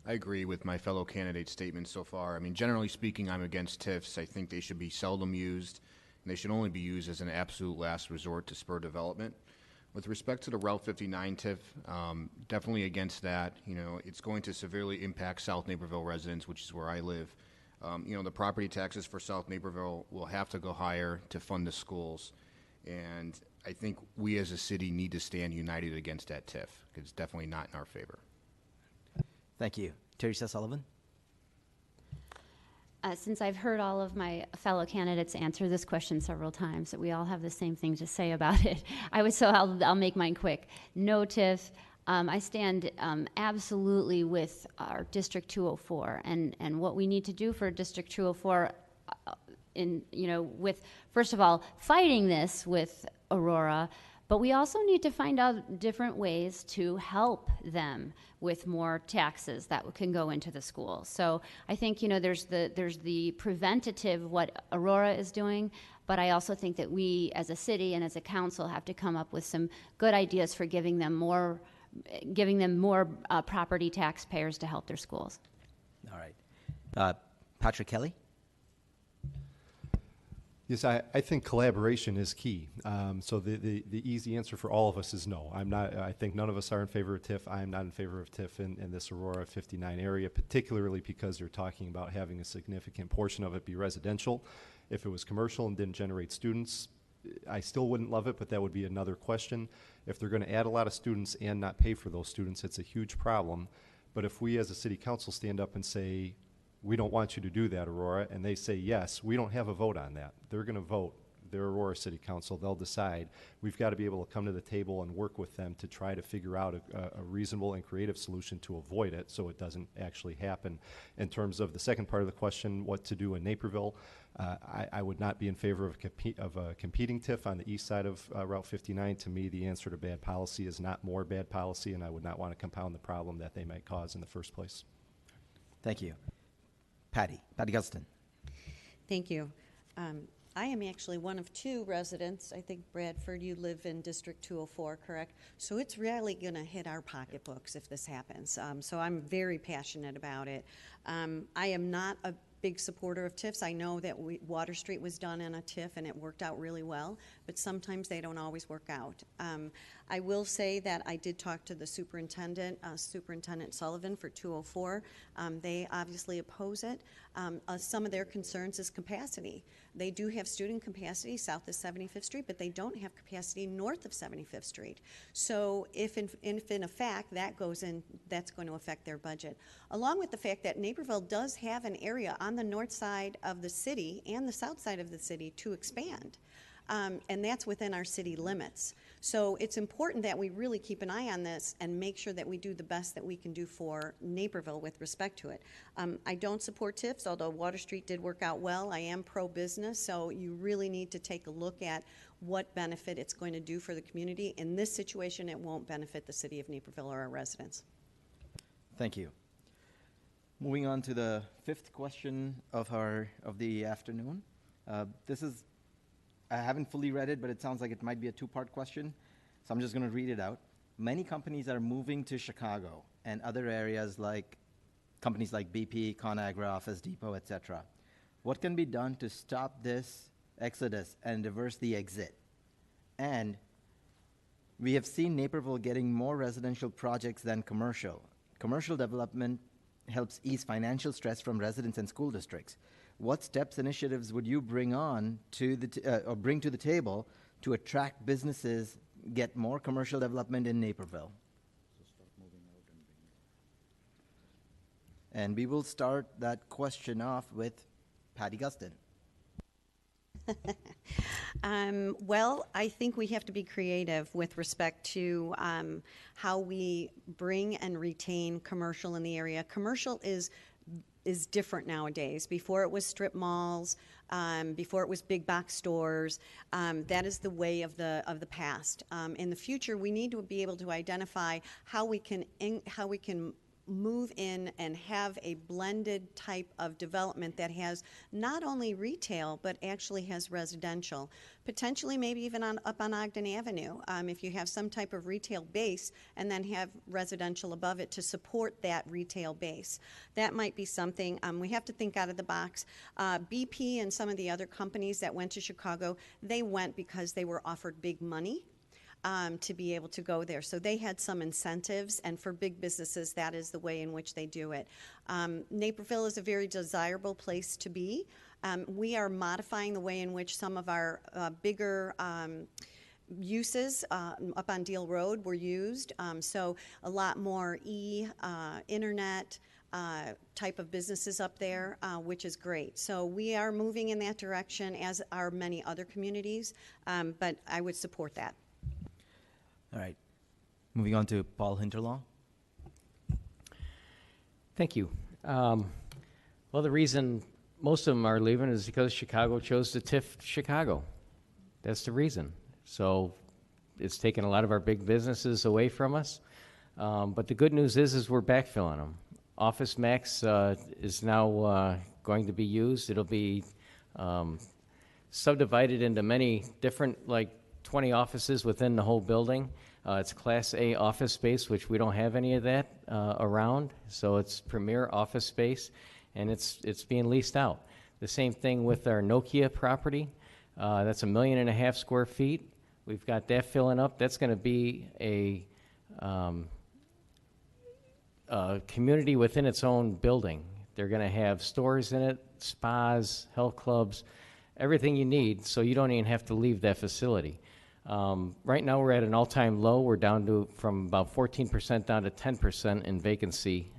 I agree with my fellow candidate's statements so far. I mean, generally speaking, I'm against TIFs. I think they should be seldom used, and they should only be used as an absolute last resort to spur development. With respect to the Route 59 TIF, definitely against that. You know, it's going to severely impact South Naperville residents, which is where I live. The property taxes for South Naperville will have to go higher to fund the schools. And I think we as a city need to stand united against that TIF, because it's definitely not in our favor. Thank you. Teresa Sullivan? Since I've heard all of my fellow candidates answer this question several times, that we all have the same thing to say about it, I'll make mine quick. No TIF. I stand absolutely with our District 204 and what we need to do for District 204 with, first of all, fighting this with Aurora, but we also need to find out different ways to help them with more taxes that can go into the school. So I think, there's the preventative, what Aurora is doing, but I also think that we as a city and as a council have to come up with some good ideas for giving them more property taxpayers to help their schools. All right. Patrick Kelly? Yes, I think collaboration is key. So the easy answer for all of us is no. I think none of us are in favor of TIF. I am not in favor of TIF in this Aurora 59 area, particularly because you're talking about having a significant portion of it be residential. If it was commercial and didn't generate students, I still wouldn't love it, but that would be another question. If they're going to add a lot of students and not pay for those students, it's a huge problem. But if we as a city council stand up and say, we don't want you to do that, Aurora, and they say yes, we don't have a vote on that. They're going to vote. They're Aurora City Council. They'll decide. We've got to be able to come to the table and work with them to try to figure out a reasonable and creative solution to avoid it so it doesn't actually happen. In terms of the second part of the question, what to do in Naperville, I would not be in favor of a competing TIF on the east side of Route 59. To me, the answer to bad policy is not more bad policy, and I would not want to compound the problem that they might cause in the first place. Thank you. Patty Guston. Thank you. I am actually one of two residents. I think, Bradford, you live in District 204, correct? So it's really going to hit our pocketbooks if this happens. So I'm very passionate about it. I am not a big supporter of TIFs. I know that Water Street was done in a TIF and it worked out really well, but sometimes they don't always work out. I will say that I did talk to the superintendent, Superintendent Sullivan for 204. They obviously oppose it. Some of their concerns is capacity. They do have student capacity south of 75th Street, but they don't have capacity north of 75th Street. So if in fact that goes in, that's going to affect their budget. Along with the fact that Naperville does have an area on the north side of the city and the south side of the city to expand. And that's within our city limits. So it's important that we really keep an eye on this and make sure that we do the best that we can do for Naperville with respect to it. I don't support TIFs, although Water Street did work out well. I am pro-business, so you really need to take a look at what benefit it's going to do for the community. In this situation, it won't benefit the city of Naperville or our residents. Thank you. Moving on to the fifth question of the afternoon. I haven't fully read it, but it sounds like it might be a two-part question, so I'm just going to read it out. Many companies are moving to Chicago and other areas like companies like BP, ConAgra, Office Depot, etc. What can be done to stop this exodus and reverse the exit? And we have seen Naperville getting more residential projects than commercial. Commercial development helps ease financial stress from residents and school districts. What steps, initiatives would you bring on to or bring to the table to attract businesses, get more commercial development in Naperville? And we will start that question off with Patty Guston. Well, I think we have to be creative with respect to how we bring and retain commercial in the area. Commercial is different nowadays. Before it was strip malls, before it was big box stores. That is the way of the past. In the future, we need to be able to identify how we can move in and have a blended type of development that has not only retail but actually has residential, potentially maybe even up on Ogden Avenue, if you have some type of retail base and then have residential above it to support that retail base. That might be something. We have to think out of the box. BP and some of the other companies that went to Chicago, they went because they were offered big money. to be able to go there. So they had some incentives, and for big businesses, that is the way in which they do it. Naperville is a very desirable place to be. We are modifying the way in which some of our bigger uses up on Deal Road were used. So a lot more internet type of businesses up there, which is great. So we are moving in that direction, as are many other communities, but I would support that. All right. Moving on to Paul Hinterlaw. Thank you. Well, the reason most of them are leaving is because Chicago chose to TIF Chicago. That's the reason. So it's taken a lot of our big businesses away from us. But the good news is we're backfilling them. Office Max is now going to be used. It'll be subdivided into many different, like 20 offices within the whole building. It's Class A office space, which we don't have any of that around. So it's premier office space, and it's being leased out. The same thing with our Nokia property. That's 1.5 million square feet. We've got that filling up. That's going to be a community within its own building. They're going to have stores in it, spas, health clubs, everything you need, so you don't even have to leave that facility. Right now we're at an all-time low. We're down from about 14% down to 10% in vacancy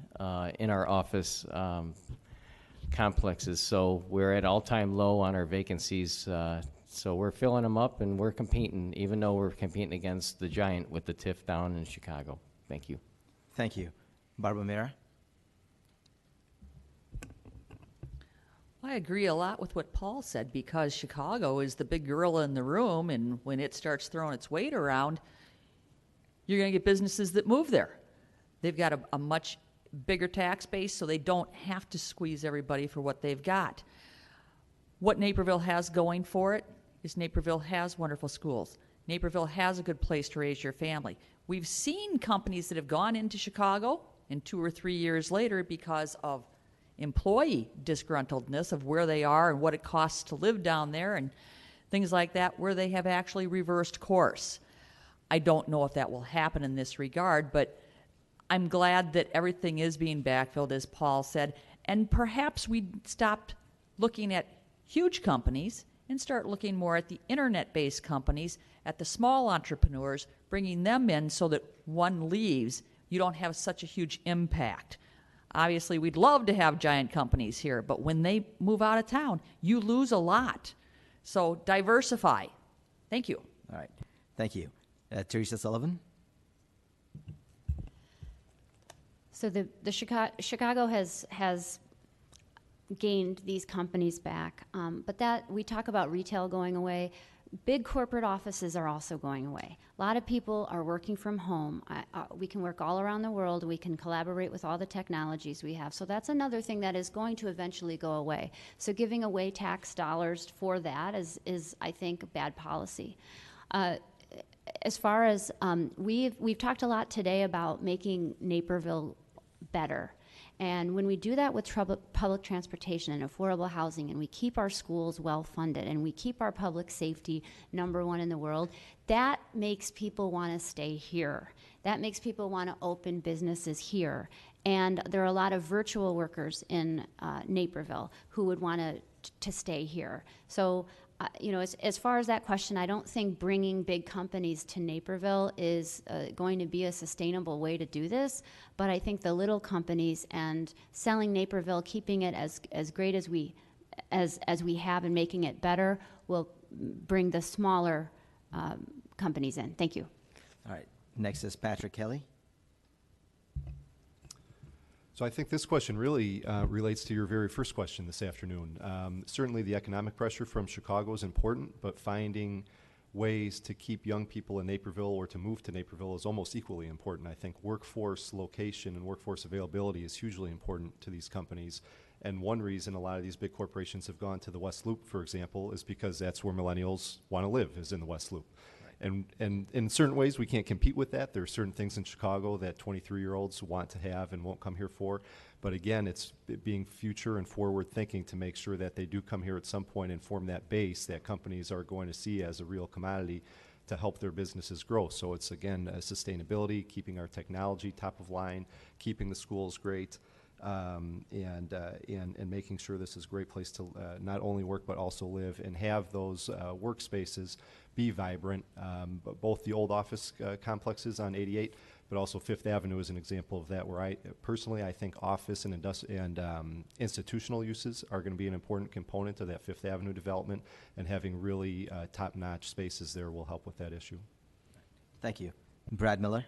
in our office complexes. So we're at all-time low on our vacancies. So we're filling them up, and we're competing, even though we're competing against the giant with the TIF down in Chicago. Thank you. Thank you. Barbara Mera. I agree a lot with what Paul said, because Chicago is the big gorilla in the room, and when it starts throwing its weight around, you're going to get businesses that move there. They've got a much bigger tax base, so they don't have to squeeze everybody for what they've got. What Naperville has going for it is Naperville has wonderful schools. Naperville has a good place to raise your family. We've seen companies that have gone into Chicago, and 2 or 3 years later, because of employee disgruntledness of where they are and what it costs to live down there and things like that, where they have actually reversed course. I don't know if that will happen in this regard, but I'm glad that everything is being backfilled, as Paul said, and perhaps we stopped looking at huge companies and start looking more at the internet-based companies, at the small entrepreneurs, bringing them in so that one leaves, you don't have such a huge impact. Obviously, we'd love to have giant companies here, but when they move out of town, you lose a lot. So diversify. Thank you. All right. Thank you. Teresa Sullivan. So the Chicago has gained these companies back, but that we talk about retail going away. Big corporate offices are also going away. A lot of people are working from home. We can work all around the world. We can collaborate with all the technologies we have. So that's another thing that is going to eventually go away. So giving away tax dollars for that is I think, bad policy. As far as we've talked a lot today about making Naperville better. And when we do that with public transportation and affordable housing, and we keep our schools well-funded, and we keep our public safety #1 in the world, that makes people want to stay here. That makes people want to open businesses here. And there are a lot of virtual workers in Naperville who would want to stay here. So, as far as that question, I don't think bringing big companies to Naperville is going to be a sustainable way to do this, but I think the little companies and selling Naperville, keeping it as great as we have and making it better will bring the smaller companies in. Thank you. All right. Next is Patrick Kelly. So I think this question really relates to your very first question this afternoon. Certainly the economic pressure from Chicago is important, but finding ways to keep young people in Naperville or to move to Naperville is almost equally important. I think workforce location and workforce availability is hugely important to these companies. And one reason a lot of these big corporations have gone to the West Loop, for example, is because that's where millennials want to live, is in the West Loop. And in certain ways, we can't compete with that. There are certain things in Chicago that 23-year-olds want to have and won't come here for. But again, it's being future and forward thinking to make sure that they do come here at some point and form that base that companies are going to see as a real commodity to help their businesses grow. So it's, again, sustainability, keeping our technology top of line, keeping the schools great, and making sure this is a great place to not only work but also live, and have those workspaces be vibrant. Both the old office complexes on 88, but also Fifth Avenue is an example of that, where I think office and institutional uses are going to be an important component of that Fifth Avenue development, and having really top-notch spaces there will help with that issue. Thank you. Brad Miller.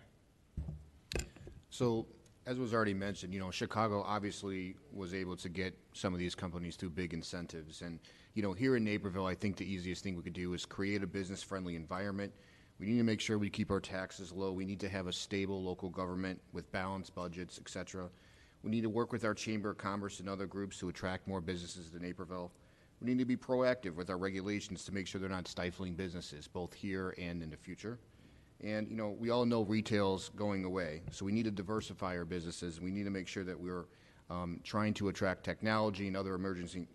So, as was already mentioned, Chicago obviously was able to get some of these companies through big incentives. And, here in Naperville, I think the easiest thing we could do is create a business-friendly environment. We need to make sure we keep our taxes low. We need to have a stable local government with balanced budgets, et cetera. We need to work with our Chamber of Commerce and other groups to attract more businesses to Naperville. We need to be proactive with our regulations to make sure they're not stifling businesses, both here and in the future. And, we all know retail's going away, so we need to diversify our businesses. We need to make sure that we're trying to attract technology and other emerging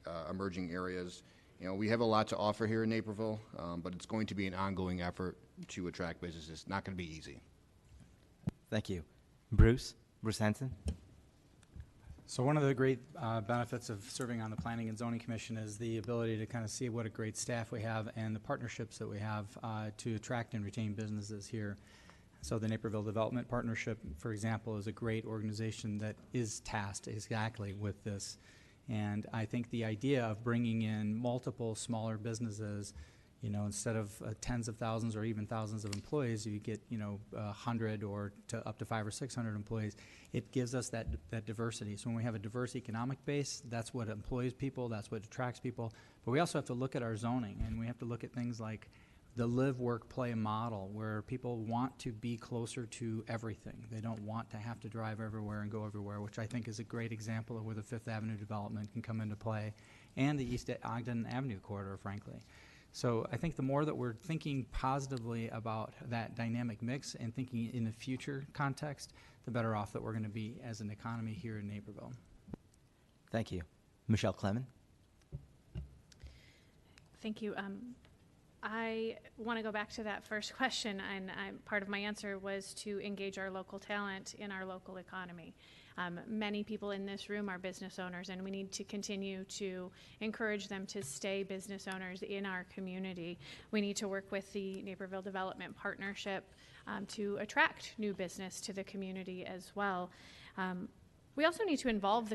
areas. We have a lot to offer here in Naperville, but it's going to be an ongoing effort to attract businesses. Not going to be easy. Thank you. Bruce Hanson. So one of the great benefits of serving on the Planning and Zoning Commission is the ability to kind of see what a great staff we have and the partnerships that we have to attract and retain businesses here. So the Naperville Development Partnership, for example, is a great organization that is tasked exactly with this. And I think the idea of bringing in multiple smaller businesses, instead of tens of thousands or even thousands of employees, you get, 100 or up to 500 or 600 employees. It gives us that diversity. So when we have a diverse economic base, that's what employs people, that's what attracts people. But we also have to look at our zoning, and we have to look at things like the live, work, play model, where people want to be closer to everything. They don't want to have to drive everywhere and go everywhere, which I think is a great example of where the Fifth Avenue development can come into play, and the East Ogden Avenue corridor, frankly. So I think the more that we're thinking positively about that dynamic mix and thinking in the future context, the better off that we're going to be as an economy here in Naperville. Thank you. Michelle Clement. Thank you. I want to go back to that first question, and part of my answer was to engage our local talent in our local economy. Many people in this room are business owners, and we need to continue to encourage them to stay business owners in our community. We need to work with the Naperville Development Partnership to attract new business to the community as well. We also need to involve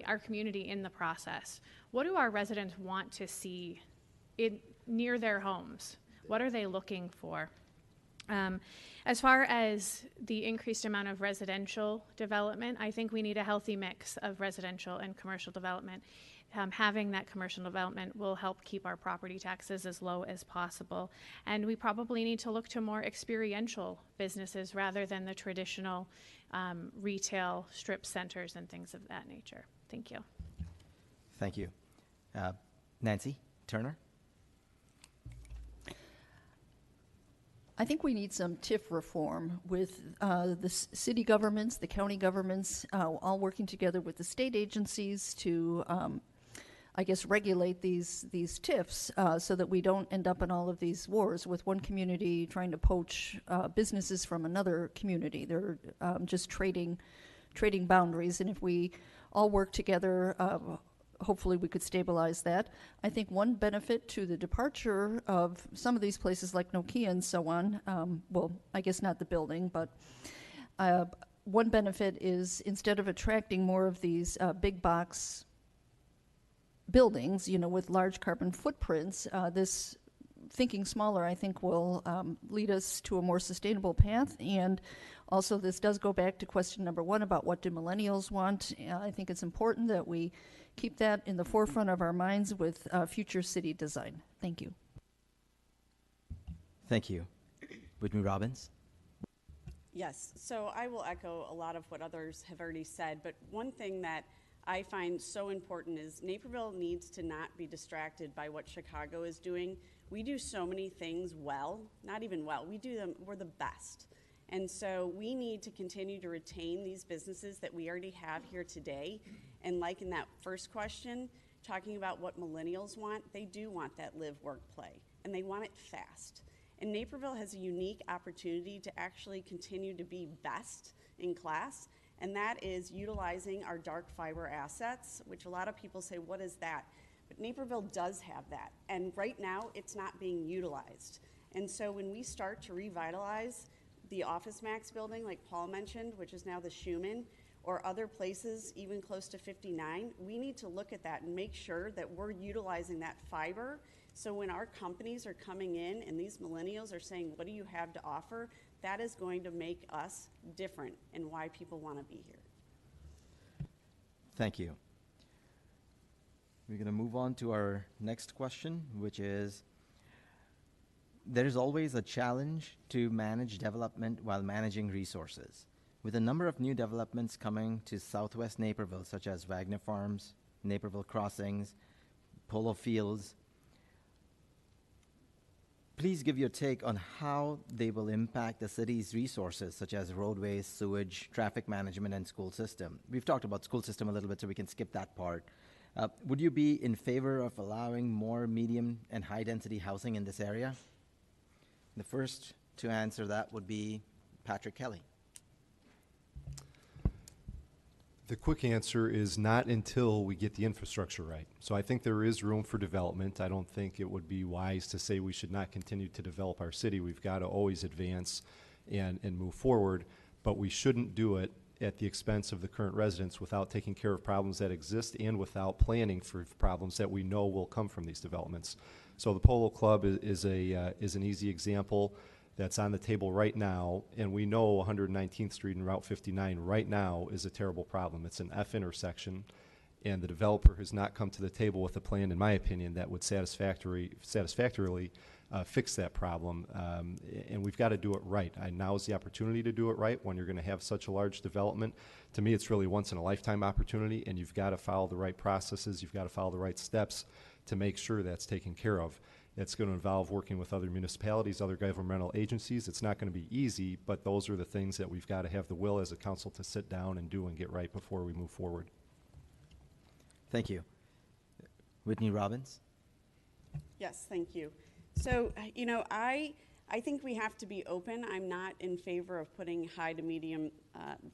our community in the process. What do our residents want to see near their homes? What are they looking for? As far as the increased amount of residential development, I think we need a healthy mix of residential and commercial development. Having that commercial development will help keep our property taxes as low as possible. And we probably need to look to more experiential businesses rather than the traditional retail strip centers and things of that nature. Thank you. Thank you. Nancy Turner. I think we need some TIF reform with the city governments, the county governments, all working together with the state agencies to, regulate these TIFs so that we don't end up in all of these wars with one community trying to poach businesses from another community. They're just trading boundaries, and if we all work together, hopefully we could stabilize that. I think one benefit to the departure of some of these places like Nokia and so on, I guess not the building, but one benefit is instead of attracting more of these big box buildings, with large carbon footprints, this thinking smaller, I think, will lead us to a more sustainable path. And also this does go back to question number one about what do millennials want. I think it's important that we keep that in the forefront of our minds with future city design. Thank you. Thank you. Whitney Robbins. Yes, so I will echo a lot of what others have already said, but one thing that I find so important is Naperville needs to not be distracted by what Chicago is doing. We do so many things well, not even well, we're the best. And so we need to continue to retain these businesses that we already have here today. And like in that first question, talking about what millennials want, they do want that live, work, play, and they want it fast. And Naperville has a unique opportunity to actually continue to be best in class, and that is utilizing our dark fiber assets, which a lot of people say, what is that? But Naperville does have that, and right now it's not being utilized. And so when we start to revitalize the Office Max building, like Paul mentioned, which is now the Schumann, or other places even close to 59, we need to look at that and make sure that we're utilizing that fiber. So when our companies are coming in and these millennials are saying, what do you have to offer? That is going to make us different and why people want to be here. Thank you. We're going to move on to our next question, which is, there is always a challenge to manage development while managing resources. With a number of new developments coming to southwest Naperville, such as Wagner Farms, Naperville Crossings, Polo Fields, please give your take on how they will impact the city's resources, such as roadways, sewage, traffic management, and school system. We've talked about school system a little bit, so we can skip that part. Would you be in favor of allowing more medium and high-density housing in this area? The first to answer that would be Patrick Kelly. The quick answer is not until we get the infrastructure right. So I think there is room for development. I don't think it would be wise to say we should not continue to develop our city. We've got to always advance and move forward, but we shouldn't do it at the expense of the current residents without taking care of problems that exist and without planning for problems that we know will come from these developments. So the Polo Club is an easy example that's on the table right now, and we know 119th Street and Route 59 right now is a terrible problem. It's an F intersection, and the developer has not come to the table with a plan, in my opinion, that would satisfactorily fix that problem, and we've got to do it right. Now is the opportunity to do it right when you're going to have such a large development. To me, it's really once-in-a-lifetime opportunity, and you've got to follow the right processes, you've got to follow the right steps to make sure that's taken care of. It's going to involve working with other municipalities, other governmental agencies. It's not going to be easy, but those are the things that we've got to have the will as a council to sit down and do and get right before we move forward. Thank you. Whitney Robbins. Yes, thank you. So, you know, I think we have to be open. I'm not in favor of putting high to medium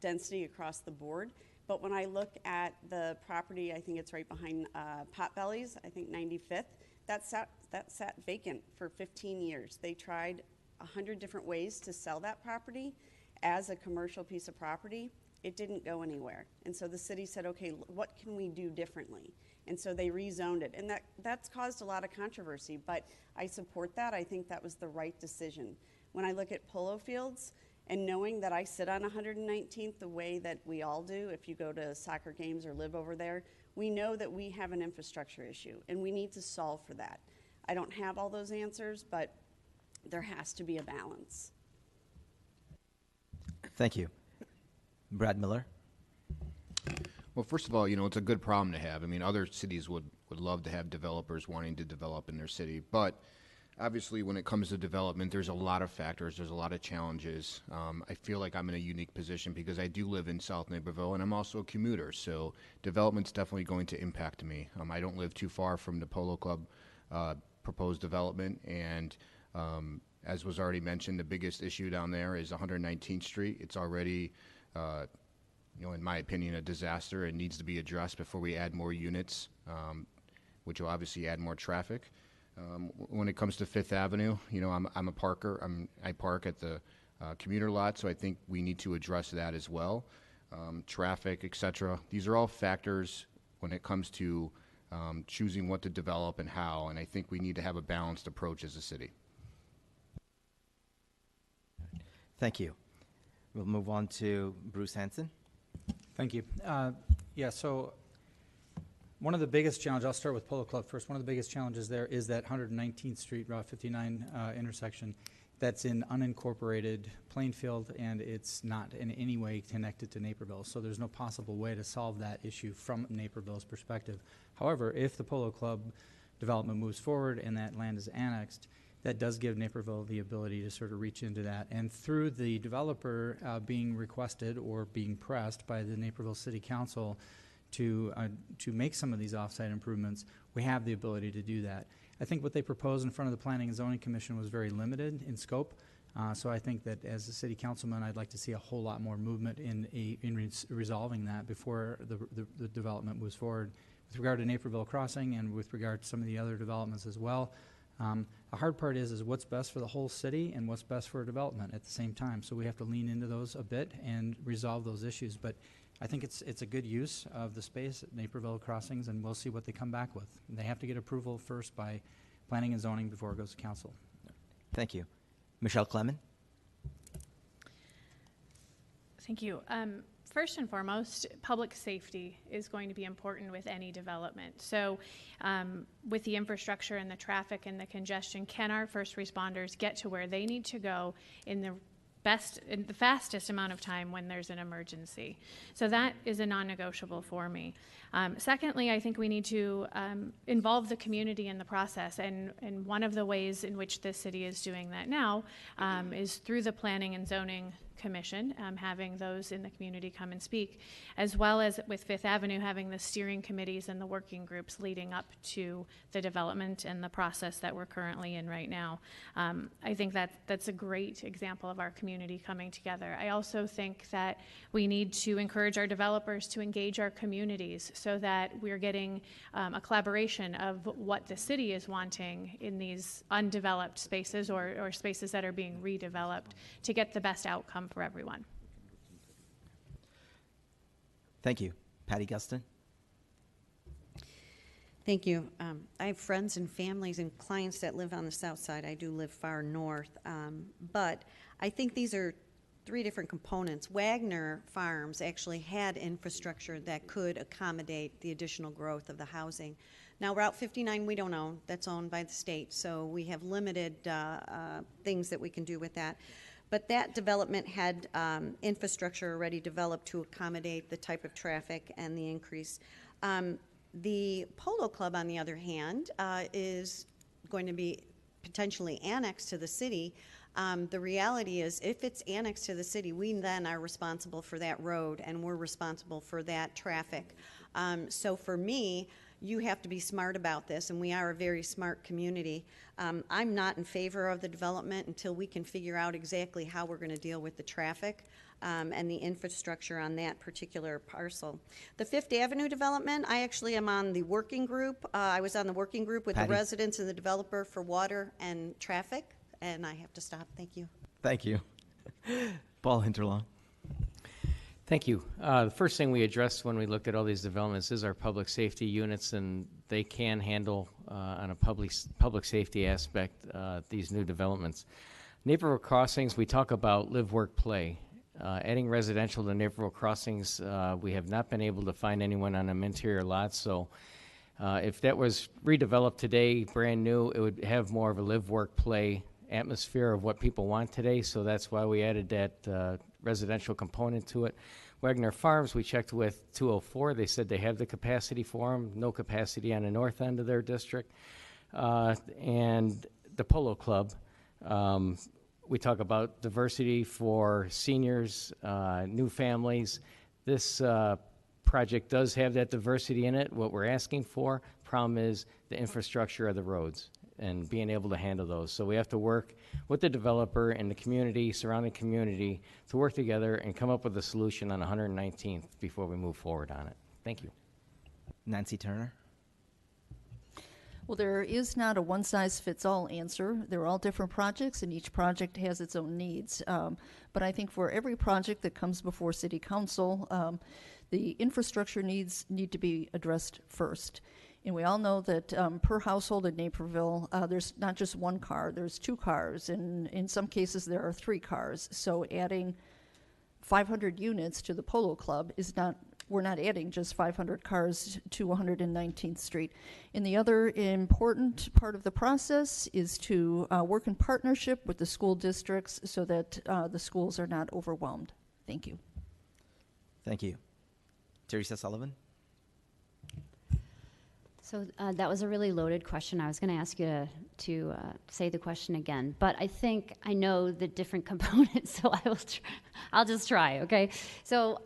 density across the board. But when I look at the property, I think it's right behind Potbelly's, I think 95th, that sat vacant for 15 years. They tried 100 different ways to sell that property as a commercial piece of property. It didn't go anywhere. And so the city said, okay, what can we do differently? And so they rezoned it. And that's caused a lot of controversy, but I support that. I think that was the right decision. When I look at Polo Fields, and knowing that I sit on 119th the way that we all do, if you go to soccer games or live over there, we know that we have an infrastructure issue, and we need to solve for that. I don't have all those answers, but there has to be a balance. Thank you. Brad Miller. Well, first of all, you know, it's a good problem to have. I mean, other cities would love to have developers wanting to develop in their city, but obviously, when it comes to development, there's a lot of factors, there's a lot of challenges. I feel like I'm in a unique position because I do live in South Naperville, and I'm also a commuter, so development's definitely going to impact me. I don't live too far from the Polo Club proposed development, and as was already mentioned, the biggest issue down there is 119th Street. It's already, you know, in my opinion, a disaster. It needs to be addressed before we add more units, which will obviously add more traffic. When it comes to Fifth Avenue, you know, I'm a parker. I park at the commuter lot, so I think we need to address that as well. Traffic, etc. These are all factors when it comes to choosing what to develop and how, and I think we need to have a balanced approach as a city. Thank you. We'll move on to Bruce Hanson. Thank you. Yeah, so one of the biggest challenges, I'll start with Polo Club first. One of the biggest challenges there is that 119th Street, Route 59 intersection that's in unincorporated Plainfield, and it's not in any way connected to Naperville. So there's no possible way to solve that issue from Naperville's perspective. However, if the Polo Club development moves forward and that land is annexed, that does give Naperville the ability to sort of reach into that. And through the developer being requested or being pressed by the Naperville City Council to make some of these offsite improvements, we have the ability to do that. I think what they proposed in front of the Planning and Zoning Commission was very limited in scope. So I think that as a city councilman, I'd like to see a whole lot more movement in resolving that before the development moves forward. With regard to Naperville Crossing and with regard to some of the other developments as well, the hard part is what's best for the whole city and what's best for development at the same time. So we have to lean into those a bit and resolve those issues. But I think it's a good use of the space at Naperville Crossings, and we'll see what they come back with. They have to get approval first by Planning and Zoning before it goes to council. Thank you. Michelle Clement. Thank you. First and foremost, public safety is going to be important with any development. So with the infrastructure and the traffic and the congestion, can our first responders get to where they need to go in the fastest amount of time when there's an emergency? So that is a non-negotiable for me. Secondly, I think we need to involve the community in the process, and one of the ways in which the city is doing that now is through the Planning and Zoning Commission, having those in the community come and speak, as well as with Fifth Avenue having the steering committees and the working groups leading up to the development and the process that we're currently in right now. I think that's a great example of our community coming together. I also think that we need to encourage our developers to engage our communities so that we're getting a collaboration of what the city is wanting in these undeveloped spaces or spaces that are being redeveloped to get the best outcome for everyone. Thank you. Patty Guston. Thank you. I have friends and families and clients that live on the south side. I do live far north, but I think these are three different components. Wagner Farms actually had infrastructure that could accommodate the additional growth of the housing. Now, Route 59 we don't own. That's owned by the state, so we have limited things that we can do with that. But that development had infrastructure already developed to accommodate the type of traffic and the increase. The Polo Club, on the other hand, is going to be potentially annexed to the city. The reality is, if it's annexed to the city, we then are responsible for that road, and we're responsible for that traffic. So for me, you have to be smart about this, and we are a very smart community. I'm not in favor of the development until we can figure out exactly how we're going to deal with the traffic and the infrastructure on that particular parcel. The Fifth Avenue development, I actually am on the working group. I was on the working group with Patty. the residents and the developer for water and traffic, and I have to stop. Thank you. Thank you. Paul Hinterlong. Thank you. The first thing we addressed when we looked at all these developments is our public safety units, and they can handle, on a public safety aspect, these new developments. Naperville Crossings, we talk about live, work, play. Adding residential to Naperville Crossings, we have not been able to find anyone on them interior lots, so if that was redeveloped today, brand new, it would have more of a live, work, play atmosphere of what people want today, so that's why we added that residential component to it. Wagner Farms, we checked with 204. They said they have the capacity for them, no capacity on the north end of their district. And the Polo Club, we talk about diversity for seniors, new families. This project does have that diversity in it, what we're asking for. Problem is the infrastructure of the roads and being able to handle those. So we have to work with the developer and the community, surrounding community, to work together and come up with a solution on 119th before we move forward on it. Thank you. Nancy Turner. Well, there is not a one-size-fits-all answer. They're all different projects, and each project has its own needs. But I think for every project that comes before City Council, the infrastructure needs need to be addressed first. And we all know that per household in Naperville, there's not just one car, there's two cars, and in some cases there are three cars. So adding 500 units to the Polo Club is not, we're not adding just 500 cars to 119th Street. And the other important part of the process is to work in partnership with the school districts so that the schools are not overwhelmed. Thank you. Thank you. Teresa Sullivan. So that was a really loaded question. I was going to ask you to say the question again, but I think I know the different components, so I'll just try. Okay. So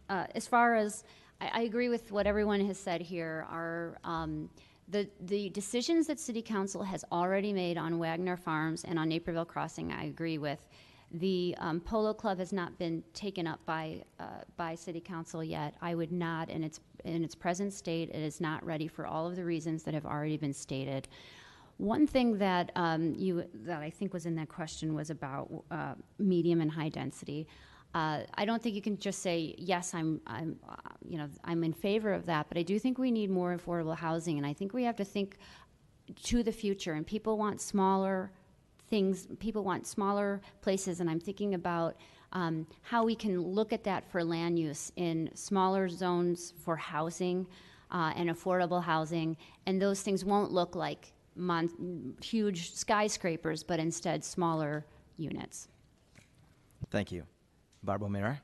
as far as I agree with what everyone has said here. The decisions that City Council has already made on Wagner Farms and on Naperville Crossing, I agree with. The Polo Club has not been taken up by City Council yet. I would not, in its present state, it is not ready for all of the reasons that have already been stated. One thing that that I think was in that question was about medium and high density. I don't think you can just say yes. I'm in favor of that, but I do think we need more affordable housing, and I think we have to think to the future. And people want smaller things. People want smaller places, and I'm thinking about how we can look at that for land use in smaller zones for housing and affordable housing, and those things won't look like huge skyscrapers, but instead smaller units. Thank you. Barb O'Meara.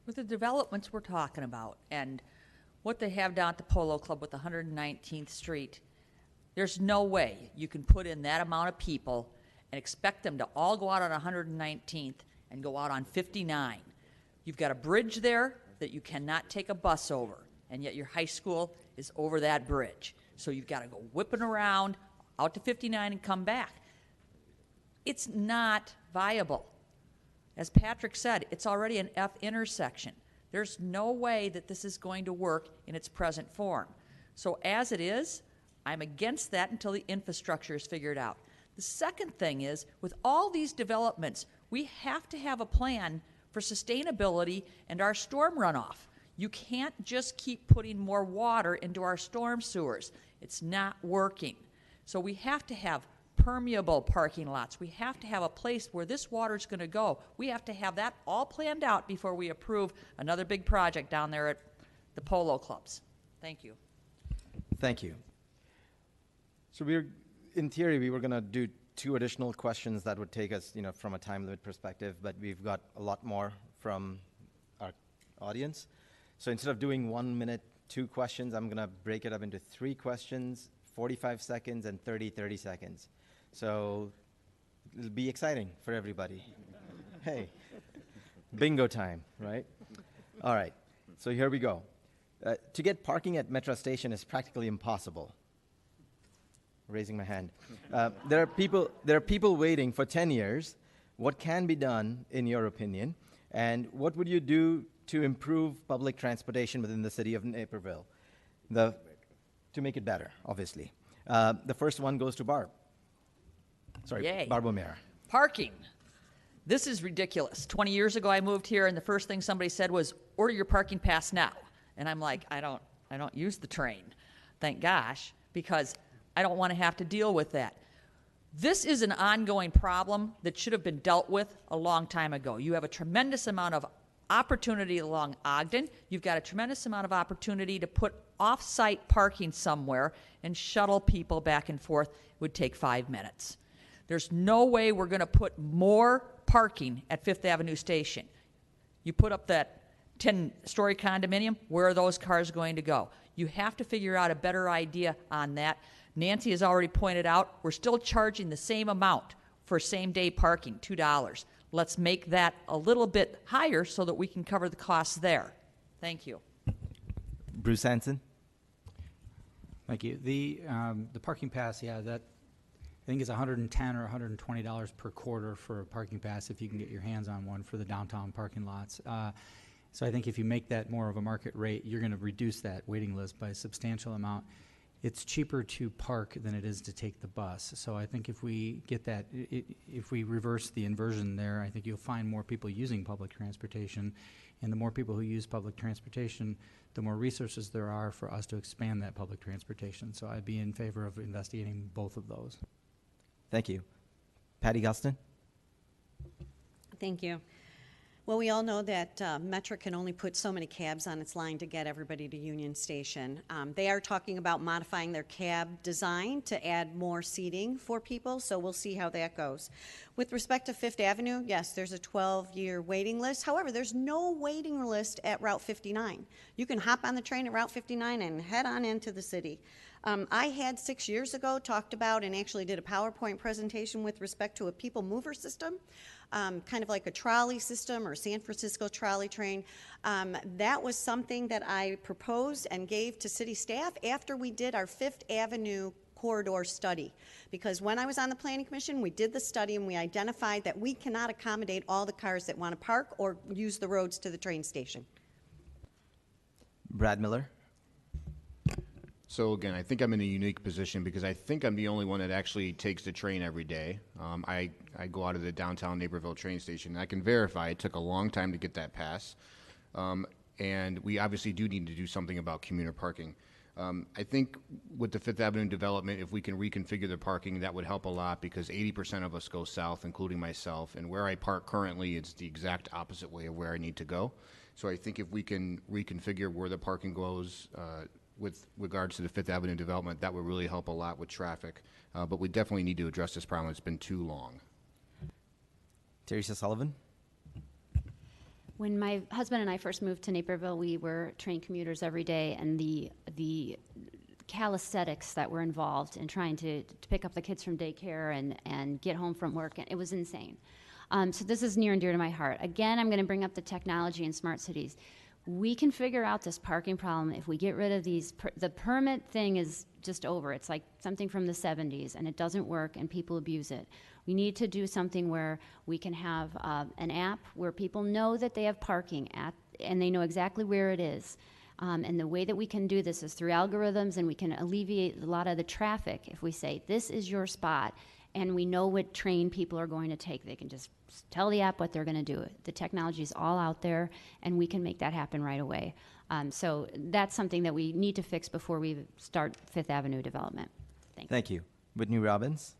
With the developments we're talking about and what they have down at the Polo Club with 119th Street, there's no way you can put in that amount of people and expect them to all go out on 119th and go out on 59. You've got a bridge there that you cannot take a bus over, and yet your high school is over that bridge. So you've got to go whipping around out to 59 and come back. It's not viable. As Patrick said, it's already an F intersection. There's no way that this is going to work in its present form. So as it is, I'm against that until the infrastructure is figured out. The second thing is, with all these developments, we have to have a plan for sustainability and our storm runoff. You can't just keep putting more water into our storm sewers. It's not working. So we have to have permeable parking lots. We have to have a place where this water is going to go. We have to have that all planned out before we approve another big project down there at the Polo Clubs. Thank you. Thank you. So in theory, we were going to do 2 additional questions that would take us, from a time limit perspective, but we've got a lot more from our audience. So instead of doing 1 minute, 2 questions, I'm going to break it up into 3 questions, 45 seconds, and 30 seconds. So it'll be exciting for everybody. Hey, bingo time, right? All right, so here we go. To get parking at Metro Station is practically impossible. Raising my hand. There are people waiting for 10 years. What can be done, in your opinion? And what would you do to improve public transportation within the city of Naperville? To make it better, obviously. The first one goes to Barb. Sorry, Yay. Barb O'Meara. Parking. This is ridiculous. 20 years ago, I moved here, and the first thing somebody said was, order your parking pass now. And I'm like, I don't use the train, thank gosh, because I don't want to have to deal with that. This is an ongoing problem that should have been dealt with a long time ago. You have a tremendous amount of opportunity along Ogden. You've got a tremendous amount of opportunity to put off-site parking somewhere and shuttle people back and forth. It would take 5 minutes. There's no way we're going to put more parking at Fifth Avenue Station. You put up that 10-story condominium, where are those cars going to go? You have to figure out a better idea on that. Nancy has already pointed out we're still charging the same amount for same-day parking, $2. Let's make that a little bit higher so that we can cover the costs there. Thank you. Bruce Hanson. Thank you. The parking pass, yeah, that I think it's $110 or $120 per quarter for a parking pass if you can get your hands on one for the downtown parking lots. So I think if you make that more of a market rate, you're going to reduce that waiting list by a substantial amount. It's cheaper to park than it is to take the bus. So I think if we get that, if we reverse the inversion there, I think you'll find more people using public transportation. And the more people who use public transportation, the more resources there are for us to expand that public transportation. So I'd be in favor of investigating both of those. Thank you. Patty Guston. Thank you. Well, we all know that Metro can only put so many cabs on its line to get everybody to Union Station. They are talking about modifying their cab design to add more seating for people, so we'll see how that goes. With respect to Fifth Avenue, yes, there's a 12-year waiting list. However, there's no waiting list at Route 59. You can hop on the train at Route 59 and head on into the city. I had 6 years ago talked about and actually did a PowerPoint presentation with respect to a people mover system. kind of like a trolley system or San Francisco trolley train. That was something that I proposed and gave to city staff after we did our Fifth Avenue corridor study. Because when I was on the Planning Commission, we did the study and we identified that we cannot accommodate all the cars that want to park or use the roads to the train station. Brad Miller. So again, I think I'm in a unique position because I think I'm the only one that actually takes the train every day. I go out of the downtown Naperville train station, and I can verify it took a long time to get that pass. And we obviously do need to do something about commuter parking. I think with the Fifth Avenue development, if we can reconfigure the parking, that would help a lot because 80% of us go south, including myself. And where I park currently, it's the exact opposite way of where I need to go. So I think if we can reconfigure where the parking goes with regards to the Fifth Avenue development, that would really help a lot with traffic. But we definitely need to address this problem. It's been too long. Teresa Sullivan. When my husband and I first moved to Naperville, we were train commuters every day, and the calisthenics that were involved in trying to pick up the kids from daycare and get home from work, and it was insane. So this is near and dear to my heart. Again, I'm going to bring up the technology in smart cities. We can figure out this parking problem if we get rid of these. The permit thing is just over. It's like something from the 70s, and it doesn't work, and people abuse it. We need to do something where we can have an app where people know that they have parking and they know exactly where it is. And the way that we can do this is through algorithms, and we can alleviate a lot of the traffic if we say, this is your spot, and we know what train people are going to take. They can just tell the app what they're going to do. The technology is all out there, and we can make that happen right away. So that's something that we need to fix before we start Fifth Avenue development. Thank you. Whitney Robbins.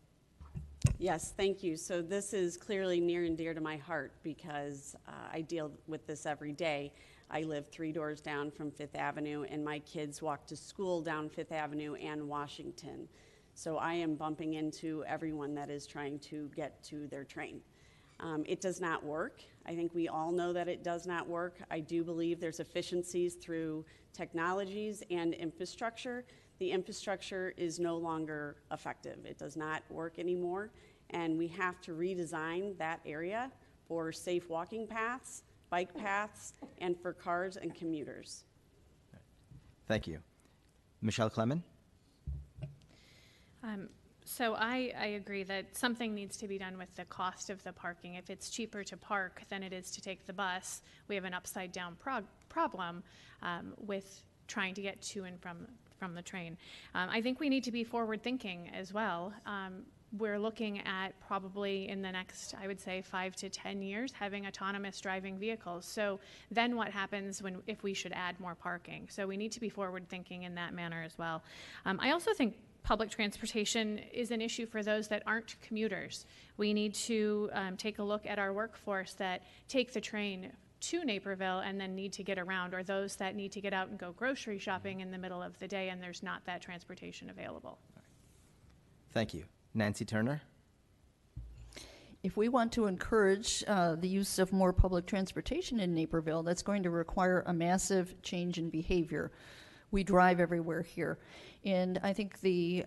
Yes, thank you. So this is clearly near and dear to my heart because I deal with this every day. I live 3 doors down from Fifth Avenue, and my kids walk to school down Fifth Avenue and Washington. So I am bumping into everyone that is trying to get to their train. It does not work. I think we all know that it does not work. I do believe there's efficiencies through technologies and infrastructure. The infrastructure is no longer effective. It does not work anymore, and we have to redesign that area for safe walking paths, bike paths, and for cars and commuters. Thank you. Michelle Clement. So I agree that something needs to be done with the cost of the parking. If it's cheaper to park than it is to take the bus, we have an upside down problem with trying to get to and from the train. I think we need to be forward thinking as well. We're looking at probably in the next, I would say, 5 to 10 years having autonomous driving vehicles. So then what happens if we should add more parking? So we need to be forward thinking in that manner as well. I also think public transportation is an issue for those that aren't commuters. We need to take a look at our workforce that take the train to Naperville and then need to get around, or those that need to get out and go grocery shopping in the middle of the day and there's not that transportation available. Thank you. Nancy Turner. If we want to encourage the use of more public transportation in Naperville, that's going to require a massive change in behavior. We drive everywhere here. And I think the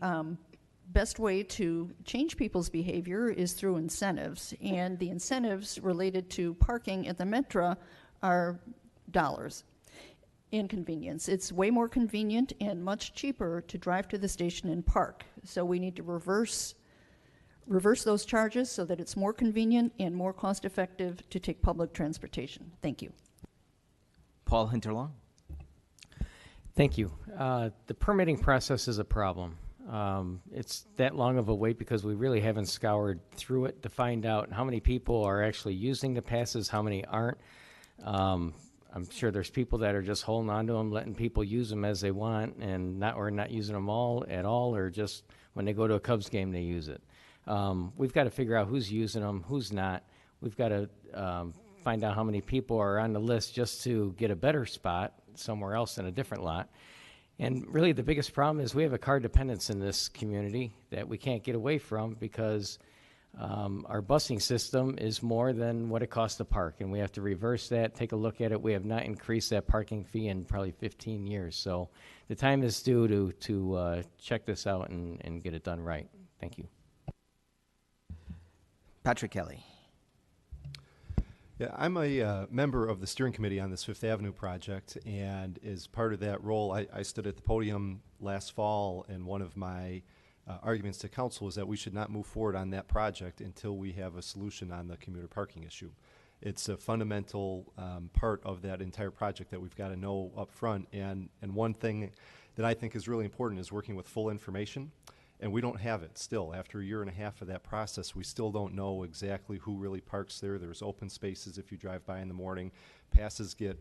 best way to change people's behavior is through incentives. And the incentives related to parking at the Metro are dollars and convenience. It's way more convenient and much cheaper to drive to the station and park. So we need to reverse those charges so that it's more convenient and more cost effective to take public transportation. Thank you. Paul Hinterlong. Thank you. The permitting process is a problem. It's that long of a wait because we really haven't scoured through it to find out how many people are actually using the passes, how many aren't. I'm sure there's people that are just holding on to them, letting people use them as they want, and not using them all at all, or just when they go to a Cubs game they use it. We've got to figure out who's using them, who's not. We've got to find out how many people are on the list just to get a better spot somewhere else in a different lot. And really the biggest problem is we have a car dependence in this community that we can't get away from because our busing system is more than what it costs to park, and we have to reverse that, take a look at it. We have not increased that parking fee in probably 15 years. So the time is due to check this out and get it done right. Thank you. Patrick Kelly. Yeah, I'm a member of the steering committee on this Fifth Avenue project, and as part of that role, I stood at the podium last fall, and one of my arguments to council is that we should not move forward on that project until we have a solution on the commuter parking issue. It's a fundamental part of that entire project that we've got to know up front, and one thing that I think is really important is working with full information. And we don't have it still. After a year and a half of that process, we still don't know exactly who really parks there. There's open spaces if you drive by in the morning. Passes get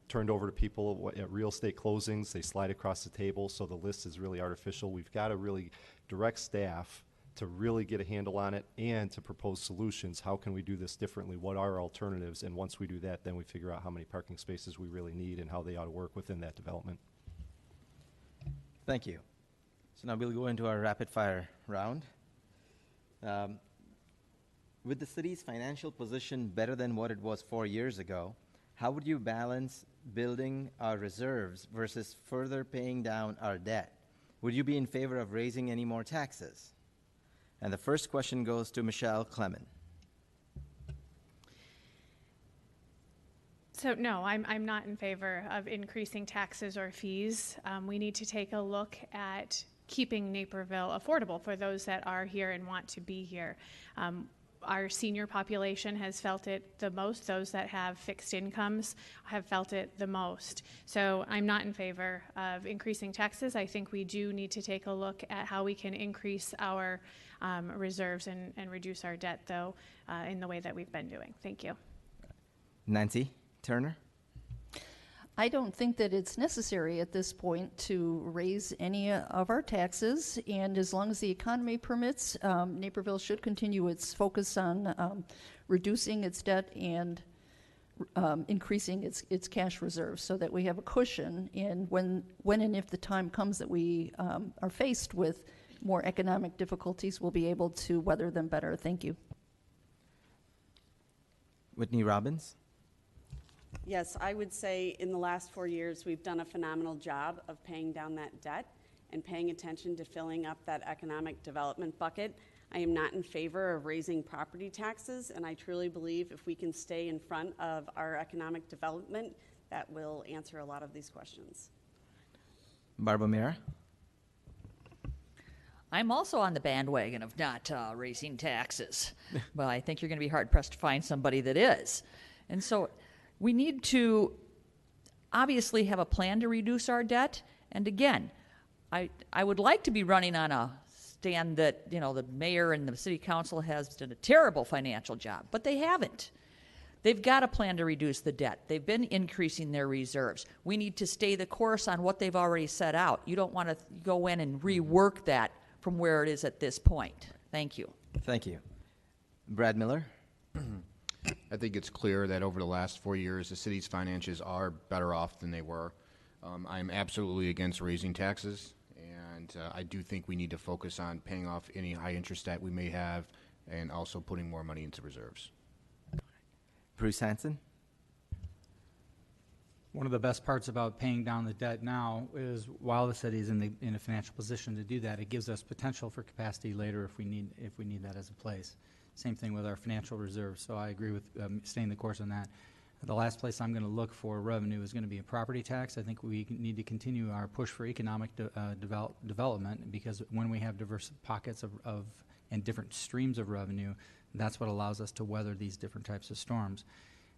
turned over to people at real estate closings. They slide across the table, so the list is really artificial. We've got to really direct staff to really get a handle on it and to propose solutions. How can we do this differently? What are our alternatives? And once we do that, then we figure out how many parking spaces we really need and how they ought to work within that development. Thank you. So now we'll go into our rapid fire round. With the city's financial position better than what it was 4 years ago, how would you balance building our reserves versus further paying down our debt? Would you be in favor of raising any more taxes? And the first question goes to Michelle Clement. So no, I'm not in favor of increasing taxes or fees. We need to take a look at keeping Naperville affordable for those that are here and want to be here. Our senior population has felt it the most. Those that have fixed incomes have felt it the most. So I'm not in favor of increasing taxes. I think we do need to take a look at how we can increase our reserves and reduce our debt, though, in the way that we've been doing. Thank you. Nancy Turner. I don't think that it's necessary at this point to raise any of our taxes, and as long as the economy permits, Naperville should continue its focus on reducing its debt and increasing its cash reserves so that we have a cushion in when and if the time comes that we are faced with more economic difficulties, we'll be able to weather them better. Thank you. Whitney Robbins. Yes, I would say in the last 4 years, we've done a phenomenal job of paying down that debt and paying attention to filling up that economic development bucket. I am not in favor of raising property taxes, and I truly believe if we can stay in front of our economic development, that will answer a lot of these questions. Barbara Mira. I'm also on the bandwagon of not raising taxes, but I think you're going to be hard-pressed to find somebody that is. And so we need to obviously have a plan to reduce our debt. And again, I would like to be running on a stand that, you know, the mayor and the city council has done a terrible financial job, but they haven't. They've got a plan to reduce the debt. They've been increasing their reserves. We need to stay the course on what they've already set out. You don't want to go in and rework that from where it is at this point. Thank you. Thank you. Brad Miller. I think it's clear that over the last 4 years, the city's finances are better off than they were. I'm absolutely against raising taxes, and I do think we need to focus on paying off any high interest debt we may have and also putting more money into reserves. Bruce Hanson. One of the best parts about paying down the debt now is while the city is in a financial position to do that, it gives us potential for capacity later if we need that as a place. Same thing with our financial reserves, so I agree with staying the course on that. The last place I'm going to look for revenue is going to be a property tax. I think we need to continue our push for economic development, because when we have diverse pockets of and different streams of revenue, that's what allows us to weather these different types of storms.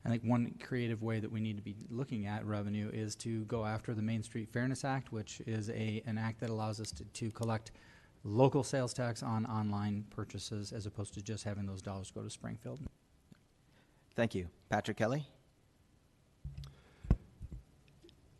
I think one creative way that we need to be looking at revenue is to go after the Main Street Fairness Act, which is an act that allows us to collect local sales tax on online purchases as opposed to just having those dollars go to Springfield. Thank you. Patrick Kelly.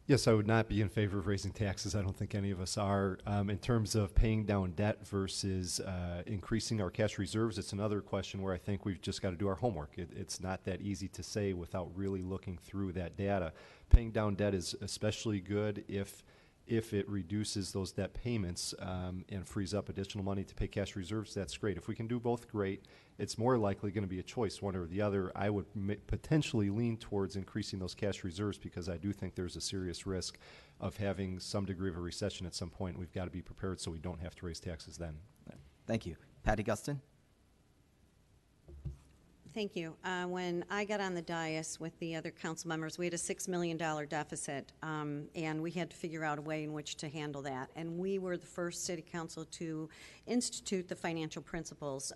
Yes, I would not be in favor of raising taxes. I don't think any of us are. In terms of paying down debt versus increasing our cash reserves, it's another question where I think we've just got to do our homework. It's not that easy to say without really looking through that data. Paying down debt is especially good if it reduces those debt payments and frees up additional money to pay cash reserves. That's great. If we can do both, great. It's more likely going to be a choice, one or the other. I would potentially lean towards increasing those cash reserves because I do think there's a serious risk of having some degree of a recession at some point. We've got to be prepared so we don't have to raise taxes then. Thank you. Patty Guston. Thank you. When I got on the dais with the other council members, we had a $6 million deficit, and we had to figure out a way in which to handle that. And we were the first city council to institute the financial principles.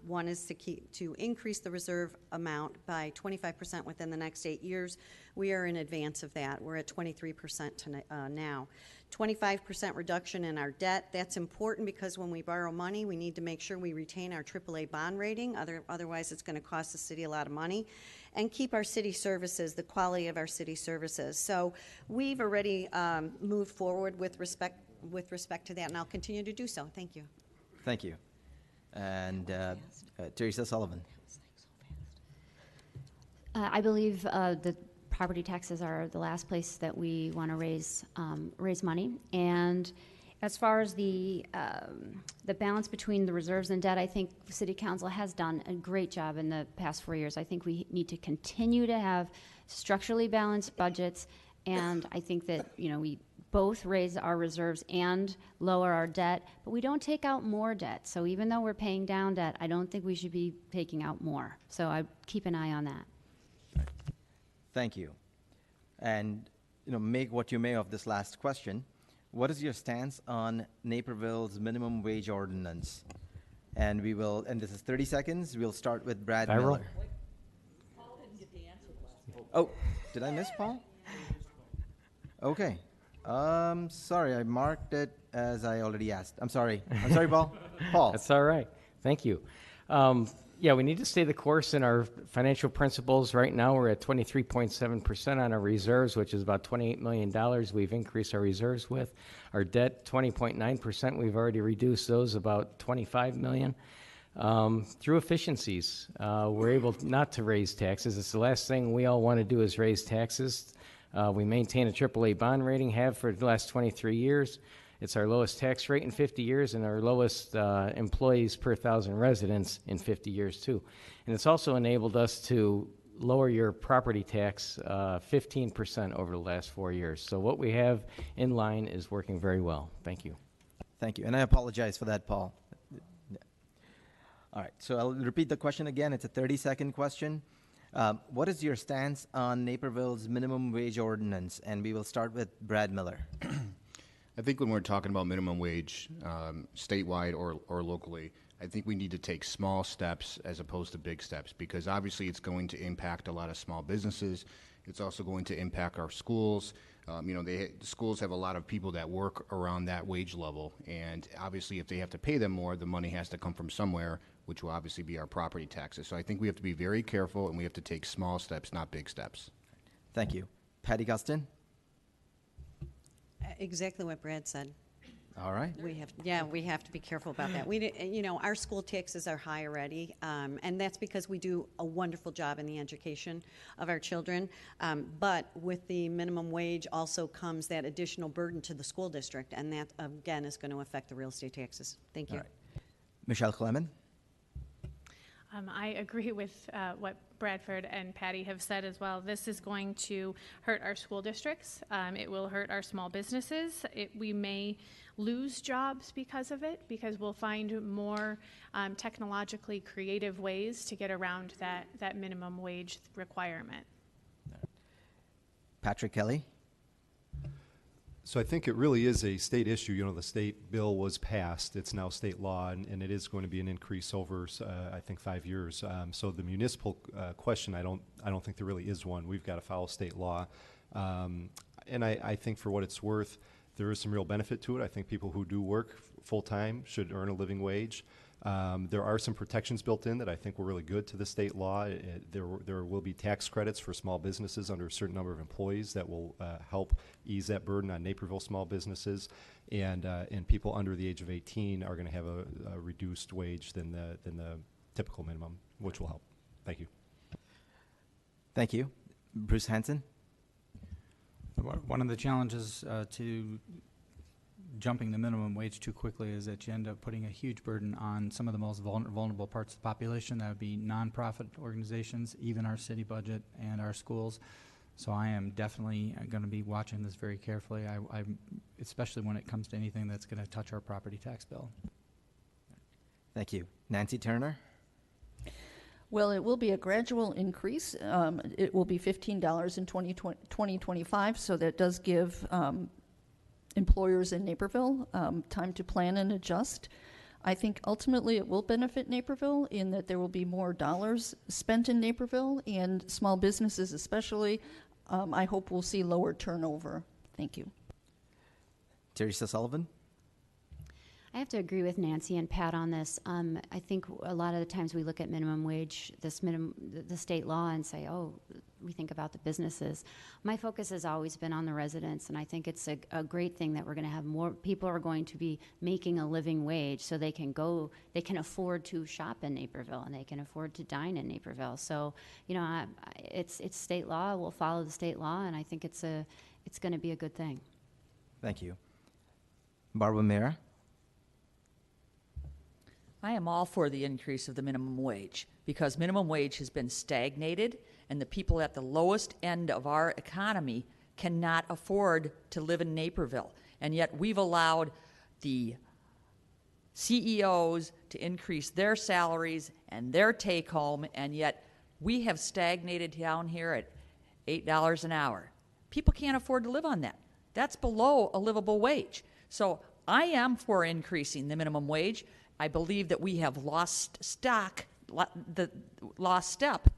One is to increase the reserve amount by 25% within the next 8 years. We are in advance of that. We're at 23% now. 25% reduction in our debt. That's important because when we borrow money, we need to make sure we retain our AAA bond rating. Otherwise, it's going to cost the city a lot of money. And keep our city services, the quality of our city services. So we've already moved forward with respect to that, and I'll continue to do so. Thank you. Thank you. And Teresa Sullivan. I believe the property taxes are the last place that we want to raise money. And as far as the balance between the reserves and debt, I think City Council has done a great job in the past 4 years. I think we need to continue to have structurally balanced budgets, and I think that we both raise our reserves and lower our debt, but we don't take out more debt. So even though we're paying down debt, I don't think we should be taking out more. So I keep an eye on that. Thank you. And make what you may of this last question. What is your stance on Naperville's minimum wage ordinance? And this is 30 seconds. We'll start with Brad Miller. Paul didn't get the answer last. Oh, did I miss Paul? Okay. Sorry, I marked it as I already asked. I'm sorry, Paul. Paul. That's all right. Thank you. Yeah, we need to stay the course in our financial principles. Right now, we're at 23.7% on our reserves, which is about $28 million we've increased our reserves with. Our debt, 20.9%, we've already reduced those about $25 million. Through efficiencies, we're able not to raise taxes. It's the last thing we all want to do is raise taxes. We maintain a AAA bond rating, have for the last 23 years. It's our lowest tax rate in 50 years and our lowest employees per 1,000 residents in 50 years, too. And it's also enabled us to lower your property tax 15% over the last 4 years. So what we have in line is working very well. Thank you. Thank you. And I apologize for that, Paul. All right, so I'll repeat the question again. It's a 30-second question. What is your stance on Naperville's minimum wage ordinance? And we will start with Brad Miller. I think when we're talking about minimum wage, statewide or locally, I think we need to take small steps as opposed to big steps, because obviously it's going to impact a lot of small businesses. It's also going to impact our schools. The schools have a lot of people that work around that wage level, and obviously if they have to pay them more, the money has to come from somewhere, which will obviously be our property taxes. So I think we have to be very careful, and we have to take small steps, not big steps. Thank you. Patty Gustin? Exactly what Brad said. All right. We have to be careful about that. Our school taxes are high already, and that's because we do a wonderful job in the education of our children. But with the minimum wage also comes that additional burden to the school district, and that, again, is going to affect the real estate taxes. Thank you. All right. Michelle Clement? I agree with what Bradford and Patty have said as well. This is going to hurt our school districts. It will hurt our small businesses. We may lose jobs because of it, because we'll find more technologically creative ways to get around that minimum wage requirement. Patrick Kelly? So I think it really is a state issue. The state bill was passed. It's now state law, and it is going to be an increase over, I think, 5 years. So the municipal question, I don't think there really is one. We've got to follow state law. And I think for what it's worth, there is some real benefit to it. I think people who do work full-time should earn a living wage. There are some protections built in that I think were really good to the state law. There will be tax credits for small businesses under a certain number of employees that will help ease that burden on Naperville small businesses. And people under the age of 18 are going to have a reduced wage than the typical minimum, which will help. Thank you. Thank you. Bruce Hanson? One of the challenges to jumping the minimum wage too quickly is that you end up putting a huge burden on some of the most vulnerable parts of the population. That would be nonprofit organizations, even our city budget and our schools. So I am definitely going to be watching this very carefully, especially when it comes to anything that's going to touch our property tax bill. Thank you. Nancy Turner? Well, it will be a gradual increase. It will be $15 in 2025, so that does give employers in Naperville time to plan and adjust. I think ultimately it will benefit Naperville in that there will be more dollars spent in Naperville, and small businesses especially, I hope we'll see lower turnover. Thank you. Teresa Sullivan? I have to agree with Nancy and Pat on this. I think a lot of the times we look at minimum wage, the state law, and say, oh, we think about the businesses. My focus has always been on the residents, and I think it's a great thing that we're going to have more people are going to be making a living wage, so they can afford to shop in Naperville, and they can afford to dine in Naperville. So, it's state law. We'll follow the state law, and I think it's going to be a good thing. Thank you. Barbara Mera? I am all for the increase of the minimum wage because minimum wage has been stagnated and the people at the lowest end of our economy cannot afford to live in Naperville. And yet we've allowed the CEOs to increase their salaries and their take home, and yet we have stagnated down here at $8 an hour. People can't afford to live on that. That's below a livable wage. So I am for increasing the minimum wage. I believe that we have lost step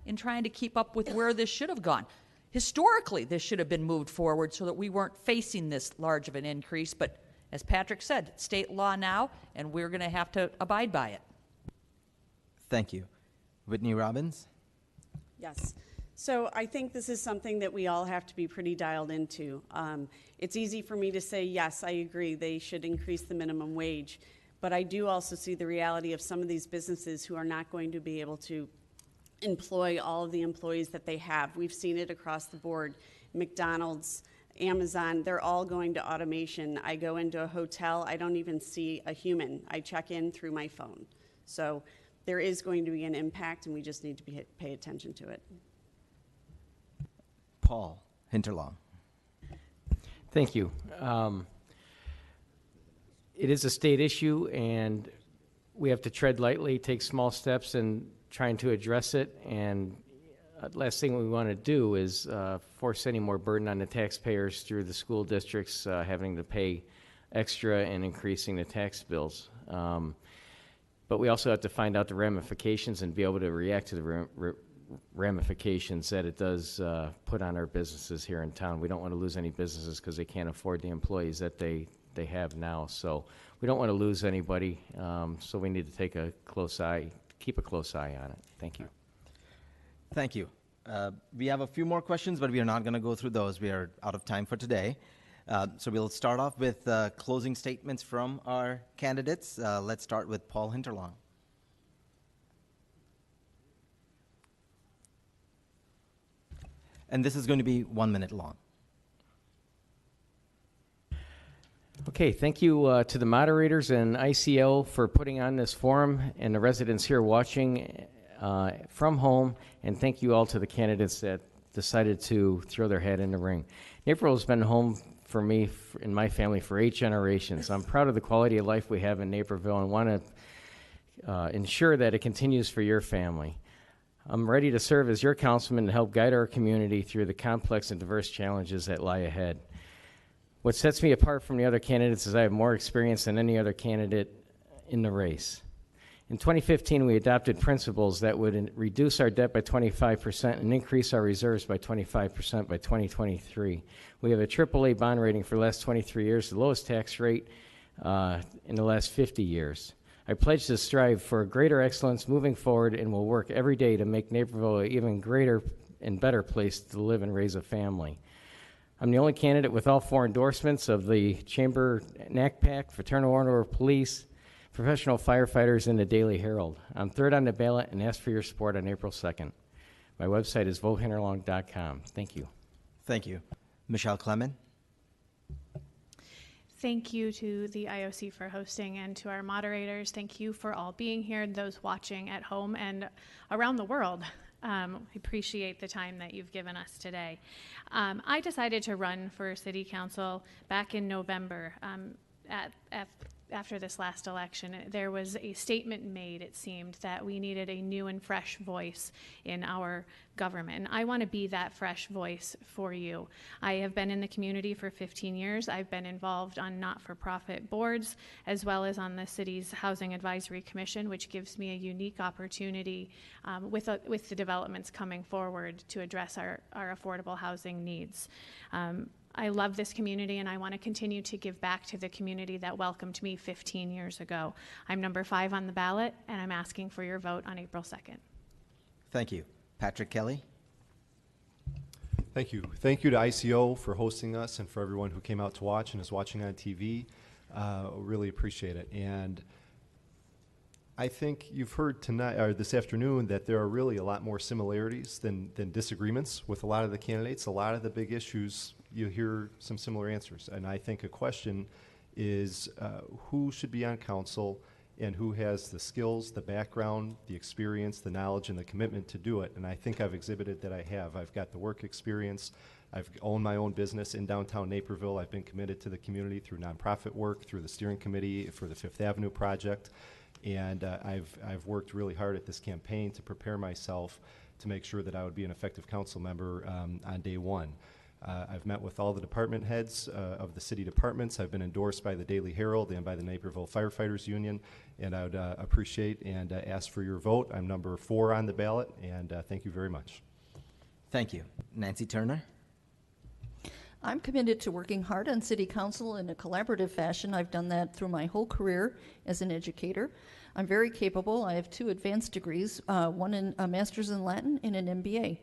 in trying to keep up with where this should have gone. Historically, this should have been moved forward so that we weren't facing this large of an increase. But as Patrick said, it's state law now, and we're going to have to abide by it. Thank you. Whitney Robbins? Yes. So I think this is something that we all have to be pretty dialed into. It's easy for me to say, yes, I agree, they should increase the minimum wage. But I do also see the reality of some of these businesses who are not going to be able to employ all of the employees that they have. We've seen it across the board. McDonald's, Amazon, they're all going to automation. I go into a hotel, I don't even see a human. I check in through my phone. So there is going to be an impact, and we just need to pay attention to it. Paul Hinterlong. Thank you. It is a state issue, and we have to tread lightly, take small steps in trying to address it. And last thing we want to do is force any more burden on the taxpayers through the school districts having to pay extra and increasing the tax bills. But we also have to find out the ramifications and be able to react to the ramifications that it does put on our businesses here in town. We don't want to lose any businesses because they can't afford the employees that they have now. So we don't want to lose anybody. So we need to keep a close eye on it. Thank you. Thank you. We have a few more questions, but we are not going to go through those. We are out of time for today. So we'll start off with closing statements from our candidates. Let's start with Paul Hinterlong. And this is going to be 1 minute long. Okay, thank you to the moderators and ICO for putting on this forum and the residents here watching from home, and thank you all to the candidates that decided to throw their hat in the ring. Naperville has been home for me and my family for 8 generations. I'm proud of the quality of life we have in Naperville and want to ensure that it continues for your family. I'm ready to serve as your councilman and help guide our community through the complex and diverse challenges that lie ahead. What sets me apart from the other candidates is I have more experience than any other candidate in the race. In 2015, we adopted principles that would reduce our debt by 25% and increase our reserves by 25% by 2023. We have a AAA bond rating for the last 23 years, the lowest tax rate in the last 50 years. I pledge to strive for greater excellence moving forward and will work every day to make Naperville an even greater and better place to live and raise a family. I'm the only candidate with all 4 endorsements of the Chamber NACPAC, Fraternal Order of Police, Professional Firefighters, and the Daily Herald. I'm third on the ballot and ask for your support on April 2nd. My website is votehinterlong.com. Thank you. Thank you. Michelle Clement. Thank you to the IOC for hosting, and to our moderators. Thank you for all being here, and those watching at home and around the world. I appreciate the time that you've given us today. I decided to run for City Council back in November. after this last election, there was a statement made, it seemed, that we needed a new and fresh voice in our government. And I want to be that fresh voice for you. I have been in the community for 15 years. I've been involved on not-for-profit boards, as well as on the city's Housing Advisory Commission, which gives me a unique opportunity with the developments coming forward to address our affordable housing needs. I love this community, and I want to continue to give back to the community that welcomed me 15 years ago. I'm number 5 on the ballot, and I'm asking for your vote on April 2nd. Thank you. Patrick Kelly. Thank you. Thank you to ICO for hosting us and for everyone who came out to watch and is watching on TV. Really appreciate it. And I think you've heard tonight or this afternoon that there are really a lot more similarities than disagreements with a lot of the candidates. A lot of the big issues, you hear some similar answers. And I think a question is who should be on council and who has the skills, the background, the experience, the knowledge, and the commitment to do it. And I think I've exhibited that I have. I've got the work experience. I've owned my own business in downtown Naperville. I've been committed to the community through nonprofit work, through the steering committee for the Fifth Avenue project. And I've worked really hard at this campaign to prepare myself to make sure that I would be an effective council member on day one. I've met with all the department heads of the city departments. I've been endorsed by the Daily Herald and by the Naperville Firefighters Union, and I would appreciate and ask for your vote. I'm number 4 on the ballot, and thank you very much. Thank you. Nancy Turner. I'm committed to working hard on city council in a collaborative fashion. I've done that through my whole career as an educator. I'm very capable. I have 2 advanced degrees, one in a master's in Latin and an MBA.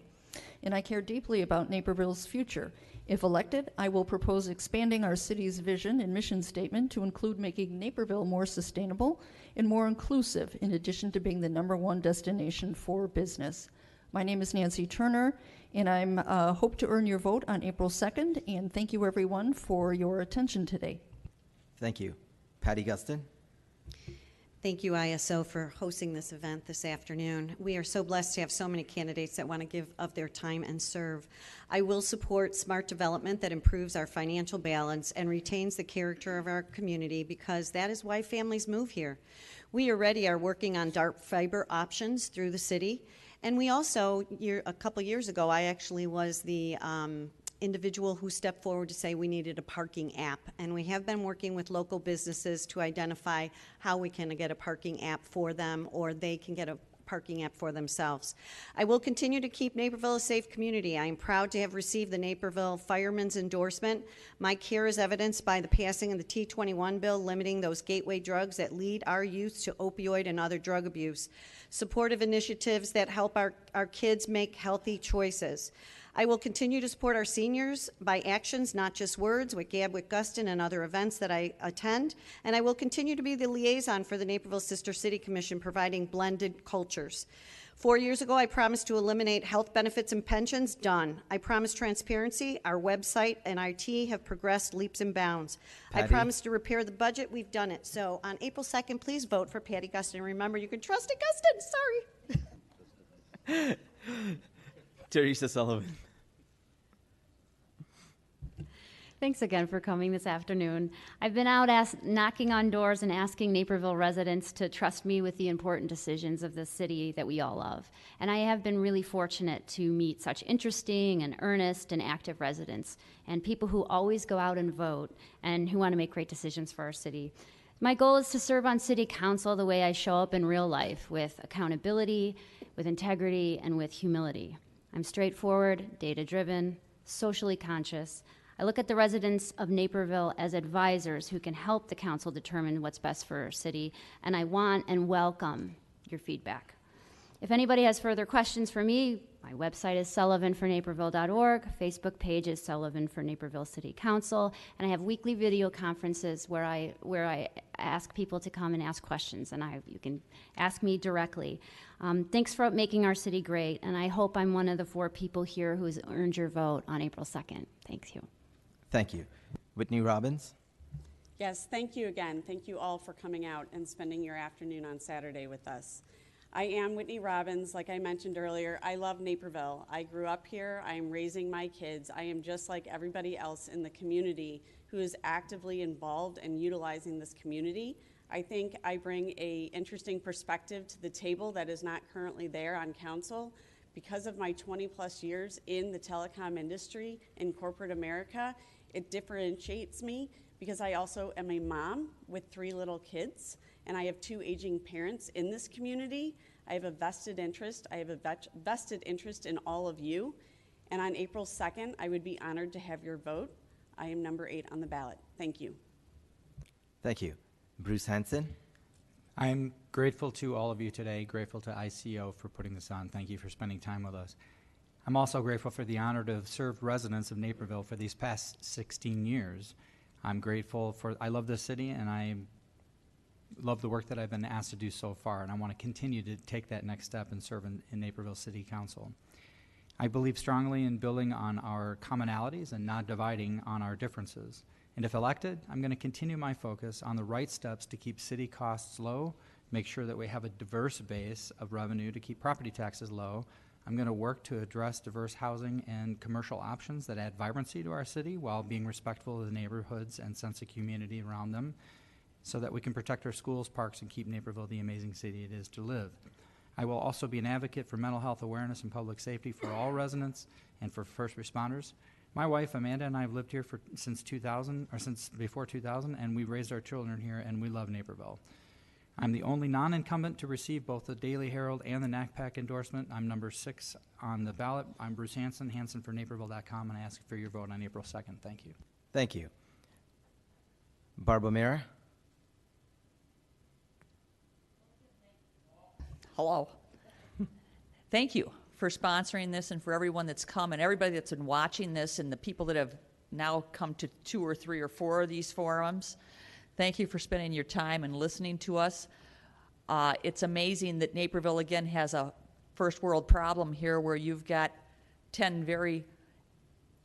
And I care deeply about Naperville's future. If elected, I will propose expanding our city's vision and mission statement to include making Naperville more sustainable and more inclusive, in addition to being the #1 destination for business. My name is Nancy Turner, and I hope to earn your vote on April 2nd, and thank you everyone for your attention today. Thank you. Patty Gustin. Thank you, ISO, for hosting this event this afternoon. We are so blessed to have so many candidates that want to give of their time and serve. I will support smart development that improves our financial balance and retains the character of our community, because that is why families move here. We already are working on dark fiber options through the city. And we also, a couple years ago, I actually was the individual who stepped forward to say we needed a parking app. And we have been working with local businesses to identify how we can get a parking app for them, or they can get a parking app for themselves. I will continue to keep Naperville a safe community. I am proud to have received the Naperville Fireman's endorsement. My care is evidenced by the passing of the T21 bill, limiting those gateway drugs that lead our youth to opioid and other drug abuse. Supportive initiatives that help our kids make healthy choices. I will continue to support our seniors by actions, not just words, with Gabwick Gustin and other events that I attend. And I will continue to be the liaison for the Naperville Sister City Commission, providing blended cultures. 4 years ago, I promised to eliminate health benefits and pensions. Done. I promised transparency. Our website and IT have progressed leaps and bounds. Patty. I promised to repair the budget. We've done it. So on April 2nd, please vote for Patty Gustin. Remember, you can trust a Gustin. Sorry. Teresa Sullivan. Thanks again for coming this afternoon. I've been out knocking on doors and asking Naperville residents to trust me with the important decisions of the city that we all love. And I have been really fortunate to meet such interesting and earnest and active residents, and people who always go out and vote and who want to make great decisions for our city. My goal is to serve on city council the way I show up in real life, with accountability, with integrity, and with humility. I'm straightforward, data-driven, socially conscious. I look at the residents of Naperville as advisors who can help the council determine what's best for our city, and I want and welcome your feedback. If anybody has further questions for me, my website is sullivanfornaperville.org, Facebook page is Sullivan for Naperville City Council, and I have weekly video conferences where I ask people to come and ask questions, and you can ask me directly. Thanks for making our city great, and I hope I'm one of the 4 people here who's earned your vote on April 2nd. Thank you. Thank you. Whitney Robbins. Yes, thank you again. Thank you all for coming out and spending your afternoon on Saturday with us. I am Whitney Robbins. Like I mentioned earlier, I love Naperville. I grew up here. I am raising my kids. I am just like everybody else in the community who is actively involved and utilizing this community. I think I bring an interesting perspective to the table that is not currently there on council. Because of my 20-plus years in the telecom industry in corporate America, it differentiates me because I also am a mom with 3 little kids, and I have 2 aging parents in this community. I have a vested interest. I have a vested interest in all of you, and on April 2nd, I would be honored to have your vote. I am number 8 on the ballot. Thank you. Thank you. Bruce Hanson. I'm grateful to all of you today, grateful to ICO for putting this on. Thank you for spending time with us. I'm also grateful for the honor to have served residents of Naperville for these past 16 years. I'm grateful for, I love this city and I love the work that I've been asked to do so far, and I want to continue to take that next step and serve in Naperville City Council. I believe strongly in building on our commonalities and not dividing on our differences. And if elected, I'm going to continue my focus on the right steps to keep city costs low, make sure that we have a diverse base of revenue to keep property taxes low. I'm going to work to address diverse housing and commercial options that add vibrancy to our city while being respectful of the neighborhoods and sense of community around them so that we can protect our schools, parks, and keep Naperville the amazing city it is to live. I will also be an advocate for mental health awareness and public safety for all residents and for first responders. My wife, Amanda, and I have lived here since before 2000, and we raised our children here, and we love Naperville. I'm the only non-incumbent to receive both the Daily Herald and the NACPAC endorsement. I'm number 6 on the ballot. I'm Bruce Hanson, hansonfornaperville.com, and I ask for your vote on April 2nd. Thank you. Thank you. Barb O'Meara. Hello. Thank you for sponsoring this and for everyone that's come and everybody that's been watching this and the people that have now come to 2 or 3 or 4 of these forums. Thank you for spending your time and listening to us. It's amazing that Naperville, again, has a first world problem here where you've got 10 very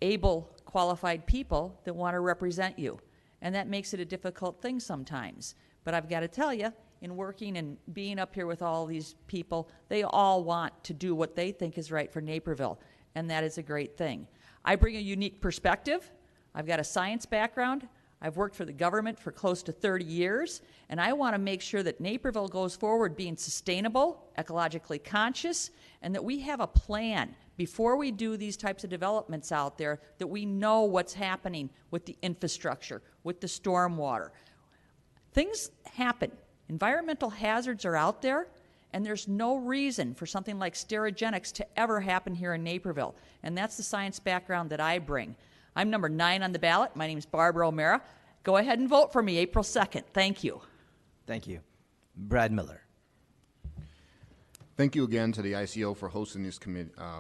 able, qualified people that want to represent you. And that makes it a difficult thing sometimes. But I've got to tell you, in working and being up here with all these people, they all want to do what they think is right for Naperville, and that is a great thing. I bring a unique perspective. I've got a science background. I've worked for the government for close to 30 years, and I want to make sure that Naperville goes forward being sustainable, ecologically conscious, and that we have a plan before we do these types of developments out there, that we know what's happening with the infrastructure, with the stormwater. Things happen. Environmental hazards are out there, and there's no reason for something like sterigenics to ever happen here in Naperville, and that's the science background that I bring. I'm number 9 on the ballot. My name is Barbara O'Meara. Go ahead and vote for me April 2nd. Thank you. Thank you. Brad Miller. Thank you again to the ICO for hosting this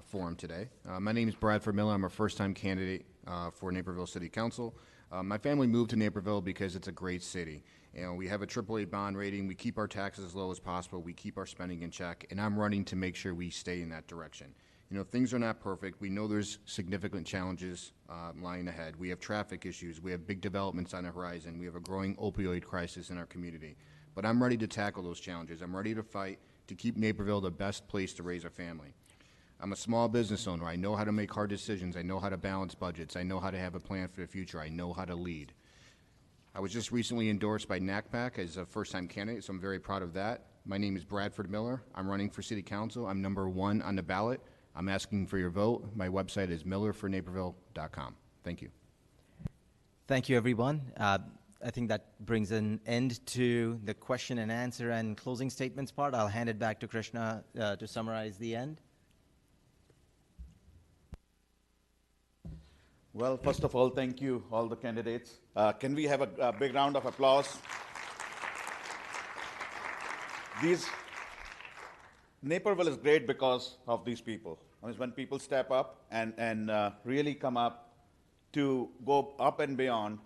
forum today. My name is Bradford Miller. I'm a first-time candidate for Naperville City Council. My family moved to Naperville because it's a great city. You know, we have a AAA bond rating. We keep our taxes as low as possible. We keep our spending in check, and I'm running to make sure we stay in that direction. You know, things are not perfect. We know there's significant challenges lying ahead. We have traffic issues. We have big developments on the horizon. We have a growing opioid crisis in our community. But I'm ready to tackle those challenges. I'm ready to fight to keep Naperville the best place to raise a family. I'm a small business owner. I know how to make hard decisions. I know how to balance budgets. I know how to have a plan for the future. I know how to lead. I was just recently endorsed by NACPAC as a first-time candidate, so I'm very proud of that. My name is Bradford Miller. I'm running for City Council. I'm number 1 on the ballot. I'm asking for your vote. My website is millerfornaperville.com. Thank you. Thank you, everyone. I think that brings an end to the question and answer and closing statements part. I'll hand it back to Krishna to summarize the end. Well, first of all, thank you, all the candidates. Can we have a big round of applause? Naperville is great because of these people. I mean, when people step up and really come up to go up and beyond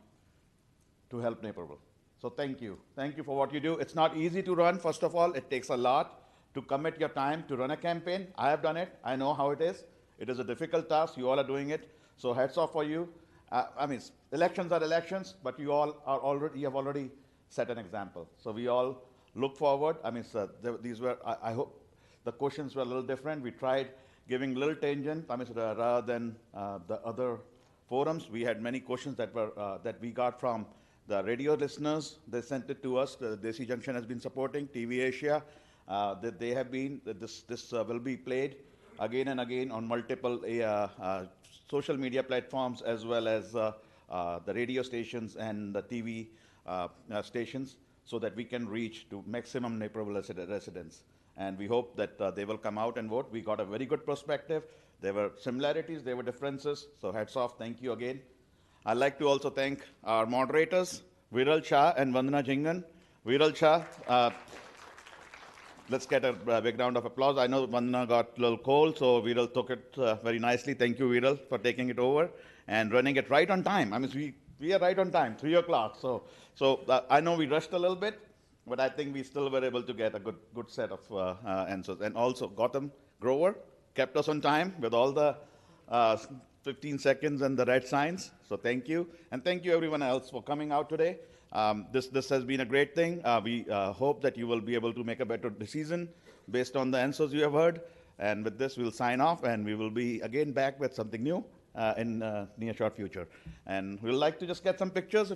to help Naperville. So thank you. Thank you for what you do. It's not easy to run, first of all. It takes a lot to commit your time to run a campaign. I have done it. I know how it is. It is a difficult task. You all are doing it. So hats off for you. I mean, elections are elections, but you all are you have already set an example. So we all look forward. I mean, these were, I hope, The questions were a little different. We tried giving little tangent, rather than the other forums. We had many questions that were that we got from the radio listeners. They sent it to us. The Desi Junction has been supporting TV Asia. That they have been. This will be played again and again on multiple social media platforms, as well as the radio stations and the TV stations, so that we can reach to maximum Naperville residents. And we hope that they will come out and vote. We got a very good perspective. There were similarities, there were differences. So hats off, thank you again. I'd like to also thank our moderators, Viral Shah and Vandana Jingan. Viral Shah, let's get a big round of applause. I know Vandana got a little cold, so Viral took it very nicely. Thank you, Viral, for taking it over and running it right on time. I mean, we are right on time, 3 o'clock. So I know we rushed a little bit, but I think we still were able to get a good set of answers. And also, Gautam Grover kept us on time with all the 15 seconds and the red signs. So thank you. And thank you everyone else for coming out today. This has been a great thing. We hope that you will be able to make a better decision based on the answers you have heard. And with this, we'll sign off, and we will be again back with something new in near short future. And we'd like to just get some pictures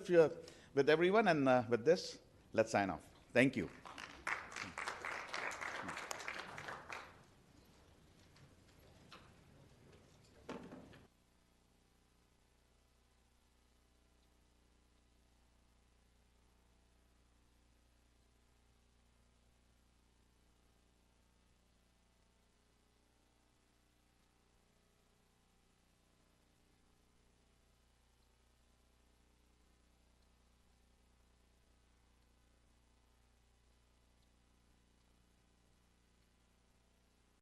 with everyone. And with this, let's sign off. Thank you.